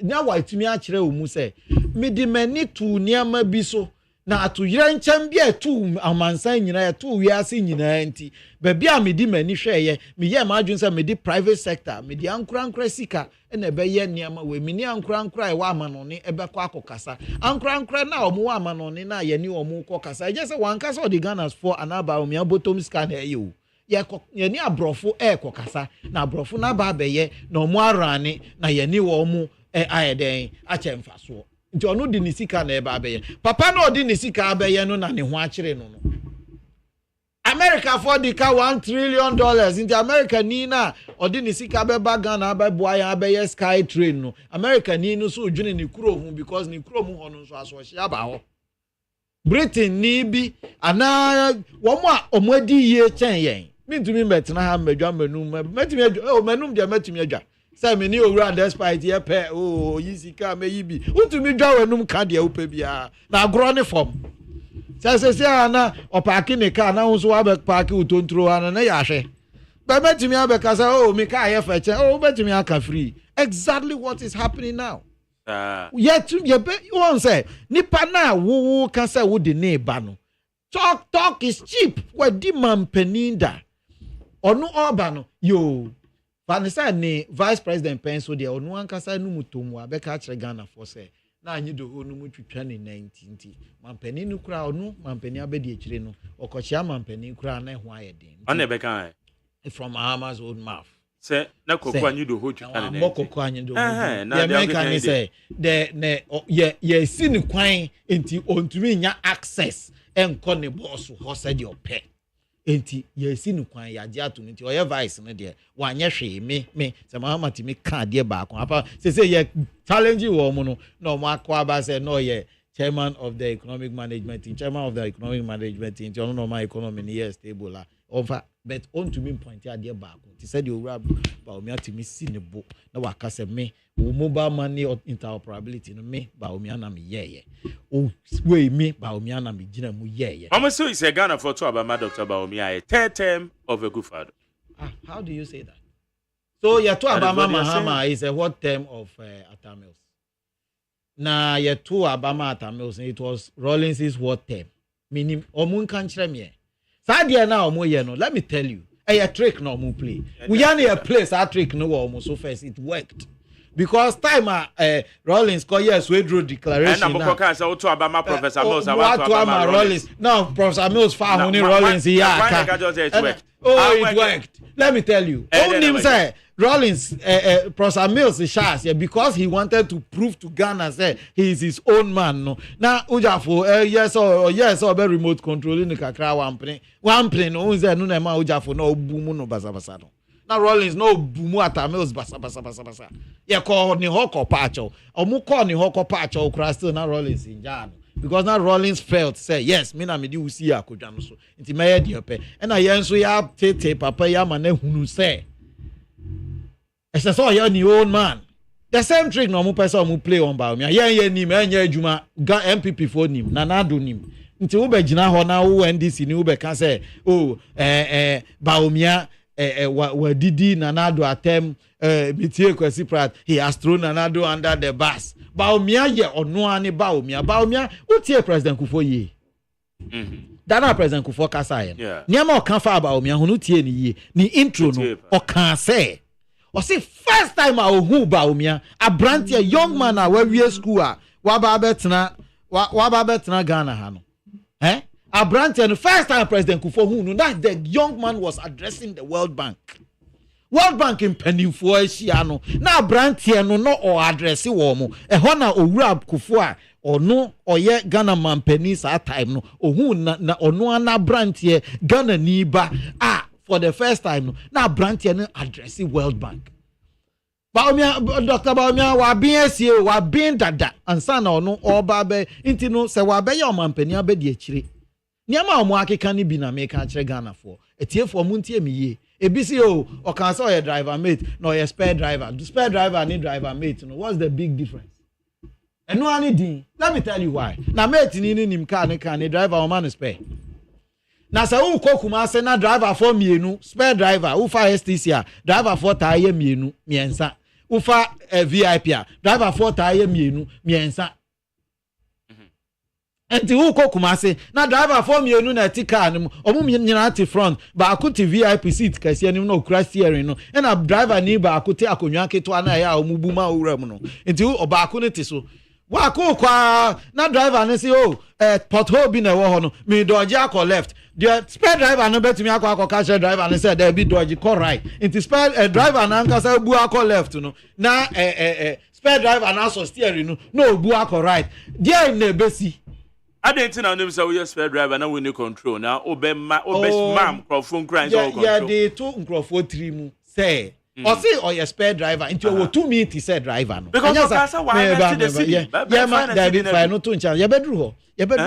na wa tumi a kire o mu say me di mani tu niama bi so na atoyira nkyam bi atu amansan nyina atu wiase nyina nti ba bia me di mani hweye me ye ma adwun say me di private sector me di ankura sika na be ye niama we me ni ankura e wa amanone e be kwa akokasa ankura na omo wa amanone na ye ni omo kokasa je say wan kasa o di Ghana's for anaba omi abotom scan e yo ye ni abrofo e kokasa na abrofo na ba be ye na omo arane na ye ni wo omo ayeden a chemfaso nti onu di nisika na ebe abeye papa na odi nisika abeye no na ne ho akire no America for the car $1 trillion nti America ni na odi nisika beba Ghana abeboa ya abeye sky train no America ni no so odwene ne kuro hu because ne kuro mu ho no so aso hia ba ho Britain ni bi ana wo mo a omadi ye chen yen mintumi metena ha madwa manum metumi adwa manum de metumi adwa say me ni owura despite ye pe yisika me yibi utumi dwa wanum ka de upe bia na agro ne form say ana opaki ne ka na unso wa park utontro ana na ya hwe ba metumi abeka say me ka ye fa che metumi aka free exactly what is happening now yet you won say nipa na wo ka say wo de ne ba no talk is cheap we di man peninda onu oba no yo Vanessa ni Vice President Penso de onu ankasa nu mutomu abeka akire Ghana for say na anyi do ho nu mutwitwa ne 19 mampani nu kura onu mampani abedi akire no okochia mampani kura na ho ayeden on ebeka from Ahama's old mouth say na kokko anyi do ho twitwa ne 19 kokko anyi do na de say the ye si ni kwan enti ontumi nya access enko ne boss ho say de ope enti yesi no kwan yaje ato nti oye vice no de wanye hwe me se mahama ti me ka de ba ko apa se ye challenge wo mo no na mo akwa ba se no ye chairman of the economic management team nti ono no my economy ni yes stable over but on to me point ade ba ko ti se de owura ba o mi atimi si ne bo na waka se me wo mobile money interoperability no me ba o mi ana me yeye o way me ba o mi ana me gina mu yeye I'm so is a Ghana for to about Dr. Baomi a third term of a good father. How do you say that? So ya to Abama Mahama is a what term of Atamils? Na ya to Abama Atamils, it was Rawlings's what term? Meaning omun kan kire me. Sadia na omo ye no, let me tell you. A trick no omo play. We yan a place a trick no omo so first it worked. Because time Rawlings call yes we drew declaration. And I'm can say to Abama Professor Mills about to Abama Rawlings. Now Professor Mills found only Rawlings here. Oh, it worked. Let me tell you. Only say Rawlings Professor Mills is shy because he wanted to prove to Ghana say he is his own man. No. Now Ujafo yes or be remote controlling the kakra one plane no say no na ma Ujafo no bumu no basa no. Now Rawlings no bumu Atamils basa. Ye call ni hoko pacho. Omu call ni hoko pacho kra still na Rawlings in Jan. Because now Rawlings felt say yes, me na me di usi akodwa no so. Nti me de ope. E na ye nso ya tete papa ya ma na hunu say. E say so your own man. The same trick no mu person mu play on ba me. Ye nim enye adwuma ga MPP for nim na na do nim. Nti wo be gina ho na wo NDC ni wo be kan say Baomia Didi Nanado atem Mitie Kwesi Prat, he has thrown Nanado under the bus. Baomia ye onoani Baomia utie President Kufuor ye. Dana President Kufuor kasa ye. Niama okanfa Baomia hunu tie ni ye. Ni intro no okan say. O say first time a ohu Baomia abrantie young man a we school a waba betena Ghana ha no. Abrantie the first time President Kufuor who that the young man was addressing the World Bank in Penifo Shiano. Now Abrantie no or address wo mo. Ehona owura Kufuor or no or ye Ghana man penis at time no. Ohu na ono na Abrantie Ghana niba for the first time no. Now Abrantie no addressing World Bank. Baomia Dr. Baomia wa BSC wa bin dada ansa na ono oba be inti no se wa be ya man penia be de akire. Niama omo akeka ni bi na me ka kire Ghana for etiefo muntie me ye ebisi o kan say your driver mate no your spare driver ni driver mate no what's the big difference eno ani din let me tell you why na mate ni nim car ni driver o man spare na say u kokuma say na driver for mienu spare driver u fa STC a driver for taye mienu miensa u fa VIP a driver for taye miensa enti who kokumase na driver for mienu na tika no omu nyina ati front ba akuti VIP seat kase anim no kura steering no e na driver ni ba akuti akonwa keto na ya omu buma owura mu no enti oba akune ti so wa kwa na driver ne say pothole bi na wo ho no me dodge akọ left the spare driver no betumi akọ cash driver ne say there be dodge call right enti spare driver na nka say bu akọ left no na spare driver na so steering no bu akọ right there na ebesi I didn't know them say we spare driver now we need control now mam microphone crimes all control. Yeah, they two microphone three mu say or say or your spare driver into 2 minutes say driver no. Because of casa why the city. Yeah man there be fine no to ncha. You bedru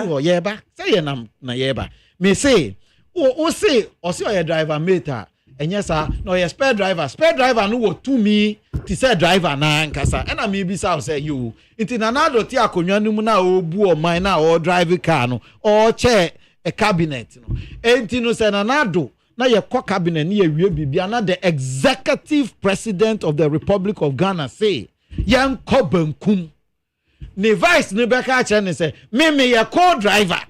ho. Yeah ba. Say ye na ye ba. Me say o say or say your driver mate enye sa no your spare driver no wo to me ti say driver na nkasa and me bi say you inti na do ti akonwa num na obu o man na o drive car no or chair a cabinet no enti no say na do na ye ko cabinet na ye wie bibia na the executive president of the Republic of Ghana say yan ko bankum ne vice ne beka che ne say me ye co-driver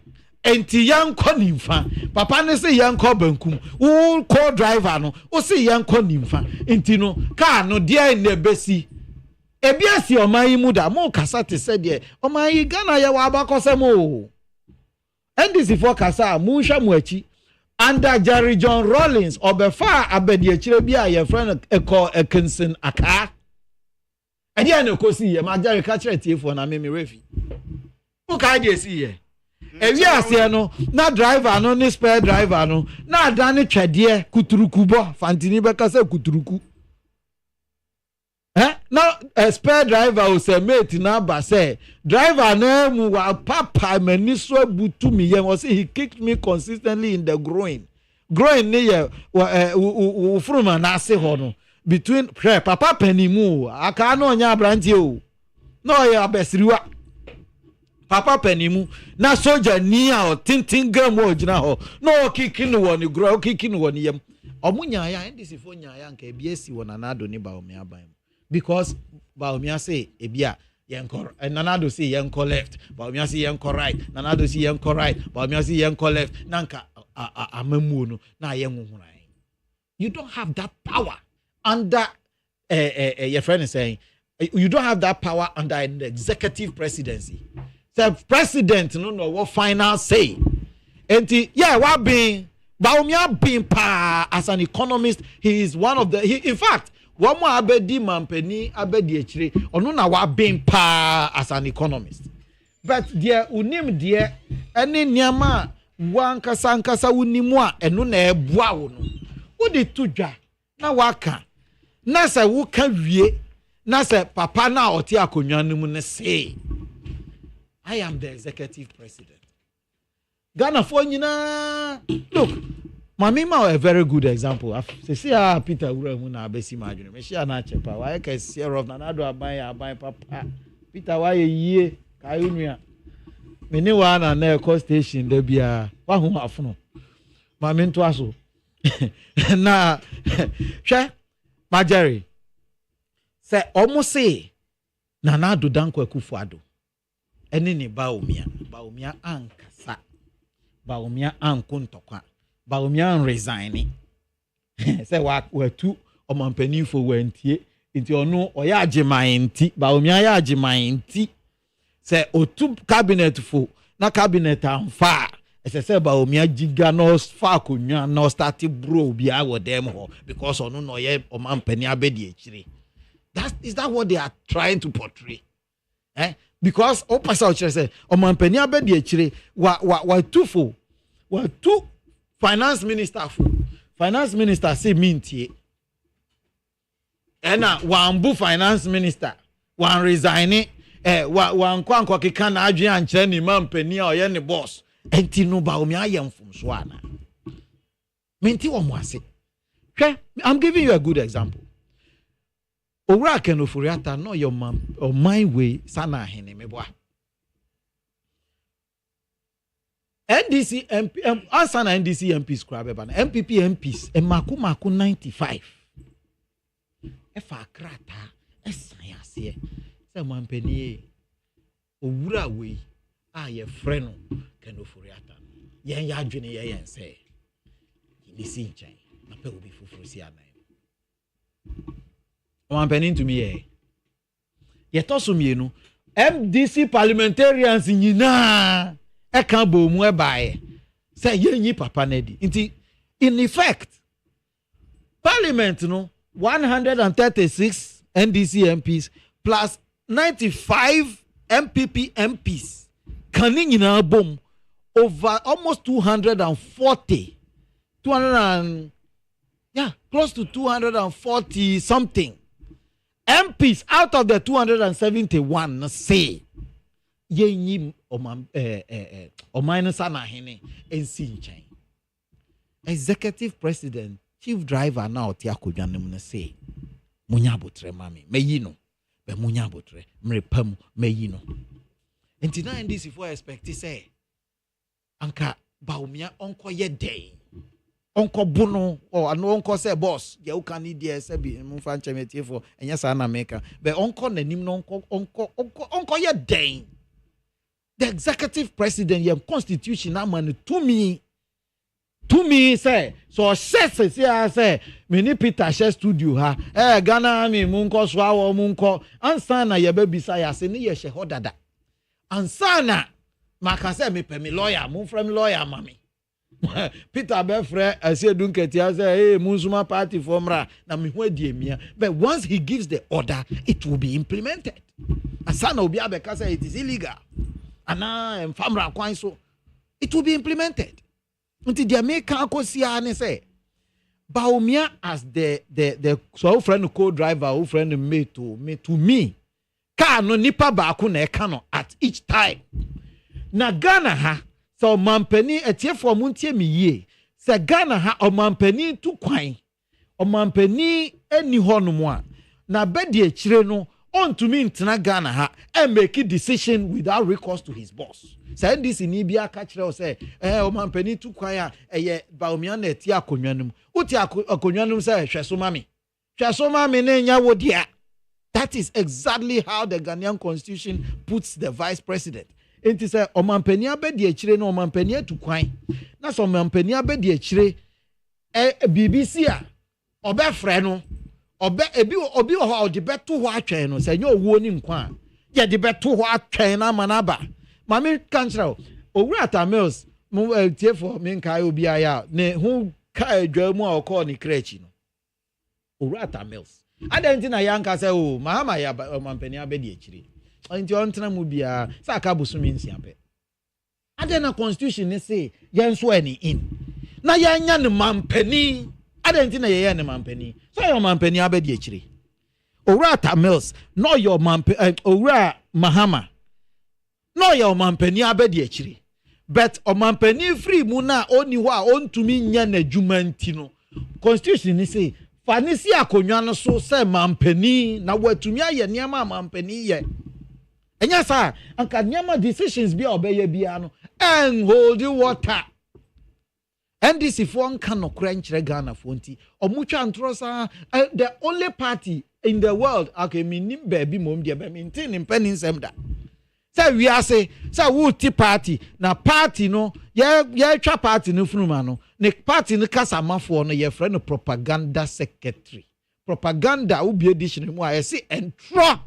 enti yanko nimfa papa ne se yanko bankum wo co driver no o se yanko nimfa enti no car no dia na besi ebiasi oman mu da mo kasa te se de oman Ghana ya wa abakosem o NDC for kasa mu hwa mu achi under Jerry John Rawlings obefa abedi akire bi a ye friend a Kinson aka edi na kosi ye ma Jerry ka kire tiefo na me refi o ka dey see ye ewi ase no na driver no ni spare driver no na adane twede kuturuku bo fantini be kasa kuturuku na spare driver o say mate na ba say driver na mu wa papa mani so abutu mi yen o say he kicked me consistently in the groin ni ye fruma na ase ho no between papa panimu aka na onya abrantie o no ye abesiriwa papa panimu na soldier ni a tintin gam o gina ho no kicking woni grow kicking woni yam omunya ya ndisi fo nya ya nka ebiesi wona na ado ni ba o me aban because Baumia say ebia yenko and Nanado say yenko left Baumia say yenko right Nanado say yenko right Baumia say yenko left nanka amemu no na yenwo hunai. You don't have that power under your friend is saying you don't have that power under an executive presidency. The president no what final say and yeah what being Baumia being as an economist he is one of the in fact one more abedi mampeni abedi echire onu na wa ben pa as an economist but there unim there any niama wan kasa unimu a enu na ebua wo no wo de tudwa na waka na se wo ka wie na se papa na oti akonwa no mu ne say I am the executive president Ghana for nyina look Mami ma a very good example. Se see Peter Uramu na abesi madwene. Me share na chepa. Why ka share of na do aban papa. Peter why ye ka unua. Me ni wa na eco station da bia. Wa hu afono. Mami nto aso. Na hwe Majeri. Se omo se na do danko Akufo-Addo. Ene ni Baumia. Baumia ankasa. Baumia ankontokwa. Baumia resigning. Say wa tu omampani fo wantie nti ono oya agyeman nti Baumia ya agyeman nti say otu cabinet fo na cabinet amfa say Baumia giga no fa konwa no start bro bia wo dem ho because ono no ye omampani abedi echire. Is that what they are trying to portray? Because opasa say omampani abedi echire wa tu fo wa tu finance minister say mintie ena wambu finance minister wan resign wan kwankwa keka na adwe ankyere ni mampani a oye ne boss enti no Baumia ayemfum so ana minti wo mo ase hwe I'm giving you a good example owura kenofuriata no your man or my way sana hene meboa NDC MP answer na NDC MPs crab ban MPP MPs e maku 95 e fa krata e san ase se mampani owura we a ye frɛ no Kenofuriata yen ya adwene yen se ni si nchan na pe obi fufuru si anan mampani to me ye to so mienu MDC parliamentarians nyina e kan bo mu e bae say yenyi papa nedi nti in effect parliament no 136 NDC MPs plus 95 MPP MPs kanin nyina bom over almost 240 close to 240 something MPs out of the 271 say yenyi oman sana hene ensi nchan executive president chief driver na oti akodwanem na say munya botre mami meyi no be munya botre mrepam meyi no enti na ndc for expect say anka Baumia onko ye den onko bunu ano onko say boss ye u kan dey say bi mu fa nchemeti for enya sa na meka be onko nanim no onko ye den. The executive president, your constitution, man, to me, say, so say, many Peter share studio, Ghana, me, Munko, Swawo, Munko, and Sana, your baby, say, ni she hodada. And Sana, Maka say, me lawyer, moon from lawyer, mommy. Peter Befre, I say, Dunketia, say, hey, Musuma party formra, na me, but once he gives the order, it will be implemented. And Sana will be able to say it is illegal. Ana famra kwan so it will be implemented. Until the American Kosia say, Baumia as the so friend co-driver, who friend me to me. Car no nipa baako na ekano at each time. Na Ghana ha so mampani etiefo muntie mi yie. Se Ghana ha o mampani tu kwan. O mampani eni hono a na bedi echire no ontumi ntena Ghana ha and make a decision without recourse to his boss. Say this in Ibia catch o say o mampani tu kwan a eye Baumia na eti akonwanum. Uti akonwanum say hweso mami. Hweso mami na nya wo dia. That is exactly how the Ghanaian constitution puts the vice president. It is a omampani abedi echire no omampani atukwan. Na so omampani abedi echire BBC a obe frɛ no obe obi ho de beto ho atwen no sɛ nyɛ owuo ni nkwa ye de beto ho atwen na manaba. Mami kanchra owura Tamils mo tie for me nkai obi aya ne hu ka adwa mu a ɔkɔ ne krechi no. Owura Tamils adanti na yanka say o mahama ya mampani abedi echire nti ontena mu bia sa aka busumi nsiape adena constitution ne say yenso ani in na yanya ne mampani adanti na ye ne mampani so your mampani abedi echire owura Tamils no your mampani owura mahama no your mampani abedi echire but o mampani free mu na oni ho a ontumi nya na dwuma nti no constitution ne say fanisi akonwa no so se mampani na watumi aye niam mampani ye enya sa anka niam decisions bi obeye bia no and hold water NDC for nka no kra nkyere Ghana for nti omutwa ntro sa the only party in the world okay minim baby mom dia be maintain impending semda say we are say wo ti party na party no ye twa party no funuma no ne party no kasamafo no ye friend no propaganda secretary propaganda wo bi edition mu a say entro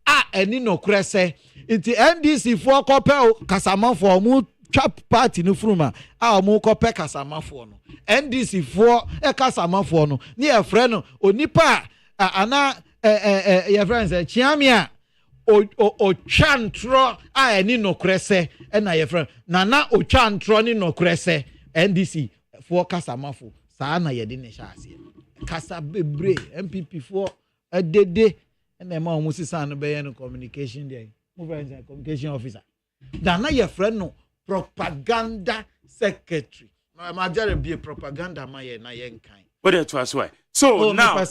a eni no krese iti NDC for kopel kasamafo mu twa party no funuma a mu kopel kasamafo no NDC for kasamafo no ne ye friend no onipa ana ye friend say chiamia o chantro a eni no krese na ye friend nana o chantro ni no krese NDC for kasamafo saa na ye de ne hyase kasa bebre MPP for adede na ma omo sisa no be no communication there movement communication officer na ye friend no propaganda secretary ma jare be propaganda ma ye na ye nkan what that was why so now it is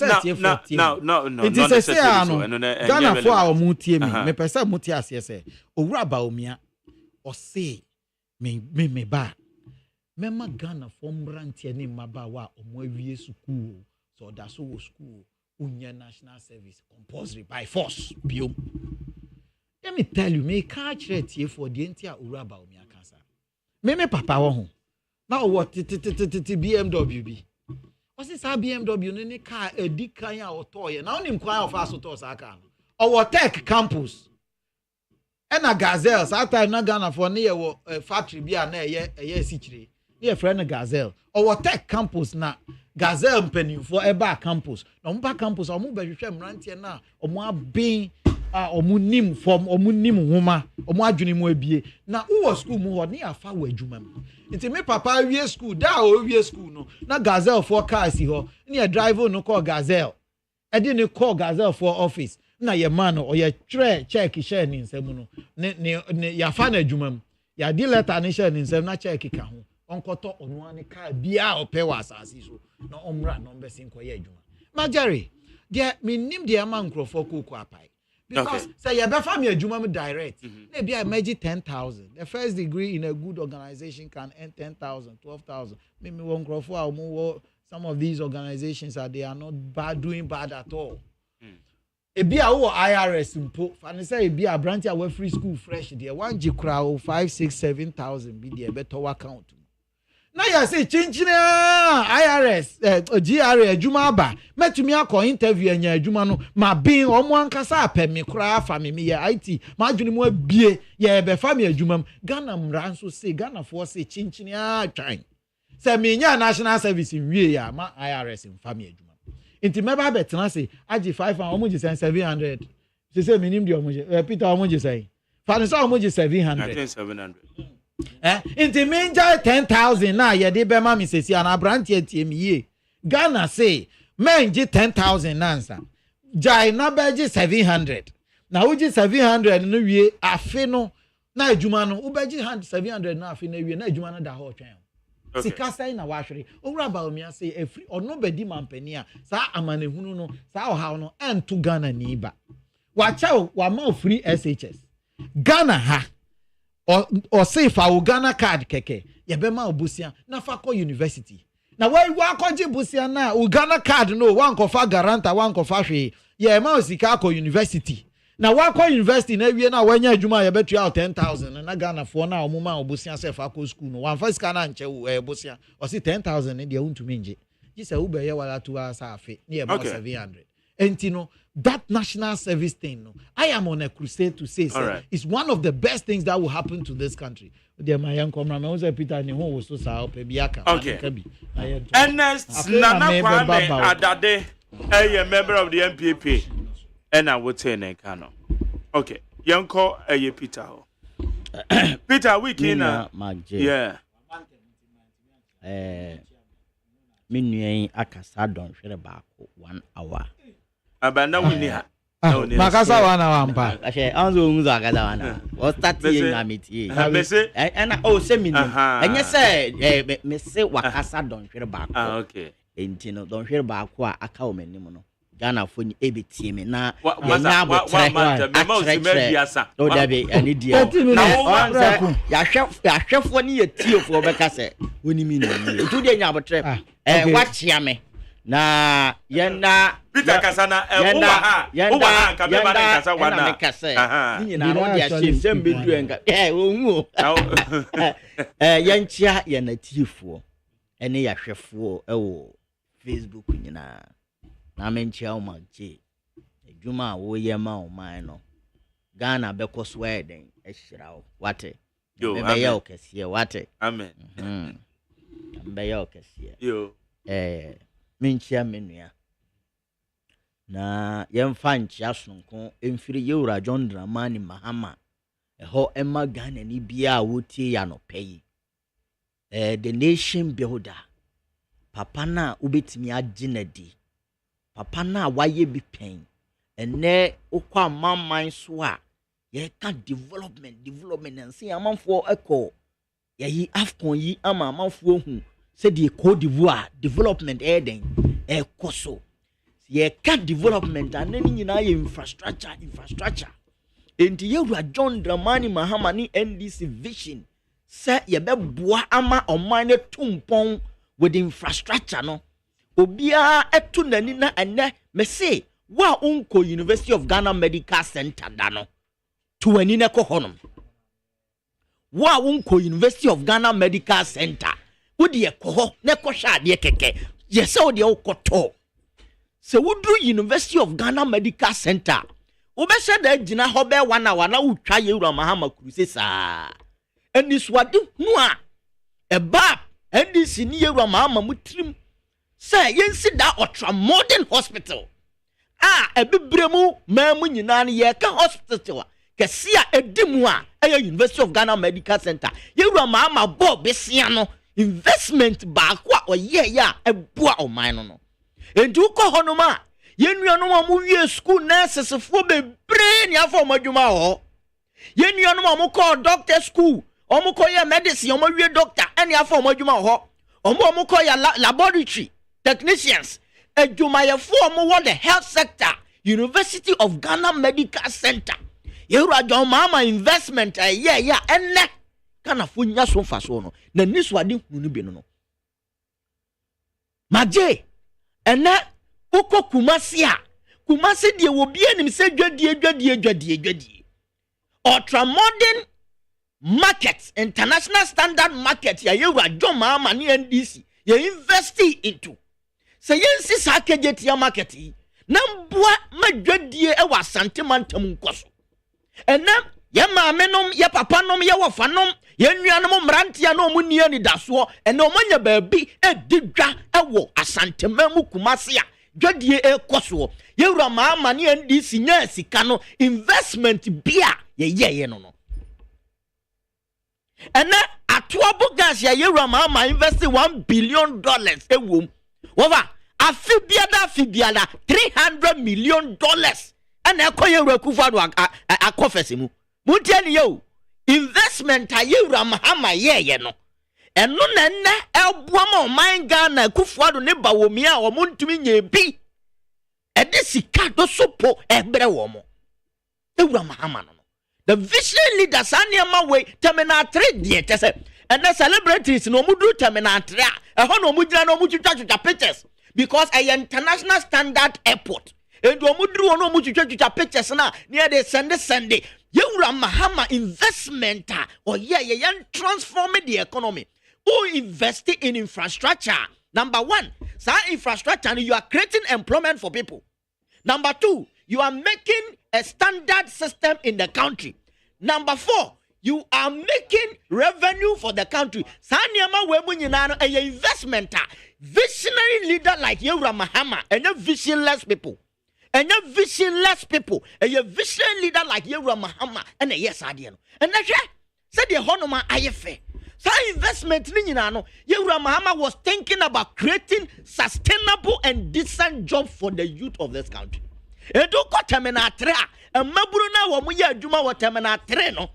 say Ghana for our mutie me pesa mutie ase say owura Baumia o say me ba mema Ghana for mbrantie ni maba wa omo awie school so da so wo school unya national service compulsory by force biom. Let me tell you me catch rate here for the entire owura Baumia cancer me papa wo ho na what BMW bi osi sa BMW ne car edikan a otoye na onim kwan of aso to sa car no tech campus ena Gazelle sa time na Ghana for ne ye factory bi a na eye sichire ne friend Gazelle tech campus na Gazelle mpanimfo eba campus na omba campus omo behwehwe mrantie na omo abin omo nim form omo nim homa omo adwene mu abie na wo school mu ho ne afa wa adwuma mu nti me papa wie school da o wie school no na Gazelle for car si ho ne driver no call Gazelle e dey ne call Gazelle for office na ye man o ye tire check share ni nsem no ne ya fa na adwuma mu ya di letter ni share ni nsem na check ka ho onkoto onu ani car bia o pe wa asase so na omra no mbesi nko ye adwuma majari dia minim dia man krofo koku apai because say you befa me adwuma direct maybe I measure 10,000 the first degree in a good organization can earn 10,000 12,000 maybe one crofo some of these organizations they are not doing bad at all ebi a wo IRS mpo fa ne say ebi a branch a we free school fresh there one jikra 5 6 7,000 bi there better account na ya say chinchina IRS GRA adwuma aba metumi akọ interview anya adwuma no ma bin omo ankasa apemi kura fa me ye IT ma adwene mu abie ye be fa me adwuma Ghana mra nso say Ghana for say chinchina atwan say me nya national service wie ya ma IRS mfa me adwuma inti meba betena say agi 5 and omo je 700 say me nim de omo je Peter omo je say fa ne say omo je 700 Inti minja 10,000 na ye de be ma mi sesi ana brantie tie mi ye. Ghana say menji 10,000 nansa. Jai na beji 700. Na uji 700 no wie afi no na adwuma no ubeji 700 na afi na wie na adwuma no da ho twen. Sika sai na wahwere. Owura ba omi ase efri ono bedi mampani a sa amanehunu no sa ohaw no entu Ghana ni ba. Wacha wa ma free SHS. Ghana ha or say fa Ghana card keke ye be ma obusia na fa ko university. Na wa akọji busia na Ghana card no wan kofa garanta wan kofa hwe ye ma osika ko university. Na wa ko university na wie na wanya adwuma ye betu out 10,000 na Ghana fo na omuma obusia se fa ko school no wan fa sika na nche busia o si 10,000 ne de untumi nje gise ube ye wala tu asa afi ne about 700 entino that national service thing no I am on a crusade to say it's one of the best things that will happen to this country. Dear my young comrade we say Peter ni ho so sa opebiaka kabi Ernest Nana Kwame Adade a member of the MPP and I would say Nekano. Okay, Yanko a Peter. Peter, we can yeah. Minu akasa don hwere baako 1 hour. Abana wini ha. Makasa 1 hour mpa. Ashe anzo umuzo akasa 1 hour. O start ye na metie. Mese na o se minu. Enye se me se wakasa don hwere baako. Okay. Enti no don hwere baako a aka o manim no. Ghana fo ni ebetie me na ya abotre ma asa o da be ani dia ya hwefo ni ye tiefo be ka se oni mi ni etu de nya abotre wachia me na yenda Peter Kasana uwa ha ka be ba na kasa wana ni na no dia shim sem be du enka onwu yanchia ya na tiefo ene ya hwefo ewo Facebook nyina na menchia umagye adwuma wo ye ma o man no Ghana be ko Sweden ehira wate yo be ya okese wate amen be ya okese yo menchia menua na yemfa nchia sonko emfiri yewura John Dramani Mahama eho emma Ghana ni bia wotie ya no pay the nation builder papa na ubetimi aginadi papa na waye bi pen ene okwa mamman so a ye ka development and see amanfo eko ye yi afcon yi ama amanfo hu se de Cote d'Ivoire development eden ekoso ye ka development and ni nyina ye infrastructure enti yewura John Dramani Mahama ni NDC vision se ye beboa ama oman ne tumpon with infrastructure no obia etu nani na ene me say wa unko University of Ghana Medical Center da no to ani ne ko honom wa unko University of Ghana Medical Center wodi e ko ho ne ko hwa de keke ye se wodi e ukoto se wudru University of Ghana Medical Center obehye da gina ho be 1 hour na utwa yewura Mahama kuruse saa eni swade hu a eba NDC ni yewura Mahama mutrim say yensi da ultra modern hospital ebibremu mamu nyina ye ka hospital kese a edimu a University of Ghana Medical Center yewura Mahama bo besia no investment ba kwa oye ya ebua oman no endu ko honoma yenuanom amu wie school nurses fo bebre ni afọ madwuma ho yenuanom amu ko doctor school omu ko ye medicine omu wie doctor eni afọ madwuma ho omu ko ya laboratory technicians adwumayefo omu wo the health sector University of Ghana Medical Center yewura John Mahama investment ya enne kana fo nya so fa so no na niswade hunu bi no maje enne ukọ kumasi die wo bi anim se dwadie ultra modern market international standard market ya yewura John Mahama ni NDC ye invest into se yensi sa kejetia market na mbua madwadie e wa santemantam nkoso enam ye maamenom ye papanom ye wofanom ye nuanom mrantia na omunia ni daso ene omanya baabi edidwa ewo asantemamu kumase a dwadie ekoso yewura Mahama ne NDC nya sika no investment bia ye no And now atuabo gas ya yewura mahama invest $1 billion ewom. Wova afibiada $300 million. And akoye rekufado akofese mu. Muntie ni yo. Investment a yewura mahama ye no. Eno nenne elboa ma man Ghana kufuado ne bawomi a omuntumi nye bi. Ede sika do sopo ebre wo mo. Yewura mahama no. The visionary leaders aniama way terminal 3 die tese. And the celebrities no mudu terminal 3 a ho no mugina no mutwitwa pictures because a international standard airport. And no mudu no mutwitwa pictures na near the Sunday. Yewura mahama investment or transforming the economy. Who invested in infrastructure? Number one, infrastructure, you are creating employment for people. Number two, you are making a standard system in the country. Number four, you are making revenue for the country. Sanyama webunyinano a investment. Visionary leader like Yewura mahama and your visionless people. And your visionless people. And your visionary leader like Yewura mahama and a yes adiano. And that's right. Said the honoma IFA. So investment Yewura mahama was thinking about creating sustainable and decent jobs for the youth of this country. Edo ko terminal 3 and maburu na wo mo ye adwuma wo terminal 3 no.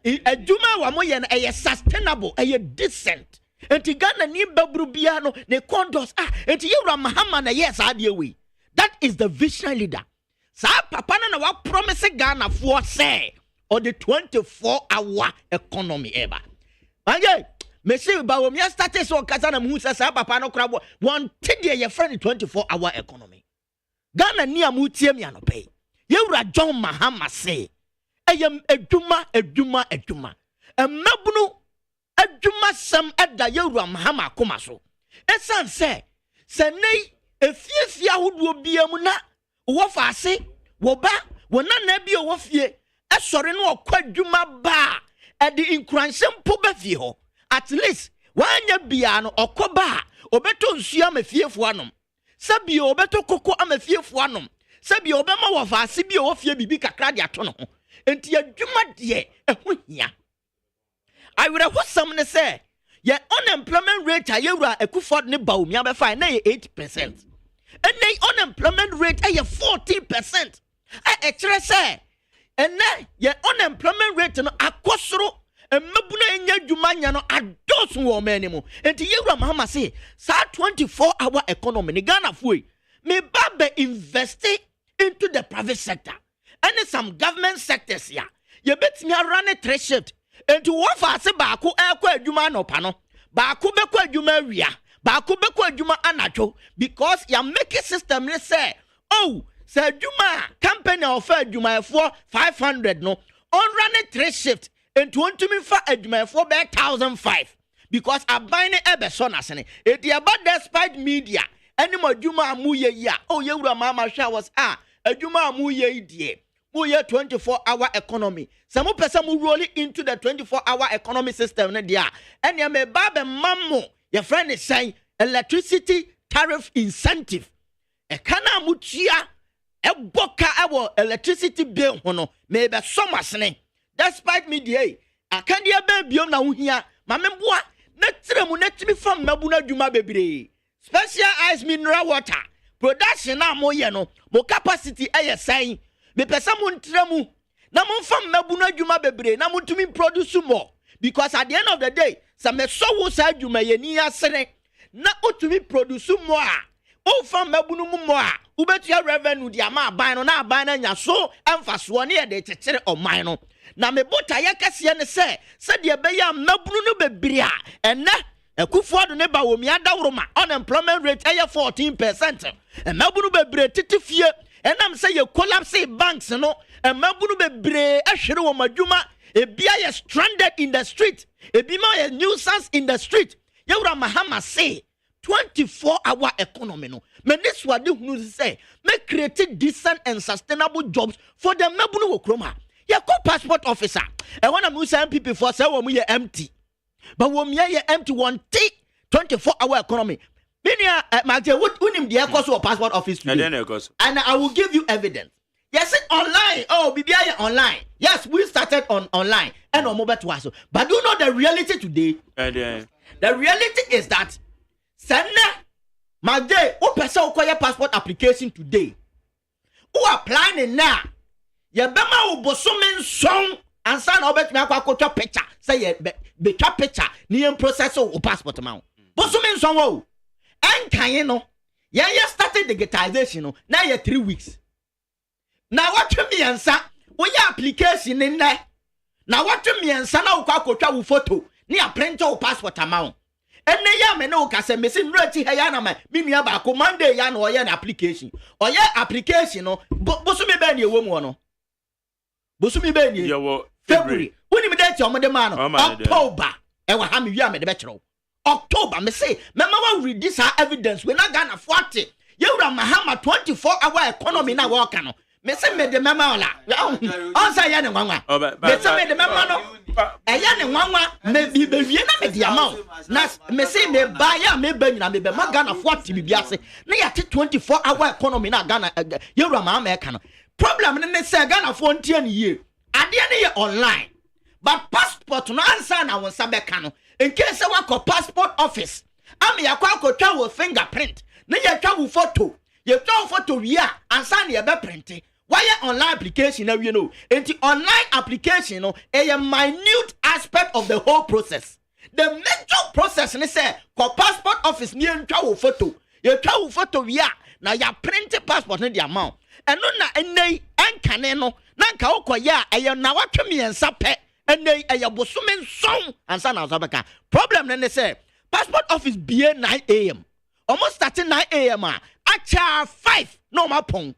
Adwuma wo mo ye na sustainable, decent. Enti Ghana ni baburu bia no ne condos enti Yewura mahama na yes ade we. That is the vision leader. Sa papa na wa promise Ghana for say or the 24-hour economy ever. Anje, me say ba wo me started so kasa na mu sa papa no krabo one tidie ye friend 24-hour economy. Ghana ni amutie mi anope. Yewura John Mahama say eyem edwuma. Emabunu edwuma sam eda Yewura Mahama akoma so. Esan say nei efiefia hodo biam na wo fa ase wo ba wo na bi wo fie esore no okwadwuma ba e di inkransem po ba fie ho at least wanya bia no okoba obeto nsu amafiefo anom sabi obeto koko amafiefo anom sabi obema wo fa ase bi wo fie bibi kakra de ato no ho enti adwuma de eho hia awere ho sam ne say ye unemployment rate a Yewura Akufo ne baomi abefa na 8%. And the unemployment rate is 14%. I say, and then your unemployment rate no akosoro and mabuna enya dwumanya no adosu wo manimo. And Yewura mahama say, sa 24-hour economy ni Ghana foi. Me babe investing into the private sector. And some government sectors here. You bet me run a 3 shift. And to one for se baako ekwa adwuma no pa no. Baako bekwa adwuma wia. Baako bekwa adwuma anacho because you making system ne say oh say adwuma company offer adwuma for 500 no on run 3 shift and to want me for adwuma for be 1,005 because abine ebe so na sene it about despite media any mo adwuma amuye ya oh Yewura mahama hwa was adwuma amuye die we 24-hour economy. Some person will roll into the 24-hour economy system. And you may babe mammo. Your friend is saying electricity tariff incentive. A kana mutia a boka our electricity bill hono maybe so much. Despite me day, I can't hear baby on now here. Mamemboa, net me from Mabuna Juma baby. Specialized mineral water. Production now more yeno, more capacity I saying. Me pesa muntremu na monfam mabuna dwuma bebre na montumi produce more because at the end of the day some so wo sa dwuma ye ni asere na otumi produce more o fam mabunu mu more ubetua revenue dia ma aban no na aban na nya so emfaso ne ye de kekere oman no na me bota ye kase ne se de be ya mabunu no bebre a ena Akufo do ne ba wo mi adawroma unemployment rate eye 14% and mabunu bebre titifie. And I'm saying you collapse banks, no, and Mabunu bebre ashiro wa maduma, a bia stranded in the street, a bima a nuisance in the street. Yewura mahama say 24-hour economy, no. Men this what you say, make create decent and sustainable jobs for the Mabunu Okroma. Ya co passport officer, and when I'm using people for say we empty, but when we are empty 24-hour economy. Many Malte, what unim the cost of passport office today? And I will give you evidence. Yes, online. Oh, BBI online. Yes, we started online and on mobile to us. But do you know the reality today? The reality is that Senda my day, who person require passport application today? Who applying now? Ya bema wo bosomen song and sign obet me akwa picture. Say ye be picture ni process o passport ma. Bosomen song wo. En kan no. Ya started digitization no. Na ye 3 weeks. Na watwe me ansa. Wo ya application in there. Na watwe me ansa na ukwa wo photo. Ni a print o passport amount. Ene ya me no ka se me sin rati he ya na ma mi nua ba ko Monday ya na oye na application. Oye application no boso me be na ewo mu no. Boso me be ni February. Woni me date o mo de ma no October. E wa ha me wi a me de be kire. October me say me ma wa read this evidence we na Ghana 40. Yewura Mahama 24-hour economy na wo ka no. Me say me de mema ola. On say ya ne nwanwa. Me say me de mema no. Eya ne nwanwa me bi be wie na me de ama. Na me say me ba ya me ba nyina me be ma Ghana 40 bibiase. Na ya 24-hour economy na Ghana Yewura Mahama e ka no. Problem ne say Ghana 40 ne ye. Ade ne ye online. But passport no answer na won sabe ka no. In case we call passport office. Am ya kwa twa wo fingerprint. Na ya twa wo photo. Ye twa wo photo wi a answer na ye be print. Why online application now you know? Into online application no a minute aspect of the whole process. The major process ne say call passport office ni ntwa wo photo. Ye twa wo photo wi a na ya print passport ne the amount. Eno na enei ankane no na nka ukoya eye na watwe miensa pe enei eye bosumen son ansa na zabeka. Problem ne say passport office be 9 a.m. Almost starting 9 a.m. Acha 5 no mapon.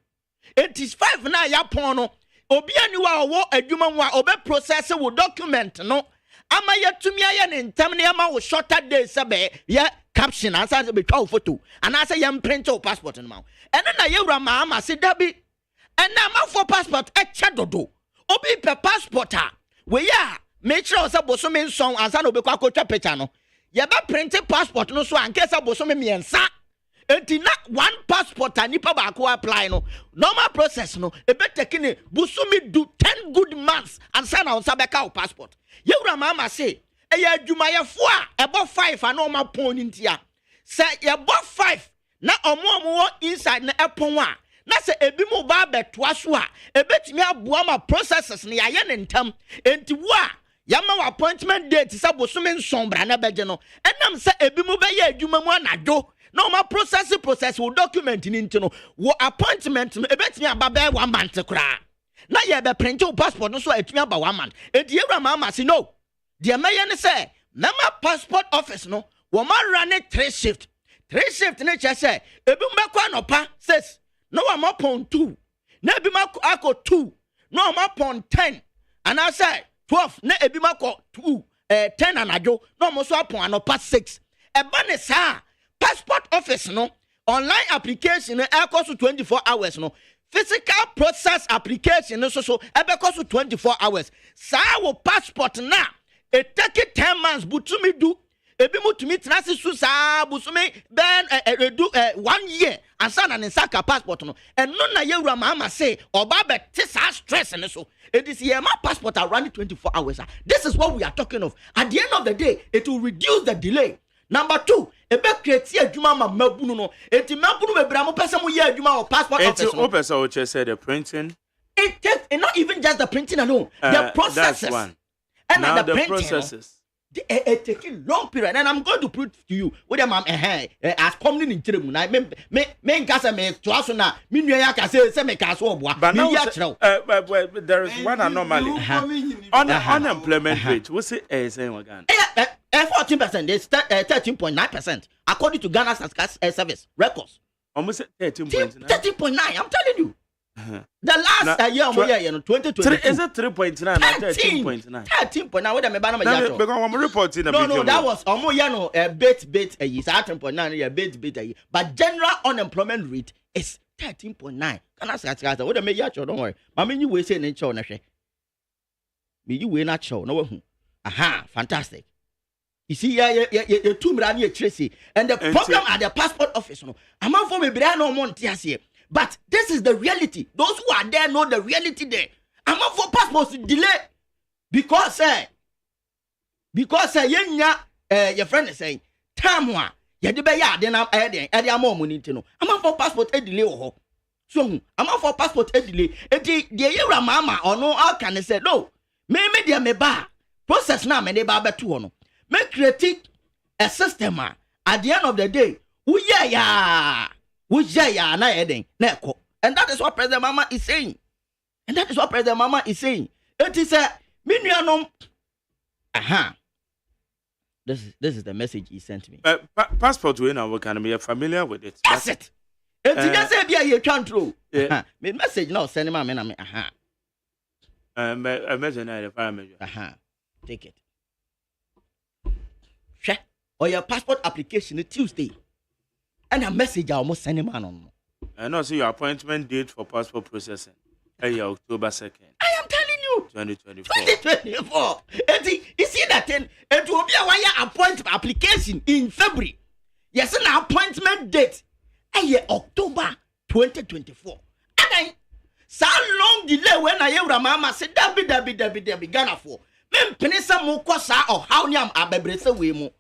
It is 5 na ya pon no. Obi aniwa wo adwuma mu a obe process wo document no. Ama yetumi aye ne ntam ne ama wo shorter days sebe ye caption ansa be twa photo. Anasa ye print o passport no ma. Eno na yewura ma ama se dabi. Ena ma for passport echa dodo. Obi pe passport a we ya make sure say bosome nson ansa na obekwa akotwa picture no. Ye be print passport no so ankesa bosome miensa. Enti na one passport anipa ba ko apply no. Normal process no e be taking busumi do 10 good months ansa na onsa beka o passport. Yewura mama say e ya adwumayefo a ebo 5 ana o ma pon ntia. Say ye bo 5 na omo inside na epon a na se ebi mu ba betoa so a ebetimi aboa ma processes ne yaye ne ntam. Enti wo a yama wa appointment date sa bosome nsombra na beje no enam se ebi mu be ye adwuma mu anadwo no ma process wo document ni ntino wo appointment ebetimi aba 1 month kra na ye be print your passport no so etimi aba 1 month enti ewura mama si no de meye ne se mama passport office no wo ma run 3 shift ne che se ebi mu be kwa no pa 6 no wa ma pon 2 na ebi ma akọ 2 no ma pon 10 and I say 12 na ebi ma akọ 2 10 anadwo no mo so apon anopa 6 e ba ne sa passport office no online application no e cost 24 hours no physical process application no so e be cost 24 hours sa wo passport na it take 10 months butumi do ebi mutumi trase su sa busumi ben redu 1 year ansa na nsaka passport no eno na yewura mama say oba be sa stress ne so it is here my passport are running 24 hours. This is what we are talking of. At the end of the day it will reduce the delay. Number 2, ebe create adwuma ma mabunu no. Enti mabunu be bra mo pese mo ye adwuma o passport office no. Enti opesa o che say the printing. It takes not even just the printing alone. The processes. That's one. And now the printing, processes. It taking long period, and I'm going to prove to you with them as coming in Chile. I me casa me to us na me nua ka say me ka so oboa. But there is one anomaly. Unemployment rate. What's it saying again? 14%. It's 13.9% according to Ghana Service records. Almost 13.9. 13.9. I'm telling you. The last year, 2020. Is it 3.9 or 13.9? 13.9. What am I because I'm reporting a No, that was bait a year. 13.9 bait a year. But general unemployment rate is 13.9. Can I say that? What am I don't worry. I mean, you will say in show. Me, you will not show. No, aha, fantastic. You see, two Tracy, and the problem at the passport office. No, I'm not for me, but I know MONTIE. But this is the reality. Those who are there know the reality there. I'm not for passports delay because your friend is saying time one yɛde bɛyɛ ade na ɛde ama ɔmo ni nti no ama for passport delay wɔ hɔ so ama for passport delay eti deɛ yɛwura mama ɔno aka ne sɛ no me deɛ me ba process na me de ba bɛto hɔ no me create a system at the end of the day woyɛ ya na ɛden na ɛkɔ, and that is what President Mama is saying, it is a minianom This is the message he sent me. Passport we now can be familiar with it. That's it. It just say be a control. Me message now send me na me a message na the fire major. Take it. Share or your passport application Tuesday. And a message I almost send him on. And also your appointment date for passport processing. October 2nd. I am telling you. 2024. You see that thing? It will be a wire appointment application in February. Yes, an appointment date. October 2024. And so long delay when I hear Mama said Debbie Ghana for. Men penisa mukosa or how niam abebrese wemo.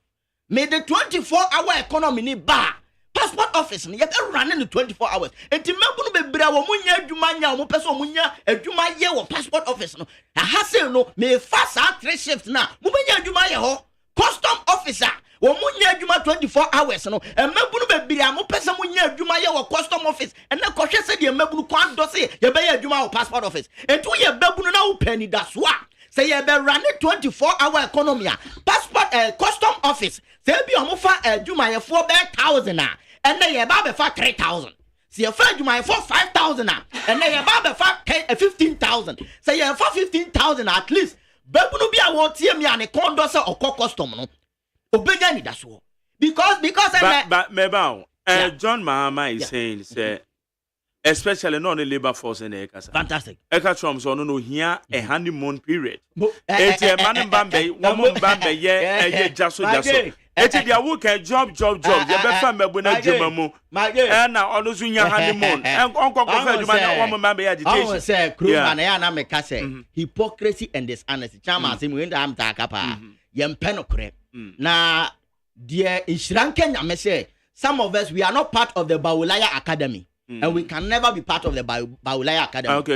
May the 24-hour economy ni bar. Passport office ni yet running the 24 hours. And to remember be bra wo munya adwuma nya wo person munya adwuma ye wo passport office no. Ha say no me fast 3 shifts na. Mu munya adwuma ye ho. Custom officer wo munya adwuma 24 hours no. And mabunu be bra mo person munya adwuma ye wo custom office. And na kohwe se de mabunu kwa do se ye be ye adwuma wo passport office. And to ye babunu na wo pani da so a. Say ye be running 24-hour economy. Passport custom office. Say be omofa adwuma ye 4,000 and then ye ba be fa 3,000. Say ye fa adwuma ye for 5,000 and then ye ba be fa 15,000. Say ye for 15,000 at least. Babunu bi a wo tie me an kondo se okọ custom no. Obenya ni da so. Because but meba John Mahama is saying say especially not the labor force in Ekasa. Fantastic. Eka Trump so no here a honeymoon period. It's a man bambe, woman bambe ye jaso. It's their work job. You be fam be na djuma mu. And na onu so nya honeymoon. And onko ko fa djuma na woman bambe agitation. I say Kruma na ya na me ka say hypocrisy and dishonesty. Chama say we am ta kapa. Yem penokre. Na dear Inshranke nyame say some of us we are not part of the Bawulaya Academy. And we can never be part of the Bawulaya Academy. Okay,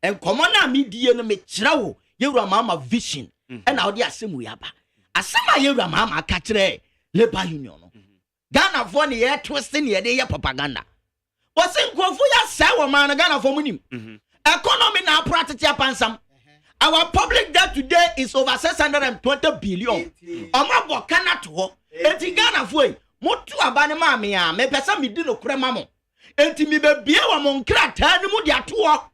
and come on, me dear no me chrawo. You mama vision. And now the asem we aba. Asema you mama katre labor union. Ghana for the air twisting ye propaganda. What's in Kofu ya sawa man Ghana for munim. Economy na practice pansam. Our public debt today is over 620 billion. Omabo kana to. Eti Ghana for motu abane ma me a me pesa me di no krema mo enti me be bia wa mo nkrata ni mu di ato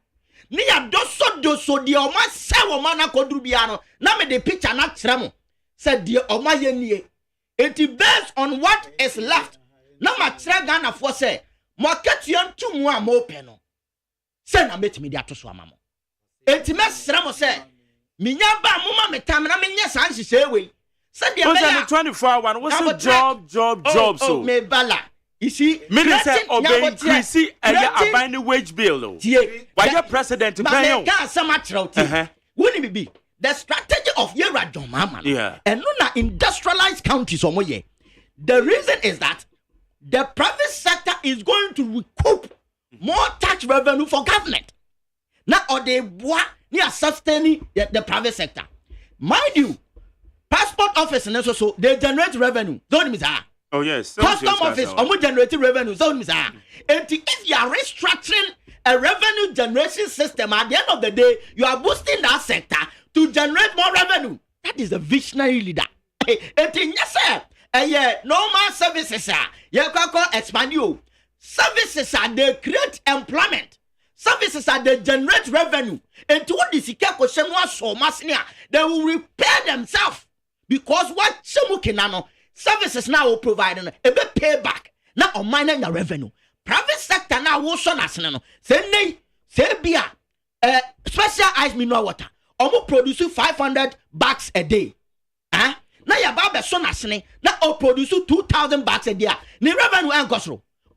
ni ya doso di o ma se wo ma na koduru bia no na me the picture na kire mo said di o ma ye nie enti based on what is left na ma kire Ghana for say mo ketua ntumu a mo pe no se na metimi di ato so ama mo enti me sere mo say minya ba mo ma metam na me nya san hihye we. What's the 24-hour? What's the job? So me bala. You see, Minister obey increase abiding wage bill. Why your president wouldn't be the strategy of Yera John Mama and no industrialized counties or more. The reason is that the private sector is going to recoup more tax revenue for government. Now, or they near sustaining the private sector. Mind you, passport office and so they generate revenue. Don't miss that. Oh yes. Custom office almost generating revenue. Don't miss that. And if you are restructuring a revenue generation system, at the end of the day, you are boosting that sector to generate more revenue. That is a visionary leader. And yes, sir. Normal services are expand you. Services are they create employment. Services are they generate revenue. And to what this question was so much near, they will repair themselves. Because what Shamukinano services now will provide a bit payback. Now on mining the revenue. Private sector now will show us no. Say beer, special ice mineral water. Almost producing 500 bags a day. Now your baba son asne. Now produce 2,000 bags a day. Ni revenue and cost.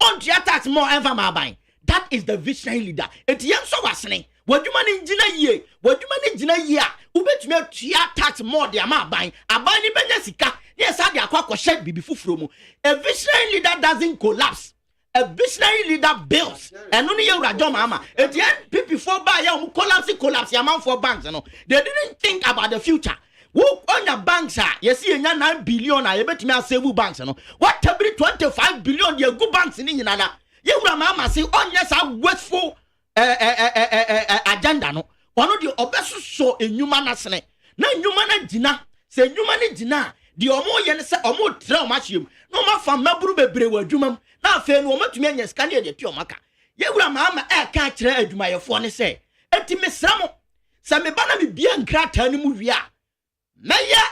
on to tax more ever my buying. That is the visionary leader. It young so was saying, what you man in Gina ye, what you man in Gina ye, who bet me to tax more the amount buying, a buying Benyasika, yes, I aqua shed be before from. A visionary leader doesn't collapse. A visionary leader builds, and only your Rajon Mama. At the end, people before buy collapse the amount for banks. You know, they didn't think about the future. Who on your banks are? You see, 9 billion. I bet me save banks. You know, what every 25 billion you go banks in Inana. You Mama say, oh yes, I wasteful agenda. No, one of the obvious so in human asne. No human dina say human dina. The omo yen say omo trail machine. No ma fam mabru bebre wa dwumam. Na afa no matumi anya skane de tuo maka. Yewura mama e ka kire adwumayefo ne se. Enti mesramo. Sa me bana me bia nkrata ne mu wi a. Meye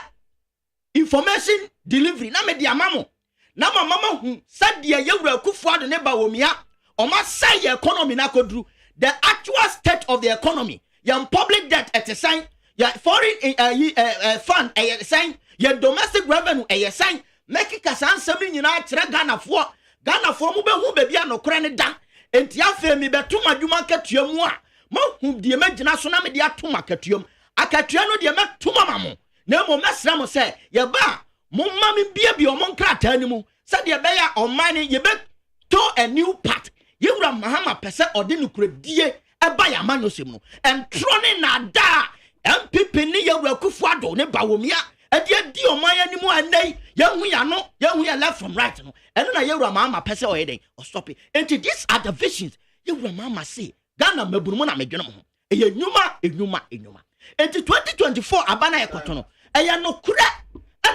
information delivery na me de amamo. Na mama hu sa de yewura kufu ade ne ba wo mia. O ma say economy na kodru. The actual state of the economy. Your public debt at a sign. Your foreign fund a sign. Your domestic revenue a sign. Make it kasan semi nyina kire Ghana for mu be hu baby anokre ne da enti afa mi beto madwuma katuam a ma hu de magina so na me de atoma katuam akatua no de metoma mamo na mo mesra mo se ye ba mo ma me bia bi o mo nkrata ni mu se de be ya oman ye be to a new part ye wura mahama pese ode nukredie e ba ya manosem no entrone na da MPP ni ye wura kufu ado ne ba wo mia ade di oman animu anai yehu ya no yehu ya left from right no eno na yewura mama pese o yeden o stop it. And these are the visions yewura mama say Ghana maburumu na medwene mo eye enuma and 2024 abana ekoto no eye no kura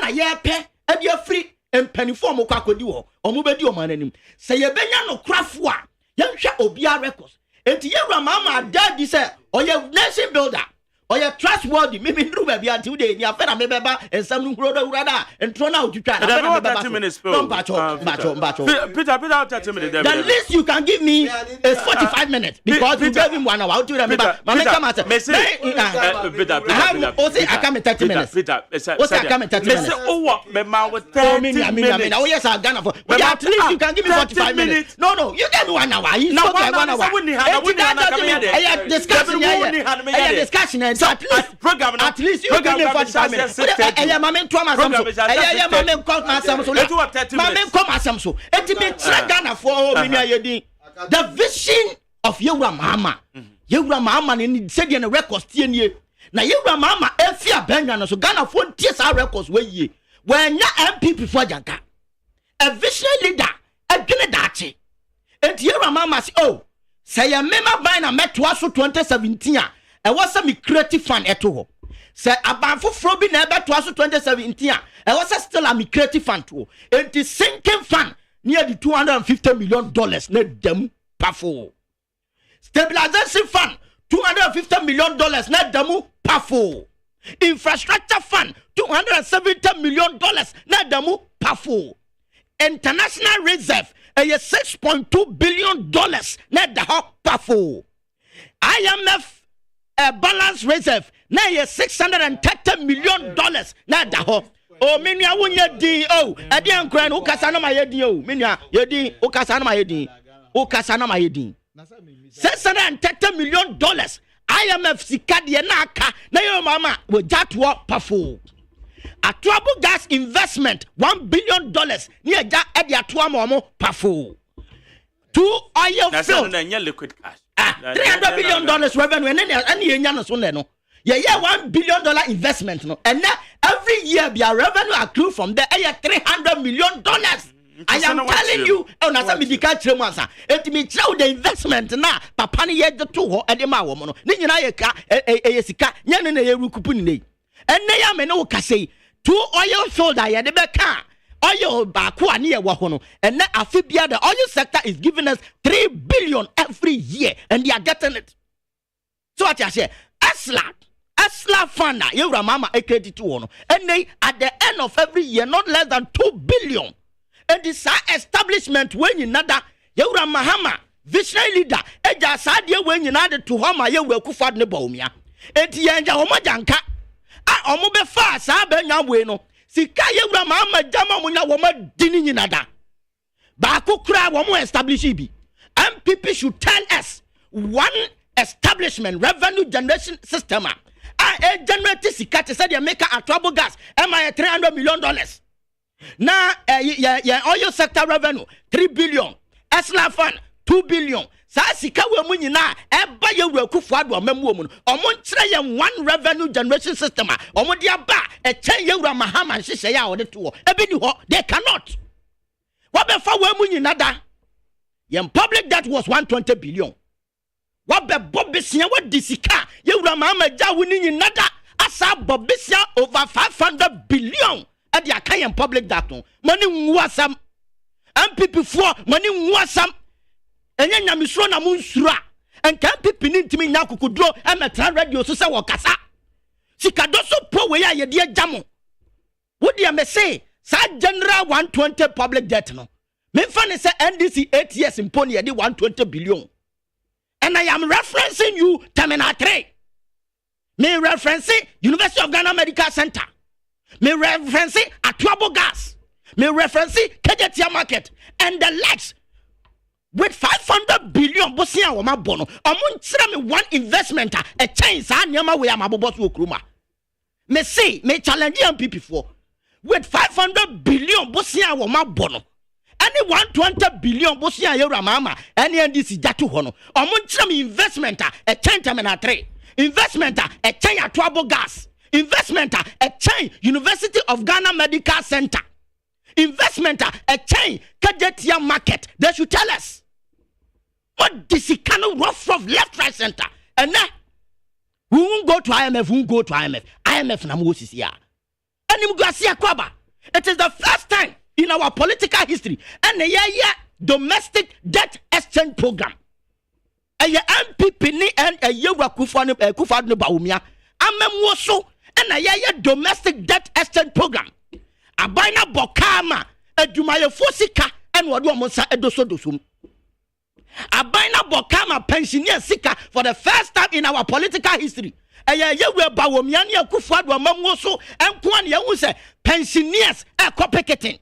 na ye pe e dia free empanifo mo kwa kodi wo omo bedi oman anim se ye benya no krafo a ye hwe obia records and yewura mama daddy say oye nation builder oye trustworthy me ndru ba bia nti de ni afena me beba ensam nu huro urada entro na otwitwa na afena me beba 30 minutes bacho Peter 30 minutes the least you can give me is 45 minutes because you gave him 1 hour out to remember mama come at Peter I come 30 minutes Peter I come 30 minutes oh me ma with 30 minutes oh yes I Ghana for but at least you can give me 45 minutes no you gave me 1 hour you spoke like 1 hour I discussion at least you give me 45 minutes. Eya mama ntwa masamso. Eya mama nkwa masamso. Mama nkwa masamso. Enti me tra Ghana for mini ayedin. The vision of Yewura Mama. Yewura Mama ni said the records tie nie. Na Yewura Mama efia benwa no so Ghana for tie sa records we yie. When ya MPP for janka. A visionary leader adwene dache. Enti Yewura Mama say oh, say ya mema ban na metwa so 2017 a e was a creative fan eto ho say abanfo frobi na ebe to aso 2017 a e was still a creative fan to and the sinking fan near the $250 million na dem pafo stabilization fund $250 million na demu pafo infrastructure fund $270 million na demu pafo international reserve $6.2 billion na da ho pafo IMF a balance reserve na ye $630 million na da ho o menua wonya din o ade ankran wo kasa na ma ye din o menua ye din wo kasa na ma ye din $630 million IMF sika de na aka na ye mama wo jatwo pafo atuabo gas investment $1 billion ni eja e de atoa mo pafo 2 oil field na liquid cash $300 billion revenue and any year so no yeah $1 billion investment no and every year be a revenue accrue from there $300 million I am telling you on a medical tremansa it me chow the investment na papa ni ye de to ho e de ma wo no ni nyina ye ka e sika nya ne ye rukupu ni and ya me no ka say 2 oil field ya de be ka oil baako ani ye wo ho no and na afibia the oil sector is giving us $3 billion every year and they are getting it so what you say Asla fund Yewura Mama credit to one and they at the end of every year not less than $2 billion and this establishment when you nada Yewura Mahama visionary leader eja sadie when you nada to homa Yewura Kufad ne baumia enti yanja homo janka a omo be fa sa be nya we no sika Yewura Mama jama munya wo ma dini nyinada baako kura wɔn establish bi. MPP should tell us one establishment revenue generation system generate sika te say they make a trouble gas $300 million. Now oil sector revenue 3 billion, Esla fund 2 billion. Sa sika we mu nyina eba ye wuraku fuado amamu mu no omo nkyere ye one revenue generation system omo dia ba chen ye wura mahama hyehyɛ ya ode to ebi ni ho they cannot. What be fa we mu nyina da yen public debt was 120 billion. What be bobisia what disika ye wura mahama ja woni nyina da asa bobisia over 500 billion e dia kan yen public debt no money nwasam MPP for money nwasam enye nyamisro na munsura enka MPP ni ntimi nya kokudro emetra radio so se wokasa sikadoso po we ya ye de jamo wodi am say sa general 120 public debt no me fa ne say NDC 8 years impone ye de 120 billion and I am referencing you terminal 3 me referencing University of Ghana Medical Center me referencing Atuabo Gas me referencing Kejetia Market and the likes. With 500 billion, Bosia or my bono, among me one investment, a change, I never wear my boss Ukruma. Me say, me challenge MPP for with 500 billion, Bosia or my bono. Any 120 billion, Bosia Yora Mama, any NDC Jatu Hono, among me investment, a change terminal 3, investment, a change at Trouble Gas, investment, a change University of Ghana Medical Center, investment, a change Kajetia Market. They should tell us. What this kind of rough left, right, center, and now we won't go to IMF. We won't go to IMF. IMF na Moses here. And you go see Akwaba. It is the first time in our political history, and a year domestic debt exchange program. A year MPP ni and a year Kufadu Baumia. Amemwoso and a year domestic debt exchange program. Abaina Bokama, a Jumaya Fosika, and Waduamosa Edoso Dosum. Abaina Bokama pensioner sika for the first time in our political history. Aya ye we bawomiani akufadu amamwoso enkwani ye hu se pensioners e kopiketing.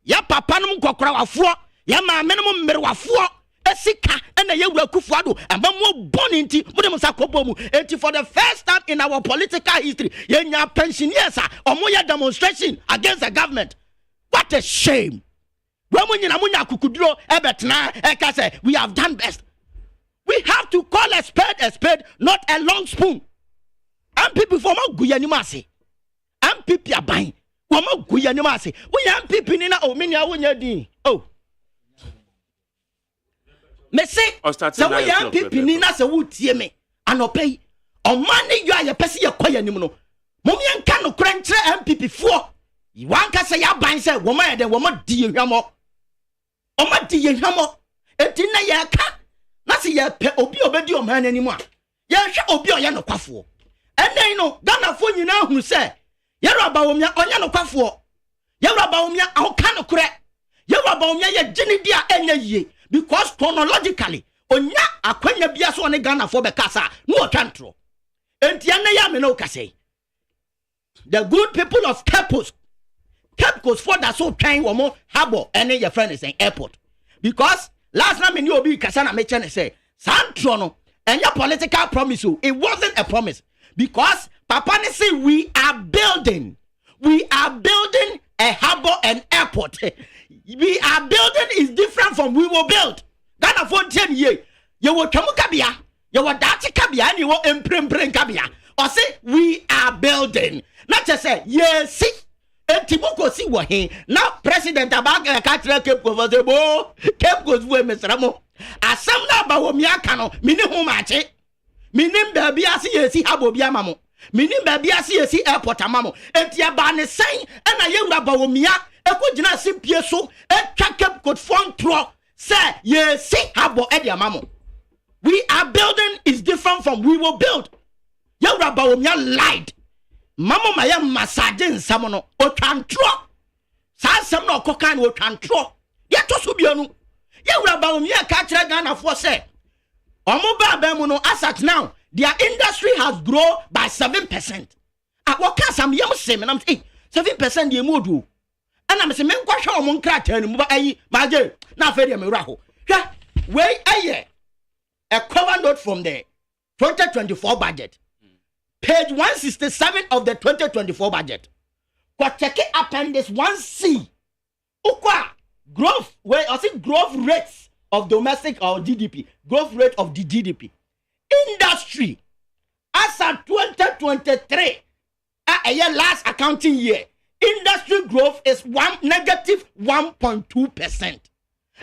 Ya papa num kokora wafuo, ya maame num mmere wafuo, esika ena ye we akufadu amamwo boni nti mode musa kobomu. Enti for the first time in our political history, ye nya pensioners omo ya demonstration against the government. What a shame. We have done best. We have to call a spade, not a long spoon. MPP for more Guyanimasi. MPP are buying. One more Guyanimasi. We MPP Nina Ominia Winyadi. Oh. Messy, so we MPP Nina se would see me. And no pay. On money you are a pessi Quayanimuno. Momian cano crunch MPP 4. You want to say your buying say woman and woman dear Yamo. Oma di ye hwamo etina ya ka na se ye pe obi obedi o man anymore ye hwe obi o ye no kwafo enen no Ghana fo nyina hu se ye roba omia onye no kwafo ye roba omia ahoka no kure ye roba omia ye gini dia enya yie because chronologically onya akwanya bia so ne Ghana fo be kasa no o twantro enti ene ya me no kase the good people of Cape Coast for that so trying one more harbor and your friend is saying airport. Because last time in UOB Kasana mentioned say Santrono and your political promise, it wasn't a promise. Because Papa say we are building a harbor and airport. We are building is different from we will build. Ghana for 10 years. You will come kabia, you will dati kabia, and you will imprint kabia. Or say we are building. Not just say yes, see. Etiboko si wahin now president abaga katra Cape Coast Cape Coast we mesramo asam na ba wo miaka no mini hu mache minim ba bia si yesi habo bia mamo minim ba bia si yesi airport amamo entia ba ne san na yewura ba wo mia ekogina simpie so etwa Cape Coast fontro say yesi habo e dia mamo. We are building is different from we will build. Yewura ba wo mia lied. Mama maya massaging samono o twantro sa asem na okokan o twantro ye to so bianu ye wura ba omi e ka kire Ghana for say omo ba mu no asat now their industry has grown by 7%. What can some yam say? 7% ye modu. and I'm saying, men question on Moncrat and Mubai, Maje, now Fedia Miraho. Wait a year. A cover note from the 2024 budget. Page 167 of the 2024 budget. But check it appendix 1C. Ukwa growth, where I see growth rates of domestic or GDP, growth rate of the GDP. Industry, as of 2023, a year last accounting year, industry growth is negative 1.2%.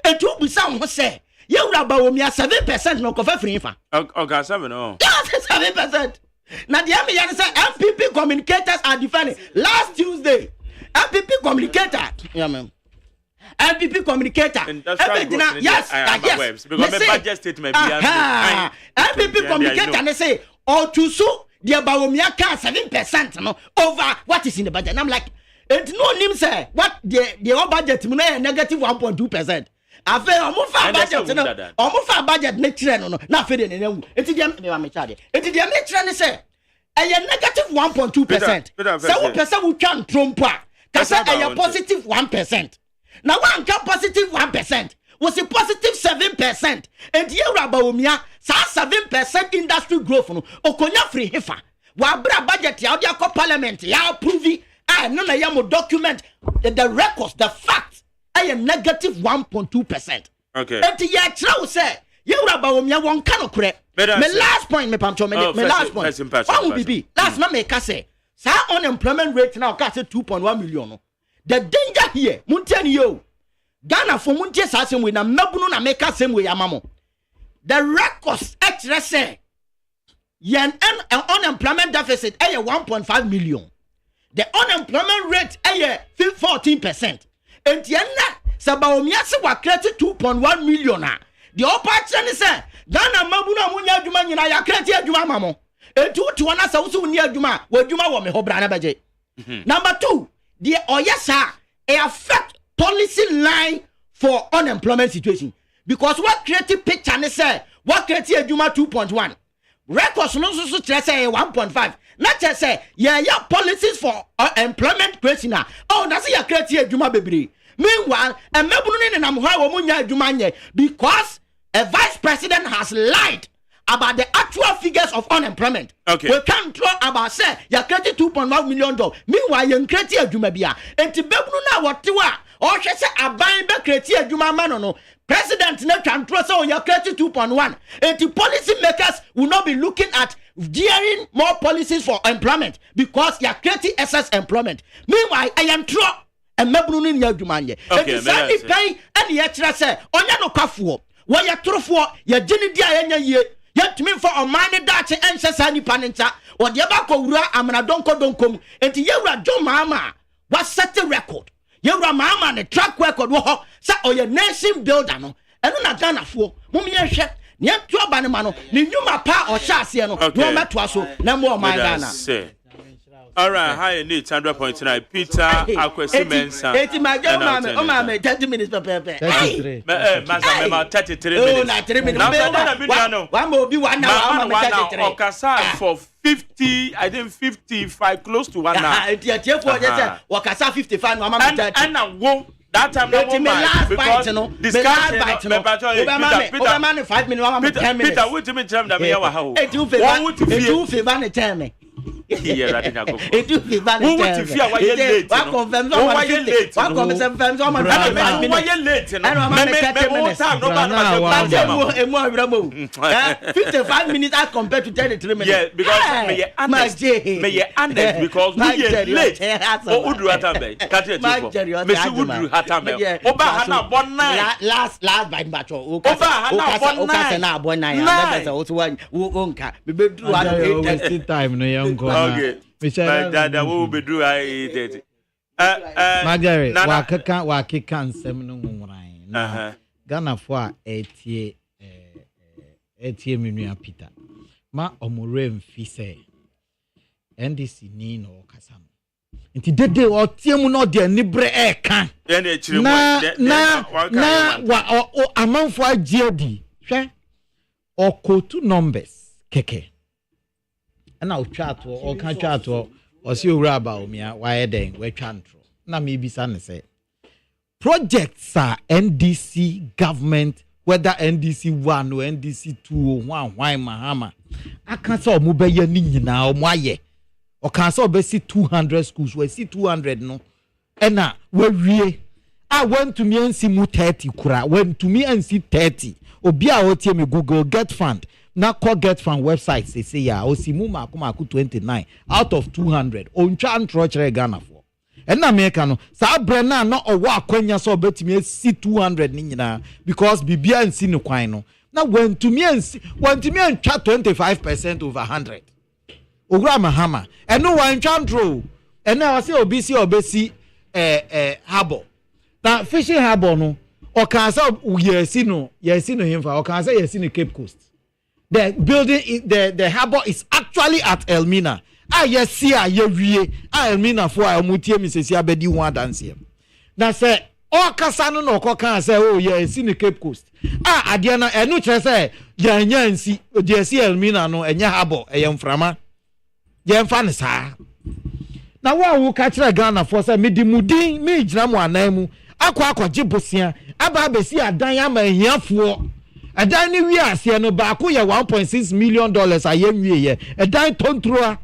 And to be some who say, you are about 7% no cover free. Okay, 7 oh. 7%. Now the MPP communicators are defending. Last Tuesday, MPP communicator. Yeah, ma'am. MPP communicator. Yes. Because my budget statement MPP communicator and they say, or to so the Bawumia 7% no over what is in the budget. And I'm like, it no name say what the budget negative 1.2%. Afe omufa budget no omufa budget ne kire no na afe de ne wu enti dia me ma chade enti dia me kire ne say eye negative 1.2%. So we pesa we twa ntrompo a ka say eye positive 1%. Now one can positive 1% was a positive 7%. And you Rabawumia sa 7% industry growth no okonya free hefa. Wa bra budget ya dia ko parliament ya approve no na ya mo document the records the facts a negative 1.2%. Okay. And ya try say you Rabawumia won kan okre. Me last point me pamcho me last point. What will be last na me ka say sa unemployment rate now ka say 2.1 million no. The danger here, Muntiani yo, Ghana for Muntie Sassam with a Mabunu na make us same way amamo. The records actually say, yen an unemployment deficit a 1.5 million. The unemployment rate a 14%. And yenna Sabaomiasi wa created 2.1 million. The opportunity say, Ghana Mabuna Munya Juma Yina ya created Juma mamo. And 2 to 1 Sausu near Juma, where Juma wa me hobrana baje. Number 2. The Oyasa affect policy line for unemployment situation because what creative picture ne say what creative Juma 2.1 records no so say 1.5 not just say yeah policies for employment creation oh that's ya creative Juma bebre meanwhile and mebunu ne nam ho a wo munya Juma nye because a vice president has lied about the actual figures of unemployment. Okay. We can't talk about say you created $2.1 million. Meanwhile, you created a juma bia. And to be na what you are. Or she say a buying back created a juma man no. President no can trust so you created 2.1. And the policy makers will not be looking at gearing more policies for employment because you are creating excess employment. Meanwhile, I am true. And mebunu ni ya juma nye. Okay. And the pay and the extra say onya no kafuo. Wa ya trofo ya jeni dia ya nya ye. Yet me for a money dache and sasani panenta or the abako ura amana donkom enti yewra jo mama was set a record yewra mama the track record wo sa or your nation builder no eno na Ghana fo mum ye hwe ne to aba ne ma no ne nyuma pa o sha ase no no meto aso na mo man Ghana. All right, high need 100.9 Peter Akwesi Mensa. 30 minutes per 33. Masa 33 minutes. Oh, na 3 minutes. One more be 1 hour. Okasa for 50, I think 55, close to 1 hour. Wakasa 55 no mama 30. And now that time no more because discussion Obama 5 minutes 10 minutes. Peter, what do you mean tell me that me wa ha ho? Etu favor ne time. Yeah, right now go. Etu favor ne time. Who would fear why you late? Wa confirm so why you late? Wa confirm so why you late? And why you 30 minutes? No man 55 minutes as compared to 33 minutes. Yeah, because me honest because we are late. Oh, Udru Hatambe. Me see Udru Hatambe. Oba hana bona. Last by macho. Oba hana na bona ya. That's also one onka. Me be do one time no young go. Okay. My dad will be do I did. Margaret, wa keka nsem no nwuran. Ghana fo a etie menua Peter. Ma omure mfi se. NDC ni no kasa no. Nti dede o tie mu no de anibre e kan. Na wa amanfo agiedi. Hwe okotu numbers keke. Na o chat o kan chat o si owura ba omia wa eden we twa ntro. Na me bisa ne se projects are NDC government, whether NDC 1 or NDC 2 or 1, why Mahama. I can't say Mubaya Nini now, why or can't say 200 schools, we see 200 no. And now, we I went to me and see mu 30 kura, went to me and see 30. Obia otie me Google Get Fund. Now call Get Fund website, they say ya, Osimu Makumaku 29 out of 200. Oncha and Ghana for. And na America no sa brena no owa akwanya so betimi si 200 ni nyina because bibia nsi no kwan no na when to me and 25% over 100 ogura mahama and no one chandro and now I say obesi harbor na fishing harbor no o kan say yesi no himfa o kan say yesi no Cape Coast the building the harbor is actually at Elmina. Yes, Elmina for a mutie Mrs. Yabedi one dance here. Now say, oh, Cassano no coca say, oh, yes, in the Cape Coast. Adiana, and no say, Yansi, JC Elmina no, and Yahabo, a young frama. Yan fan, sir. Now, what will catch a Ghana for say, Midi Mudin, me, Jamwa Nemu, Aqua Jibusia, Ababesia, Diama, Yafu. A dining we are seeing no Bakuya $1.6 million a year, a dime ton through.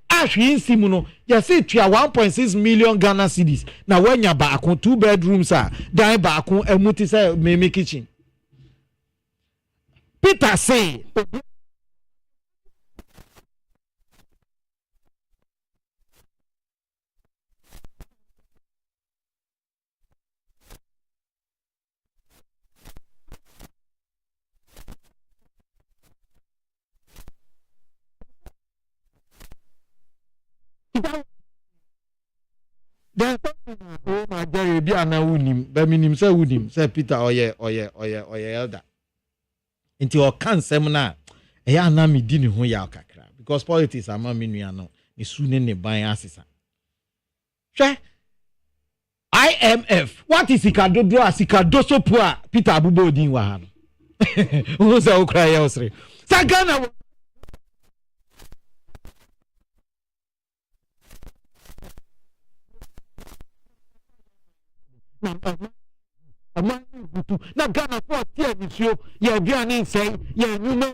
Ashwin Simuno, you see, 1.6 million Ghana cedis. Now, when you're back on 2 bedrooms, die back on a multi meme kitchen. Peter say, oh my dear, be an unim, Beminim say unim, say Peter, oye, elder. Into your can seminar, a yanami dini who ya kakra, because politics are maminiano, is soon in the buying assistant. IMF, what is Ikado do as Ikado so poor, Peter Abubo Dinwahan? Who's a cry elsewhere? Sagana. Na Ghana for tear with you, ya Biani say, ya woman.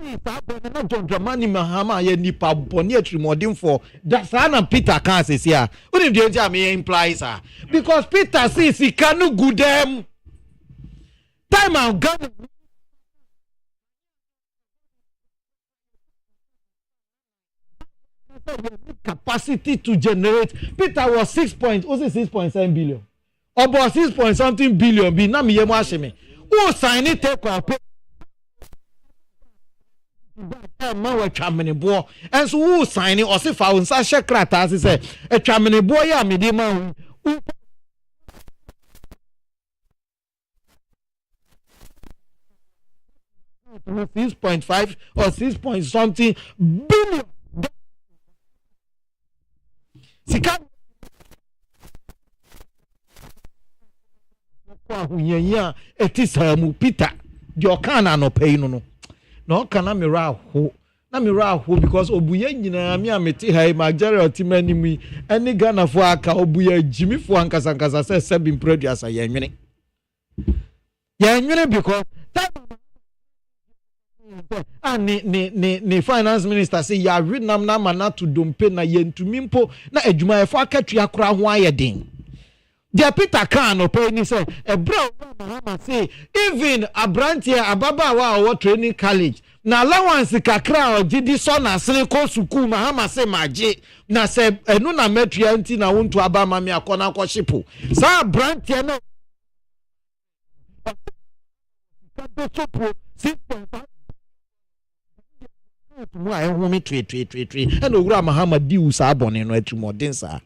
Na John Dramani Mahama, ya nipa bonietri modern for that's Anna Peter can't say here. What if the me implies her? Because Peter says he cannot good them. Time out Ghana. Capacity to generate. Peter was 6.7 billion. About 6 point something billion. Be na me yemo asheme. Who sign it take our pay? Man we chamene boy. And so who sign it? Or say for unsa shekrata as say a chamene boy ya me dey man. 6.5 or 6 point something billion. Sika hunyanya etisamu Peter the kana no pay no no kana mira ho na mira ho because obuye nyina me ameti hai magere otimani mu eni Ghana fo aka obuye jimi fo ankasa say sebi producer yenwene because ni finance minister say ya Vietnam na mana to dompe na yentumi mpo na adwuma efo akatua kora ho ayedin. The Peter can no pay ni say e bro Mahama say even abrantia ababawa or training college na allowance kakra o gidi so na sene ko suku Mahama say maje na say enu na metria nti na wonto aba mami akona ko shipo sa abrantia no mu a ehumi twe and ogura Mahama di usa abone no atrimodin sa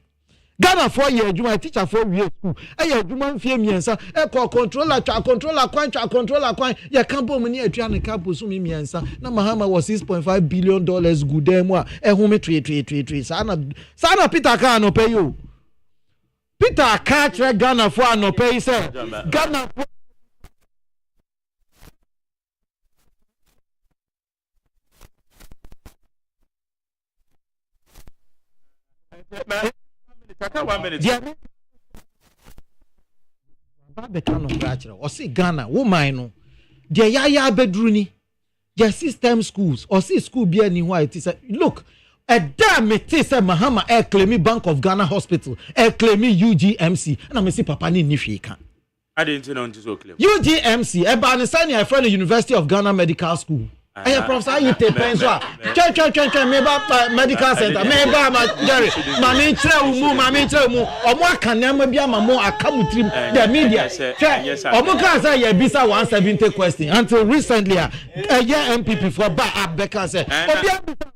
Ghana for year adwuma teacher for we school eh adwuma mfie miensa e ko controller kwan ya kampo mu ni atua ne kampo so mi miensa na Mahama was 6.5 billion dollars good dem a ehumi twe sana Peter ka no pay you Peter ka tre Ghana for no pay say Ghana One minute. Babeka no krachira. O see Ghana, woman no. De yaya bedruni. Their system schools or see school be any why it is look a damn it is a Mahama air claiming Bank of Ghana Hospital air claiming UGMC and I'm see papa ni nifika. I didn't know this so clear. UGMC a banisani a friend University of Ghana Medical School. I have Professor Ite Penswa. Meba Medical Center. Meba Jerry. Mami tre umu. Omo kanema bia mamo akamutrim the media. Omo kan say ye bisa 170 question until recently a year MPP for ba Abeka say. Obi abisa.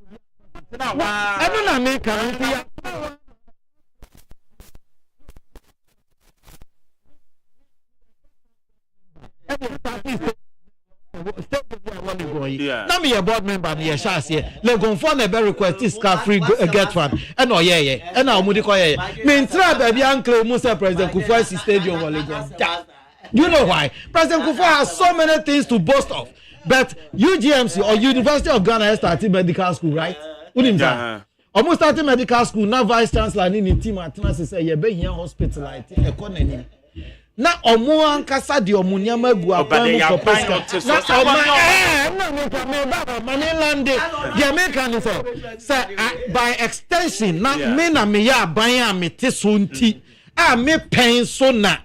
I don't make am. Yeah. Now me a board member me a shas here. Le gonfon e be request this car free get fund. And oh yeah. And now mudi ko yeah. Me ntra baby uncle Musa President Kufuor stadium wale gon. You know why? President Kufuor has so many things to boast of. But UGMC or University of Ghana has started medical school, right? Unimza. Almost started medical school. Now vice chancellor ni team atena say ye be here hospital like economy. Na omo ankasa de omo nyama gu aban ko pesca na the American say by extension na me na me ya aban a mete so nti a me pen so na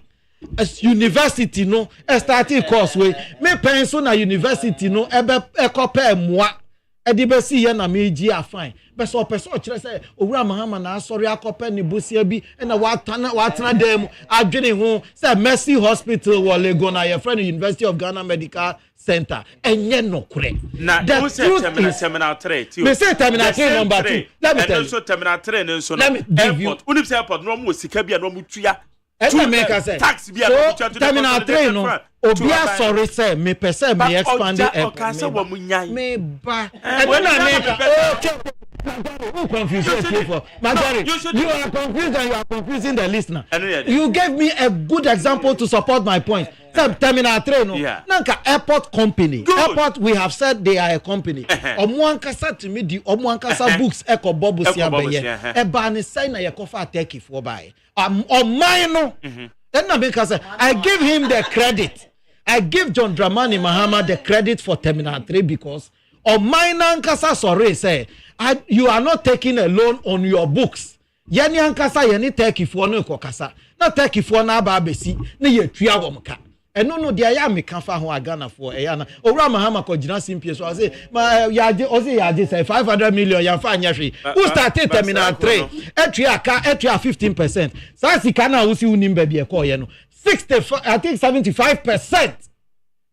as university no starting course we me pen so na university no ebe ekopa moa edi be si ye na me gi afan be so person kire say owura mahama na asori akopa ni bosia bi na watana dem adwene ho say Mercy Hospital wo Lagos na your friend University of Ghana Medical Center enye no kure na the terminal 3 me say terminal 3 number 2 let me tell you so terminal 3 no so airport unip say airport no mo sika bia no mo tua tax bia no terminal 3 no obia sorry say me person me expand it me ba when I make okay who confused you you are confused and you are confusing the listener. You gave me a good example to support my point. Terminal 3 no nanka airport company airport we have said they are a company omuankasa to me the omuankasa books ekobobo siabeye e ba ne say na yekofa take for buy on mine no then na make say I give him the credit. I give John Dramani Mahama the credit for terminal 3 because on mine ankasa sorry say you are not taking a loan on your books. Yani ankasa yani take for no kokasa na take for na ba besi na ye tua womka. No, they are me can fa ho agana for na owura mahama ko gina simpie so say yaje say 500 million ya fa anya hwe who started terminal 3 etua 15% sa sika na wo si unim ba bi e ko ye no 65 I think 75%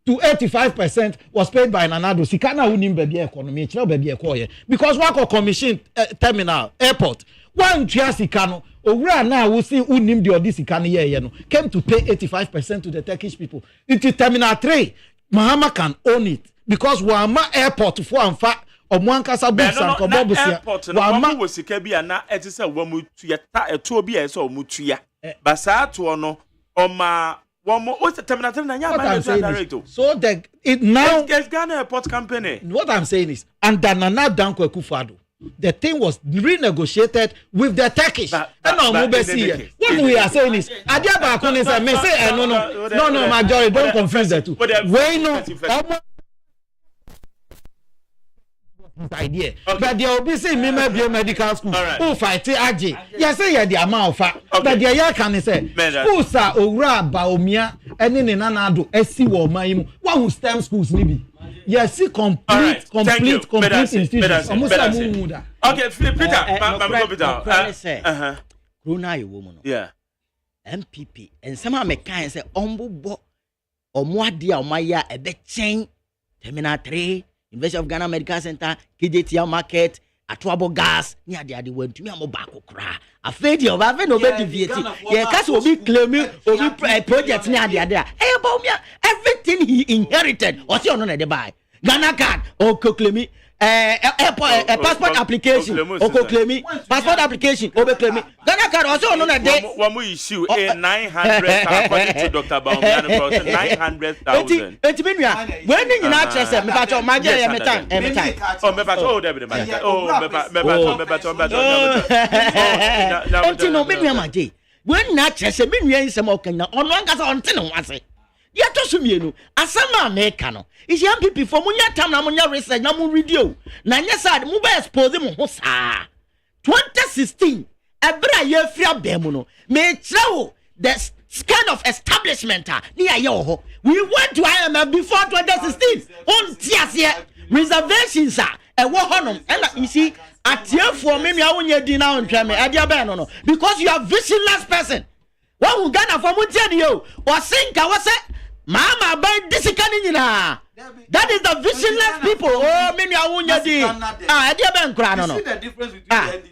to 85% was paid by Nanado sika na unim ba bi economy kira ba bi e ko ye because one ko commission terminal airport one tua sika no owura na wo see unim the odisika ne ye no came to pay 85% to the Turkish people. It is terminal 3 Mahama can own it because Wama airport for amfa omwankasa books and kobobusia Wama wo sika bia na etise wamu tuya ta eto bi e so omutua basa to no oma womo o terminal 3 na nya ba direct so the it now it's Ghana Airport Company. What I'm saying is and Nana Danko Akufo-Addo the thing was renegotiated with the Turkish. What we are saying is, Adiaba Akuni said, "Me say no, majority don't confuse the two." We know idea, but they will be saying, "Me may be a medical school who fight AGYE." Yes, say the amount of but the year can say, "Schools are ora baomia, and in Nanado, SC or Maim, one who STEM schools maybe." Yes, see complete institutions. Okay, Peter, Bruna you woman. Yeah. MPP and somehow me kind say ombo omwadia omaya e be chain terminal 3 University of Ghana Medical Center KJT market Atuabo gas ni ade went to me am back kra afedi o ba fe no be deviate ye case obi claim obi project ni ade about me everything he inherited or see on the buy Ghana card or claim airport passport application or claim passport application or claim Ghana card also on the day one we issue a 900 according to Dr. Baumia process 900,000 it mean when you not trust me but my every time oh me but oh David oh me but no me my day when na chese me nua nsem okanya ono ankasa onte ne ho ase dia to so mienu asama America no is young people for munya tam na munya research na mu radio na nya sad mu ba expose mu ho saa 2016 ebra ye fia bemu no me kire the kind of establishment ni aye ho we went to IMF before 2016 on tiase reservations e wo honom and you see atiefo me nua wonya din na ontwa me adia be no because you are visionless person one who Ghana for montie ni yo o sinka wo se mama ba disikani nyina that is the visionless people oh me nua wonya din adia be nkra no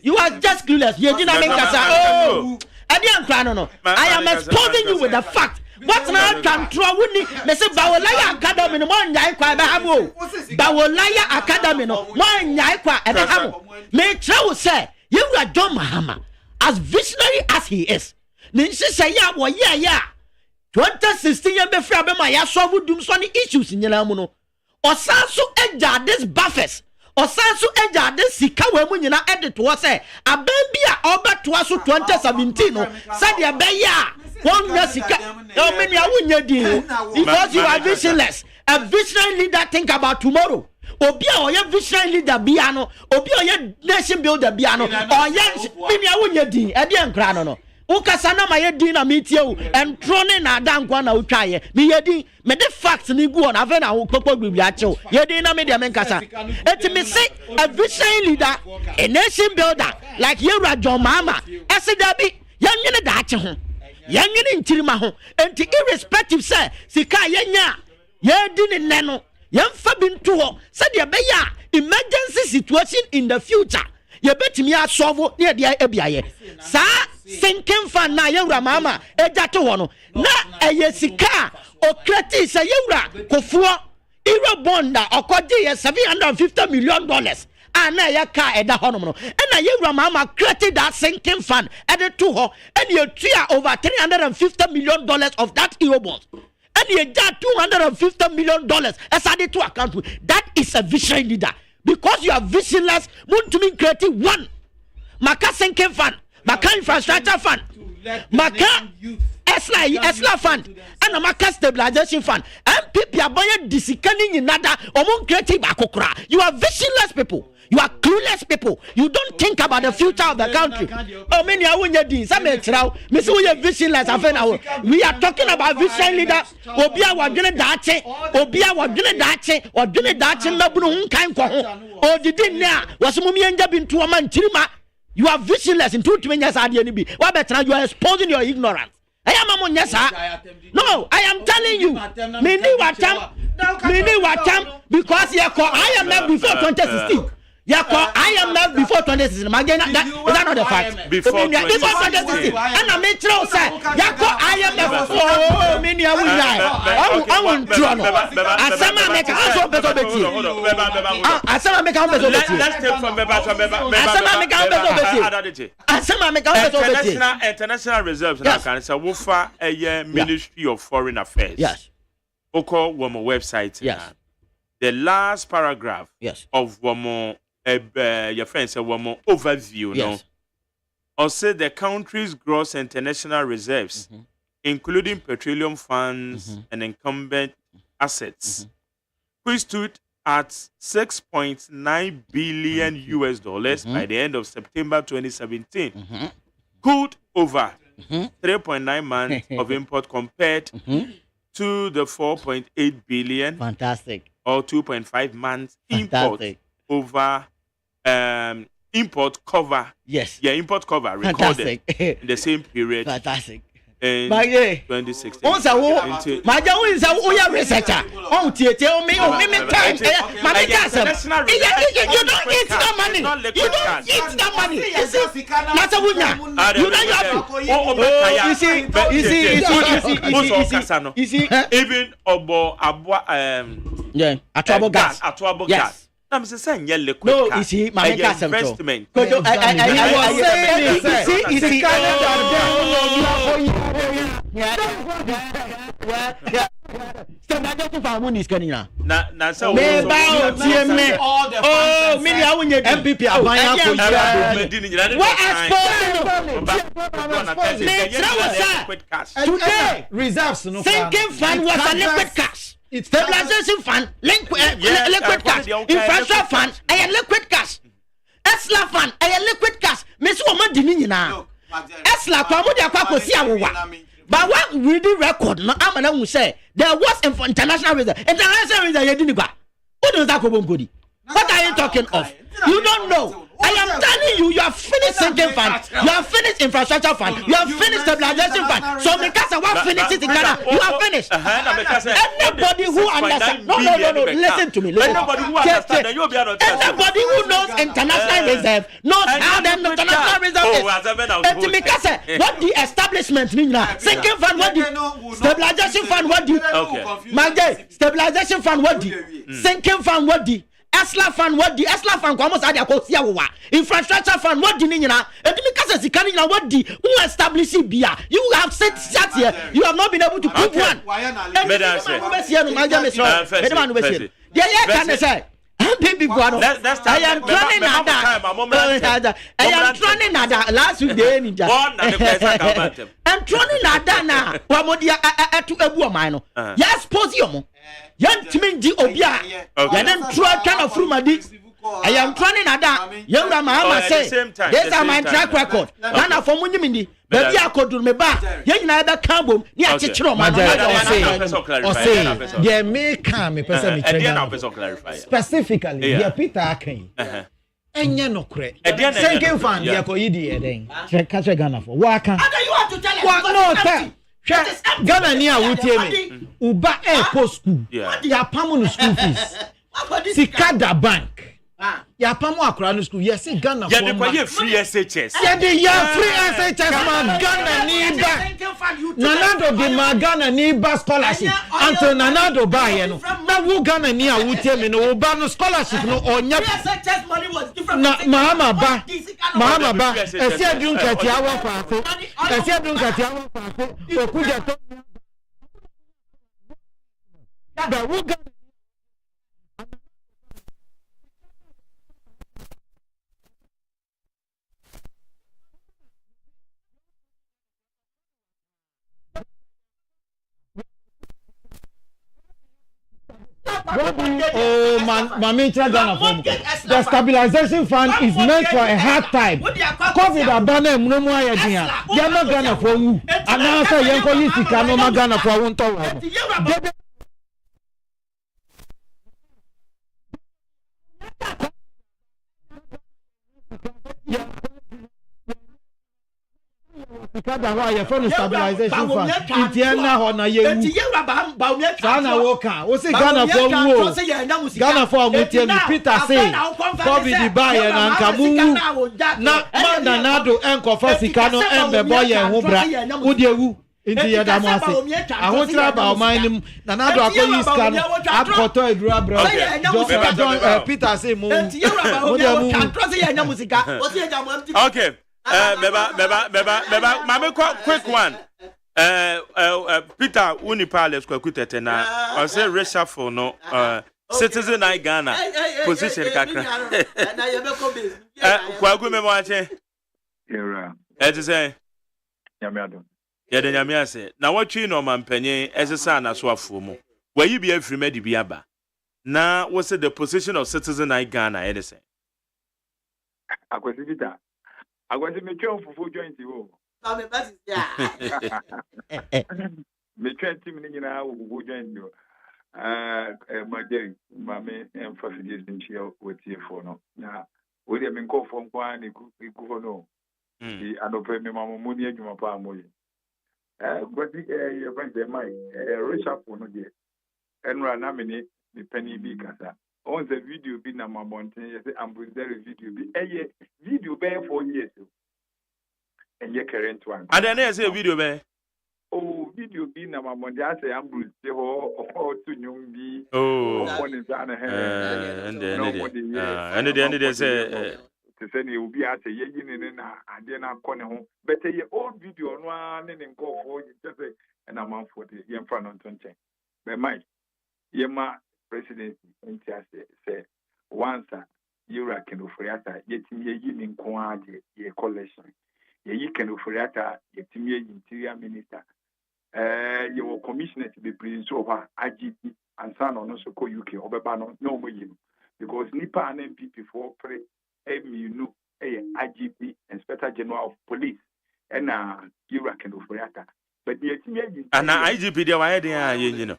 you are just clueless ye din na me kasa oh adia nkra no I am exposing you with the fact what now can throw wuni me say Bawolaya Academy no mo nyai kwa be hamo Bawolaya Academy no mo nyai kwa e be hamo me tell say you are John Mahama as visionary as he is ni say ya wo ya 2016 ye be fra be ma ya solve dum so ni issues nyina mu no osanso eja this buffers osanso eja this sika we mu nyina edit wo say abambia obeto aso 2017 no say de be ya one Jessica, how many are we because you are visionless. A visionary leader think about tomorrow. Obia or your visionary leader biano, Obia your nation builder biano, or yes, maybe I wouldn't din, Adian Grano. Ukasana my dinner meet you and thrown in a damn one out try. Me yedi, me the facts ni go on Avena who couple with Yacho. Yedina media menkasa. Et me say a visionary leader, a nation builder like you, John Mama. As a dabi, young in a dacha. Young in Chirima ho, and irrespective, sir, Sika Yanya, Yadin Nano, Yan Fabin Tuo, said ya beya, emergency situation in the future. You bet me a solve near the ABI. Sa, sinking fan na yura mama, a jatono, na a yesika, or Creti Sayura, Kofua, Ira Bonda, or Kodi, $750 million. Ana ya ka eda honomo and na mama created that sinking fund added to her and you tria over $350 million of that euro bonds and you got $250 million as added to account. That is a visionary leader because you are visionless. Want to be creating one maka sinking fund, maka infrastructure fund, maka Esla fund and a maka stabilization fund and people are buying disikani in nada or mon creative akokra. You are visionless people. You are clueless people. You don't think about the future of the country. Oh, many are when you're doing some extra. Miss, we are visionless. We are talking about vision leader. Obia was doing that. Obia was doing that. Or doing that. Nabun kind or did now was Mummy and Jab into a man Chima. You are visionless in 2 years. What better you are exposing your ignorance. I am among yes, no, I am telling you. Many what because you are called IMF before 2016. I am not before 2016. Is that not the fact? Before 2016. And I made true say, I am before many I will die. I won't draw. Asama make also better betty. Asama make better betty. Let's take from Asama make better betty. Asama make better betty. International reserves now can say Wufa a Ministry of Foreign Affairs. Yes. Oko Womo website. Yes. The last paragraph. Yes. Of Womo. Your friend said one more overview, yes. No? Or say the country's gross international reserves, including petroleum funds and incumbent assets, which stood at $6.9 billion US by the end of September 2017, could over 3.9 months of import compared to the 4.8 billion, fantastic, or 2.5 months import over import cover. Yes. Yeah, import cover recorded in the same period. Fantastic. In 2016. Also, Maja is a researcher. Oh, tell me, time. You don't eat that money. You don't eat that money. You see, even Obo Abwa, Atuabo gas. Yes. I'm saying liquid. No, you see, my investment. stabilization fund won is kanina na so me ba tie me oh me dia wonye MPP abanya ko what expose today reserves no sinking fund was a liquid cash stabilization fund liquid cash infrastructure fund a liquid cash esla fund a liquid cash me so mo di ni nyina esla kwa mo dia kwa kosi awowa but what we do record no amana hu say there was international reason yedi ni kwa who knows that kobongodi what are you talking of you don't know I am telling you, you have finished sinking fund, you have finished infrastructure fund, you have finished stabilization fund. So because I want finish it in Ghana, you have finished. Anybody who understands, no, listen to me. Anybody who understands, anybody who knows international reserve knows how the international reserve is. And because what the establishment mean now, sinking fund, what the stabilization fund, what the stabilization fund, what the sinking fund, what the Esla fund what the Esla fund almost had a kosia wa infrastructure fund what the nina and because as the what the who establish it bia you have sat here you have not been able to prove one I am running nada last week day ninja I'm running nada na wamodia to ebu omano yes posium yan timin di obia ya den try kind of from adi I am running nada yanga mama say this are my track record na for munyimindi baby akodur me ba yan na be kan bom ni a chichiro man o say the make am me person me trigger specifically the Peter Akan enye nokre sinking fund ya ko yidi eden check Ghana for waka you want to tell us Ghana ni a wutie me uba post school ya pamu no school fees Sikada bank ya pamu akra no school yes Ghana for ya dey free SHS ya dey free SHS man Ghana ni ba Nanado de Ghana ni ba scholarship until Nanado ba here no na wo Ghana ni a wutie me no ba no scholarship no onya SHS money was different na Mahama ba esi adun kati awon faafo okuja to da wo Ghana Ghana fund. The stabilization fund is meant for a hard time. COVID abana mnumu ayadia. Yama Ghana for who? Anasa yanko yisika no Ghana for wonto wa. Sikada wa ya for stabilization fund. Itiana ho na yewu. Sana woka. O say Ghana for wo. Ghana for mutie mi Peter say. COVID buy na nkamu. Na Nanado enko for sikano embe boy en ho bra. Udiewu. Inti ya damu ase. Ahon tira ba o man Nanado akoyi sikano. Apoto edura bra. Peter say mo. Okay. Beba, mame quick one. Peter Unipales kwakutete na I say reshuffle no citizen I Ghana position kakra. Na yebeko base. Kwagu me mo ache. Era. Eti say. Nyamiado. Ya de nyamia say. Na watwi no mampanyin esesa na so afuomo. Wayi bi afiri medi bi aba. Na what say the position of citizen I Ghana edi say. Akwesi Peter. I want to make you for joint you. Me try to mean you know who join you. My dear, mammy, and for suggesting chill with you for no. Now, would have been called from one, you could know. I don't pay me, Mamma Mooney, you my palm. But your friend, Mike, rich up for no day. And run a minute, the penny big as that. On the video be na MONTIE and with the video be video be 4 years and your current one. And then I say video be video be na MONTIE I say I'm Bruce or to young be one is on and then they say to send you be at a yin and then I'm calling home. Better your old video on one and go for you just and I'm on 40 in front of 20. But Mike. Yema presidency say once Yura can offer yet ye in Kwade, ye collection. Ye can offer yet me interior minister. Your commissioner to be prince over IGP and son on also call UK Obebano no more because Nipa and MPP for pray you IGP Inspector General of Police and Yura can offer but the and IGP they were there you know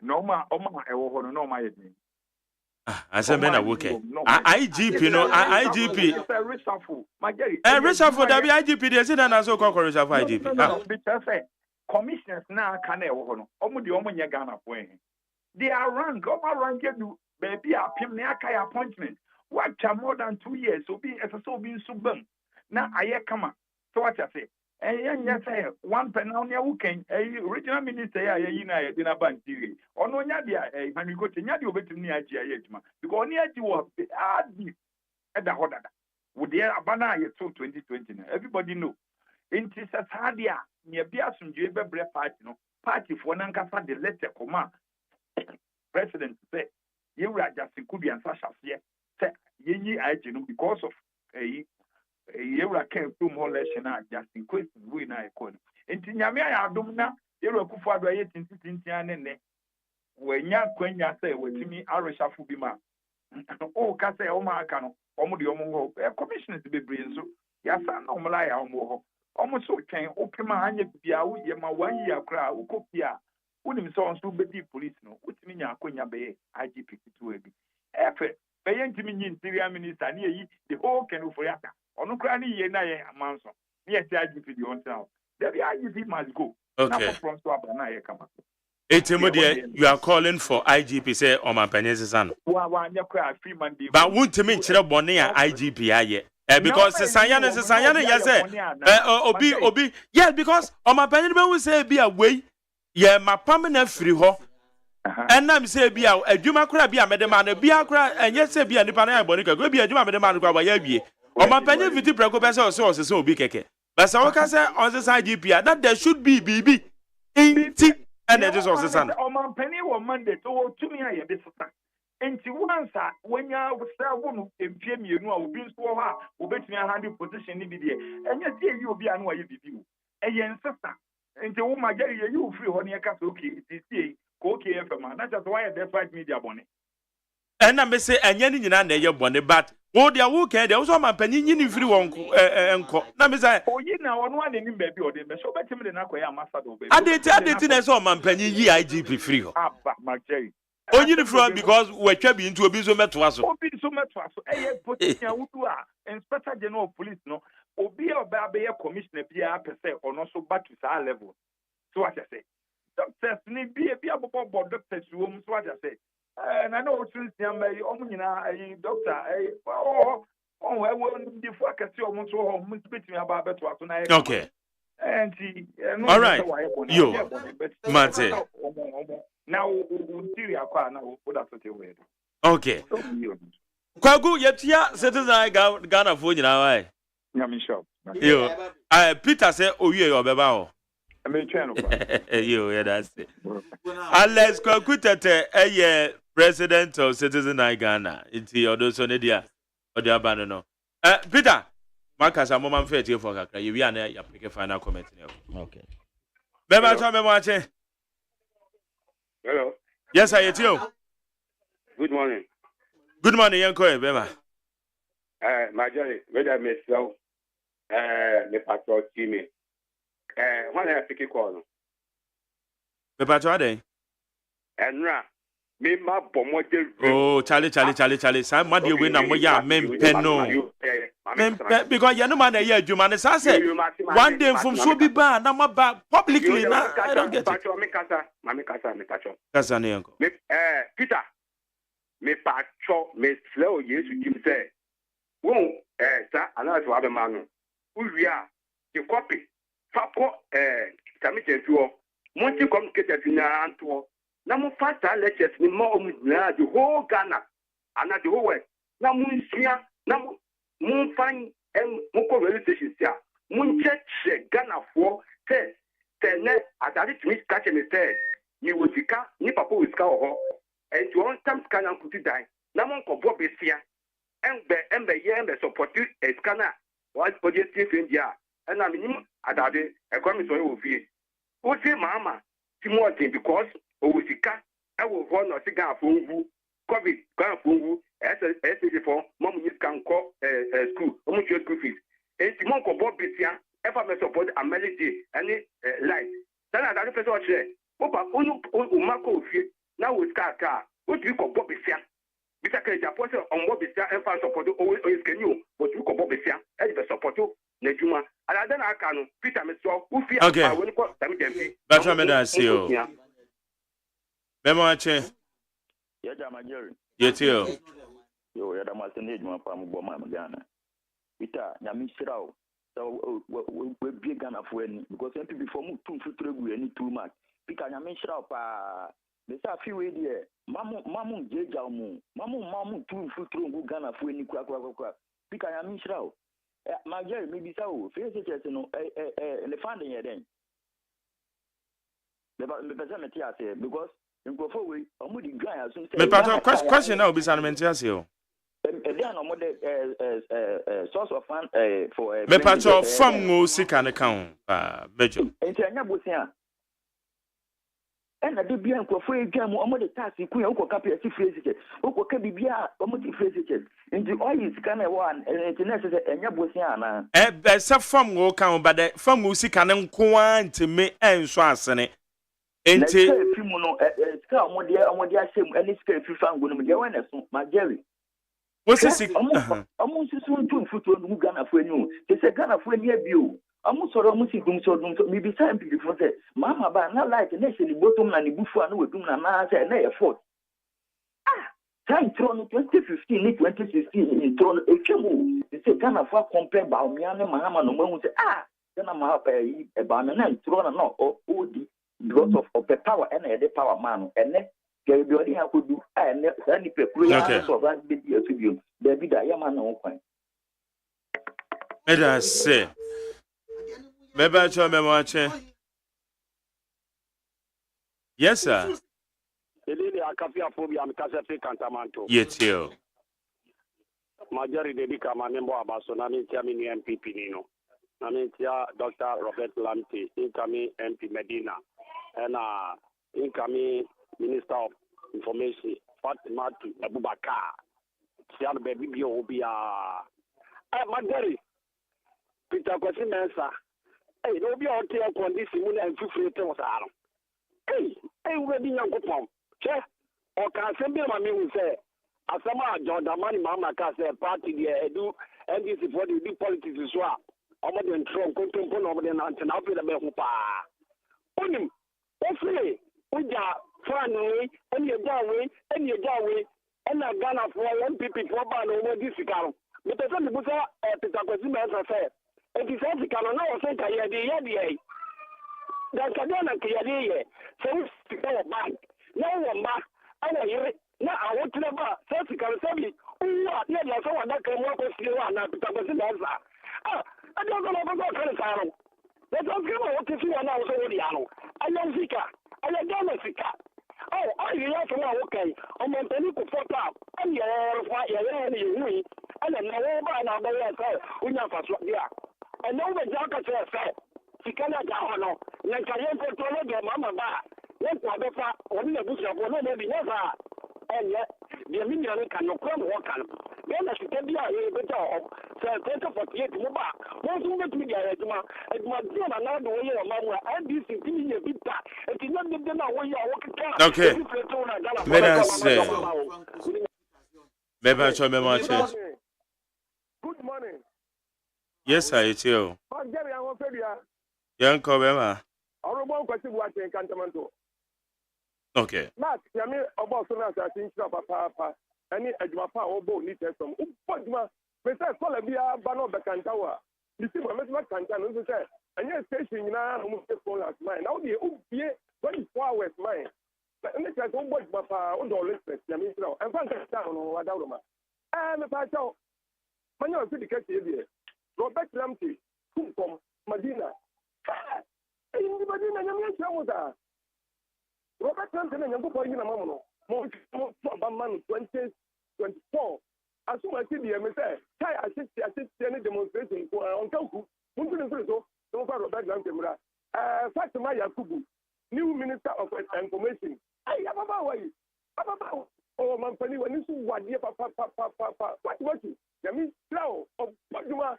normal no my I said men are working IGP you know IGP it's a reshuffle reshuffle that be IGP they said and so call reshuffle IGP commissioners now can the Ghana point. They are rank, rank you baby appointment. What more than 2 years so being subum. Now I come. So what I say? Yes, one penalty who can a regional minister in a band theory. Or no yadia and you go to Yadi over to Niajima because Niaji was at the Hodada. Would there abana yet 2020? Everybody know. In Tisadia, near Biasum Jebe party, no party for Nankasa the letter command. President said, you were just in Kubi and Sasha here. Say, ye because of a year came through more less just in case we na economy. In Tinyamia Domina, you were Kufadra yet in Tintian when ya Quenya say, with me, Arisha Fubima. Oh, Kase Oma Kano, Omo the Omo, a commissioner to be brilliant. So, yes, I know Malaya Omo. Almost so can open my hand bia wo ye ma 1 year kra wo kopia wonim so on so be police no wotimi nya akonya be IGP to abi efe be yentimi nyi interior minister na yi the whole can for yaka onu kra ni ye na ye amanso na ye IGP the on town the IGP must go okay from so abana ye kama you are calling for IGP say o man penyense san wa nya kra free man dey but wontimi kire bone ya IGP aye because Sanyana yes obi yes because on my penny will say be away yeah my permanent free ho and I'm say be a adwuma kra be a medema be a kra and yes say be a nipa na bonika go be adwuma medema kra ba ya bie on my penny fiti preko person so obi keke but so can say on the side GP that there should be BB in and it is also son on my penny on Monday to me ya be Enti once when you say wonu empie mienu a obi nso ho a obetumi handle position ni bi de enye tie yi obi anu aye bibi o eye nsesa enti wo ma gari ye you free ho ne ka so okay tie ko okay FM na just why the fight media bone and I say enye ni nyina na eye bone but wo dia wo kan dia wo so ma panyi nyini free won enko na me say oyi na ono ane ni ba bi o de me so betimi de na koya ambassador ba adeti na so ma panyi yi IGP free ho aba magari only the front because we're trapping into a business metwaso. Obi so metwaso. Position wudu a Inspector General of Police no. Obi oba be commissioner bia pese or not so back to that level. So what I say. Doctors ni bia bobo doctors so what I say. And I know since am nyina doctor I won't the focus you so home between about betwaso na. Okay. And all right. Yo. Mate. Now, okay. Kwagu yetia citizen Ghana for nyina why. Yo. Peter say owie obeba o. Yo, yeah, that's it. Unless Kwagu tete president of Citizen Ghana. Inti odo so ne dia. Odo abano no. Peter, makasa mo man fe tie for kakra. You wi na ya pick final comment. Okay. Beba to me mo ache. Hello. Yes, I hear you. Good morning. Good morning, Yanko, Bema. My journey, whether Miss Low, the patrol team. When I pick a call. The patrol day. And me, my bomb. Oh, Charlie. Somebody win a moya, men penno. Because you know, man, yeah, you man, as I said, one day from so be bad, now my back publicly. I don't get it. Peter, me patrol, me slow, yes, you say. Won't, sir, another to other man. We are the copy. Fako, submitted to Monty communicated in our tour. Now, faster lectures me more the whole Ghana and not the whole West. Now, Munsia, now. Mun find Moko railway station here. Mun check Ghana for test. Tene atari to me catch me say. You will sika ni papa will sika ho. and to on some scanner could die. Now, Uncle Bob is here, and the support a scanner. What for just India, and I mean, I did a comment of you. What's your mamma? Timothy, because Osika, I will run a cigar for you. COVID, gun for you, as a for Mom, you can call school, almost your school fees. And Timon Bob is here, ever may support a melody, and light. Then I got a person say, Opa, Umako, now with car, what do you call Bob is here? Because I put on Bob is here and find support always can you, but you call Bob is here, and the support Nejuma. And then I can Peter Mr. Ufi, okay. That's what I see you. Memoache. Yet you. You had a matinee, my palm woman, Ghana. Peter, Yamishirao. So we're big enough when, because empty before move 2 3 any too much. Because Yamishirao, there's a few idea. Mamu Jamu, Mamu 2 3 Ghana for any crack. Because Yamishirao. My Jerry, maybe so. Face it, the funding then. The because in go forward, I'm with the guy as soon as question now, Bisanimentio. Source of fund for me patro from music and account, Bejo. And I did be uncle for a game on the task. You could copy a phrases. Who can be a phrases. And the oil is kind of one and it's necessary and Yabosiana. There's a from will count, but the from music and quant to me and Swassene. Ain't it? Any scale if you found my Jerry. What's this? Almost soon 2 foot on Ghana for you. They say Ghana for near you. Almost maybe time before that. Mamma, but not like the nation, the bottom and the buffalo would do an answer and a fault. Time thrown 2015, 2016 in Tron a camo. They say Ghana for compared by Miana Mahama no one say, then I'm up a banana and thrown not or because of the power and the power man and then. Everybody could do and any people of that video to you. There be the Yaman no point. Let us say, maybe I try me watching. Yes, sir. Yes, you. Majority dedica my member Abasonami Tiamini MPP Nino. Namintia Dr. Robert Lamte, incoming MP Medina, and incoming Minister of Information, Fatima Abubakar. Sian baby Biobia. Majority. Peter Quasimensa. Hey, no be on tail condition and 2 was out. Hey, we're being young pump. Check. Or can send me my mean say. Asama John Damani Mama Casa party there do NDC for the big politics as well. Over the Trump, contemporary over the Anton up with the Behupa. Onim, hopefully, with your family, and your Jaway, and I Ghana for MPP for ban over this account. But the son of Peter Quasimas said, and he said, "Can now say Kayadi." That's Kadana Kayadi, so we go back. No one back, and I want to never say to Karasabi, who are never someone that can work with you and Peter Quasimas. I don't know about Karisano. That's not what you see now, so I am Zika. I am Gamasika. Oh, I have to know, okay. I'm on the look for top. And you're and then no one of the we never swap there. I know the Jaka said, she cannot down. Like I am for the Mama Bar. Let's have a fat on the bush of one maybe never. And yet, the minion can no come walk on. Then I should tell you a bit of so 48 mobile. Most of the media, and my dear, another way of Mama, and this is giving a bit back. And you not give them away your walking. Okay. Let us say, maybe I try me watch it. Good morning. Yes, I too. Jerry, I want to tell you. Young Cobema. I don't want to watch Cantamento. Okay. Matt, I mean, about so much I think Papa, any Ajmapa or Bo need some. But Mr. Colabia, Bano Bacantawa. You see, my Mr. Cantan, who said, and you're station now, almost phone last mine. Now the 24 hours mine. But in the case of what Papa, all the listeners, I mean, and Fantastan or Wadama. And the Pacho, Manuel City here. Robert Lamte, Kumkom, Medina. Medina, you mean, Robert Hampton and Yambo in a moment. man 2024 asuma ti di eme say kai assist any demonstration ko on kanku mun tun so so far Robert Lamtemura Fatima Yakubu new minister of information ai ababa wai ababa o man pani wani su wade papa what yami trawo of paduma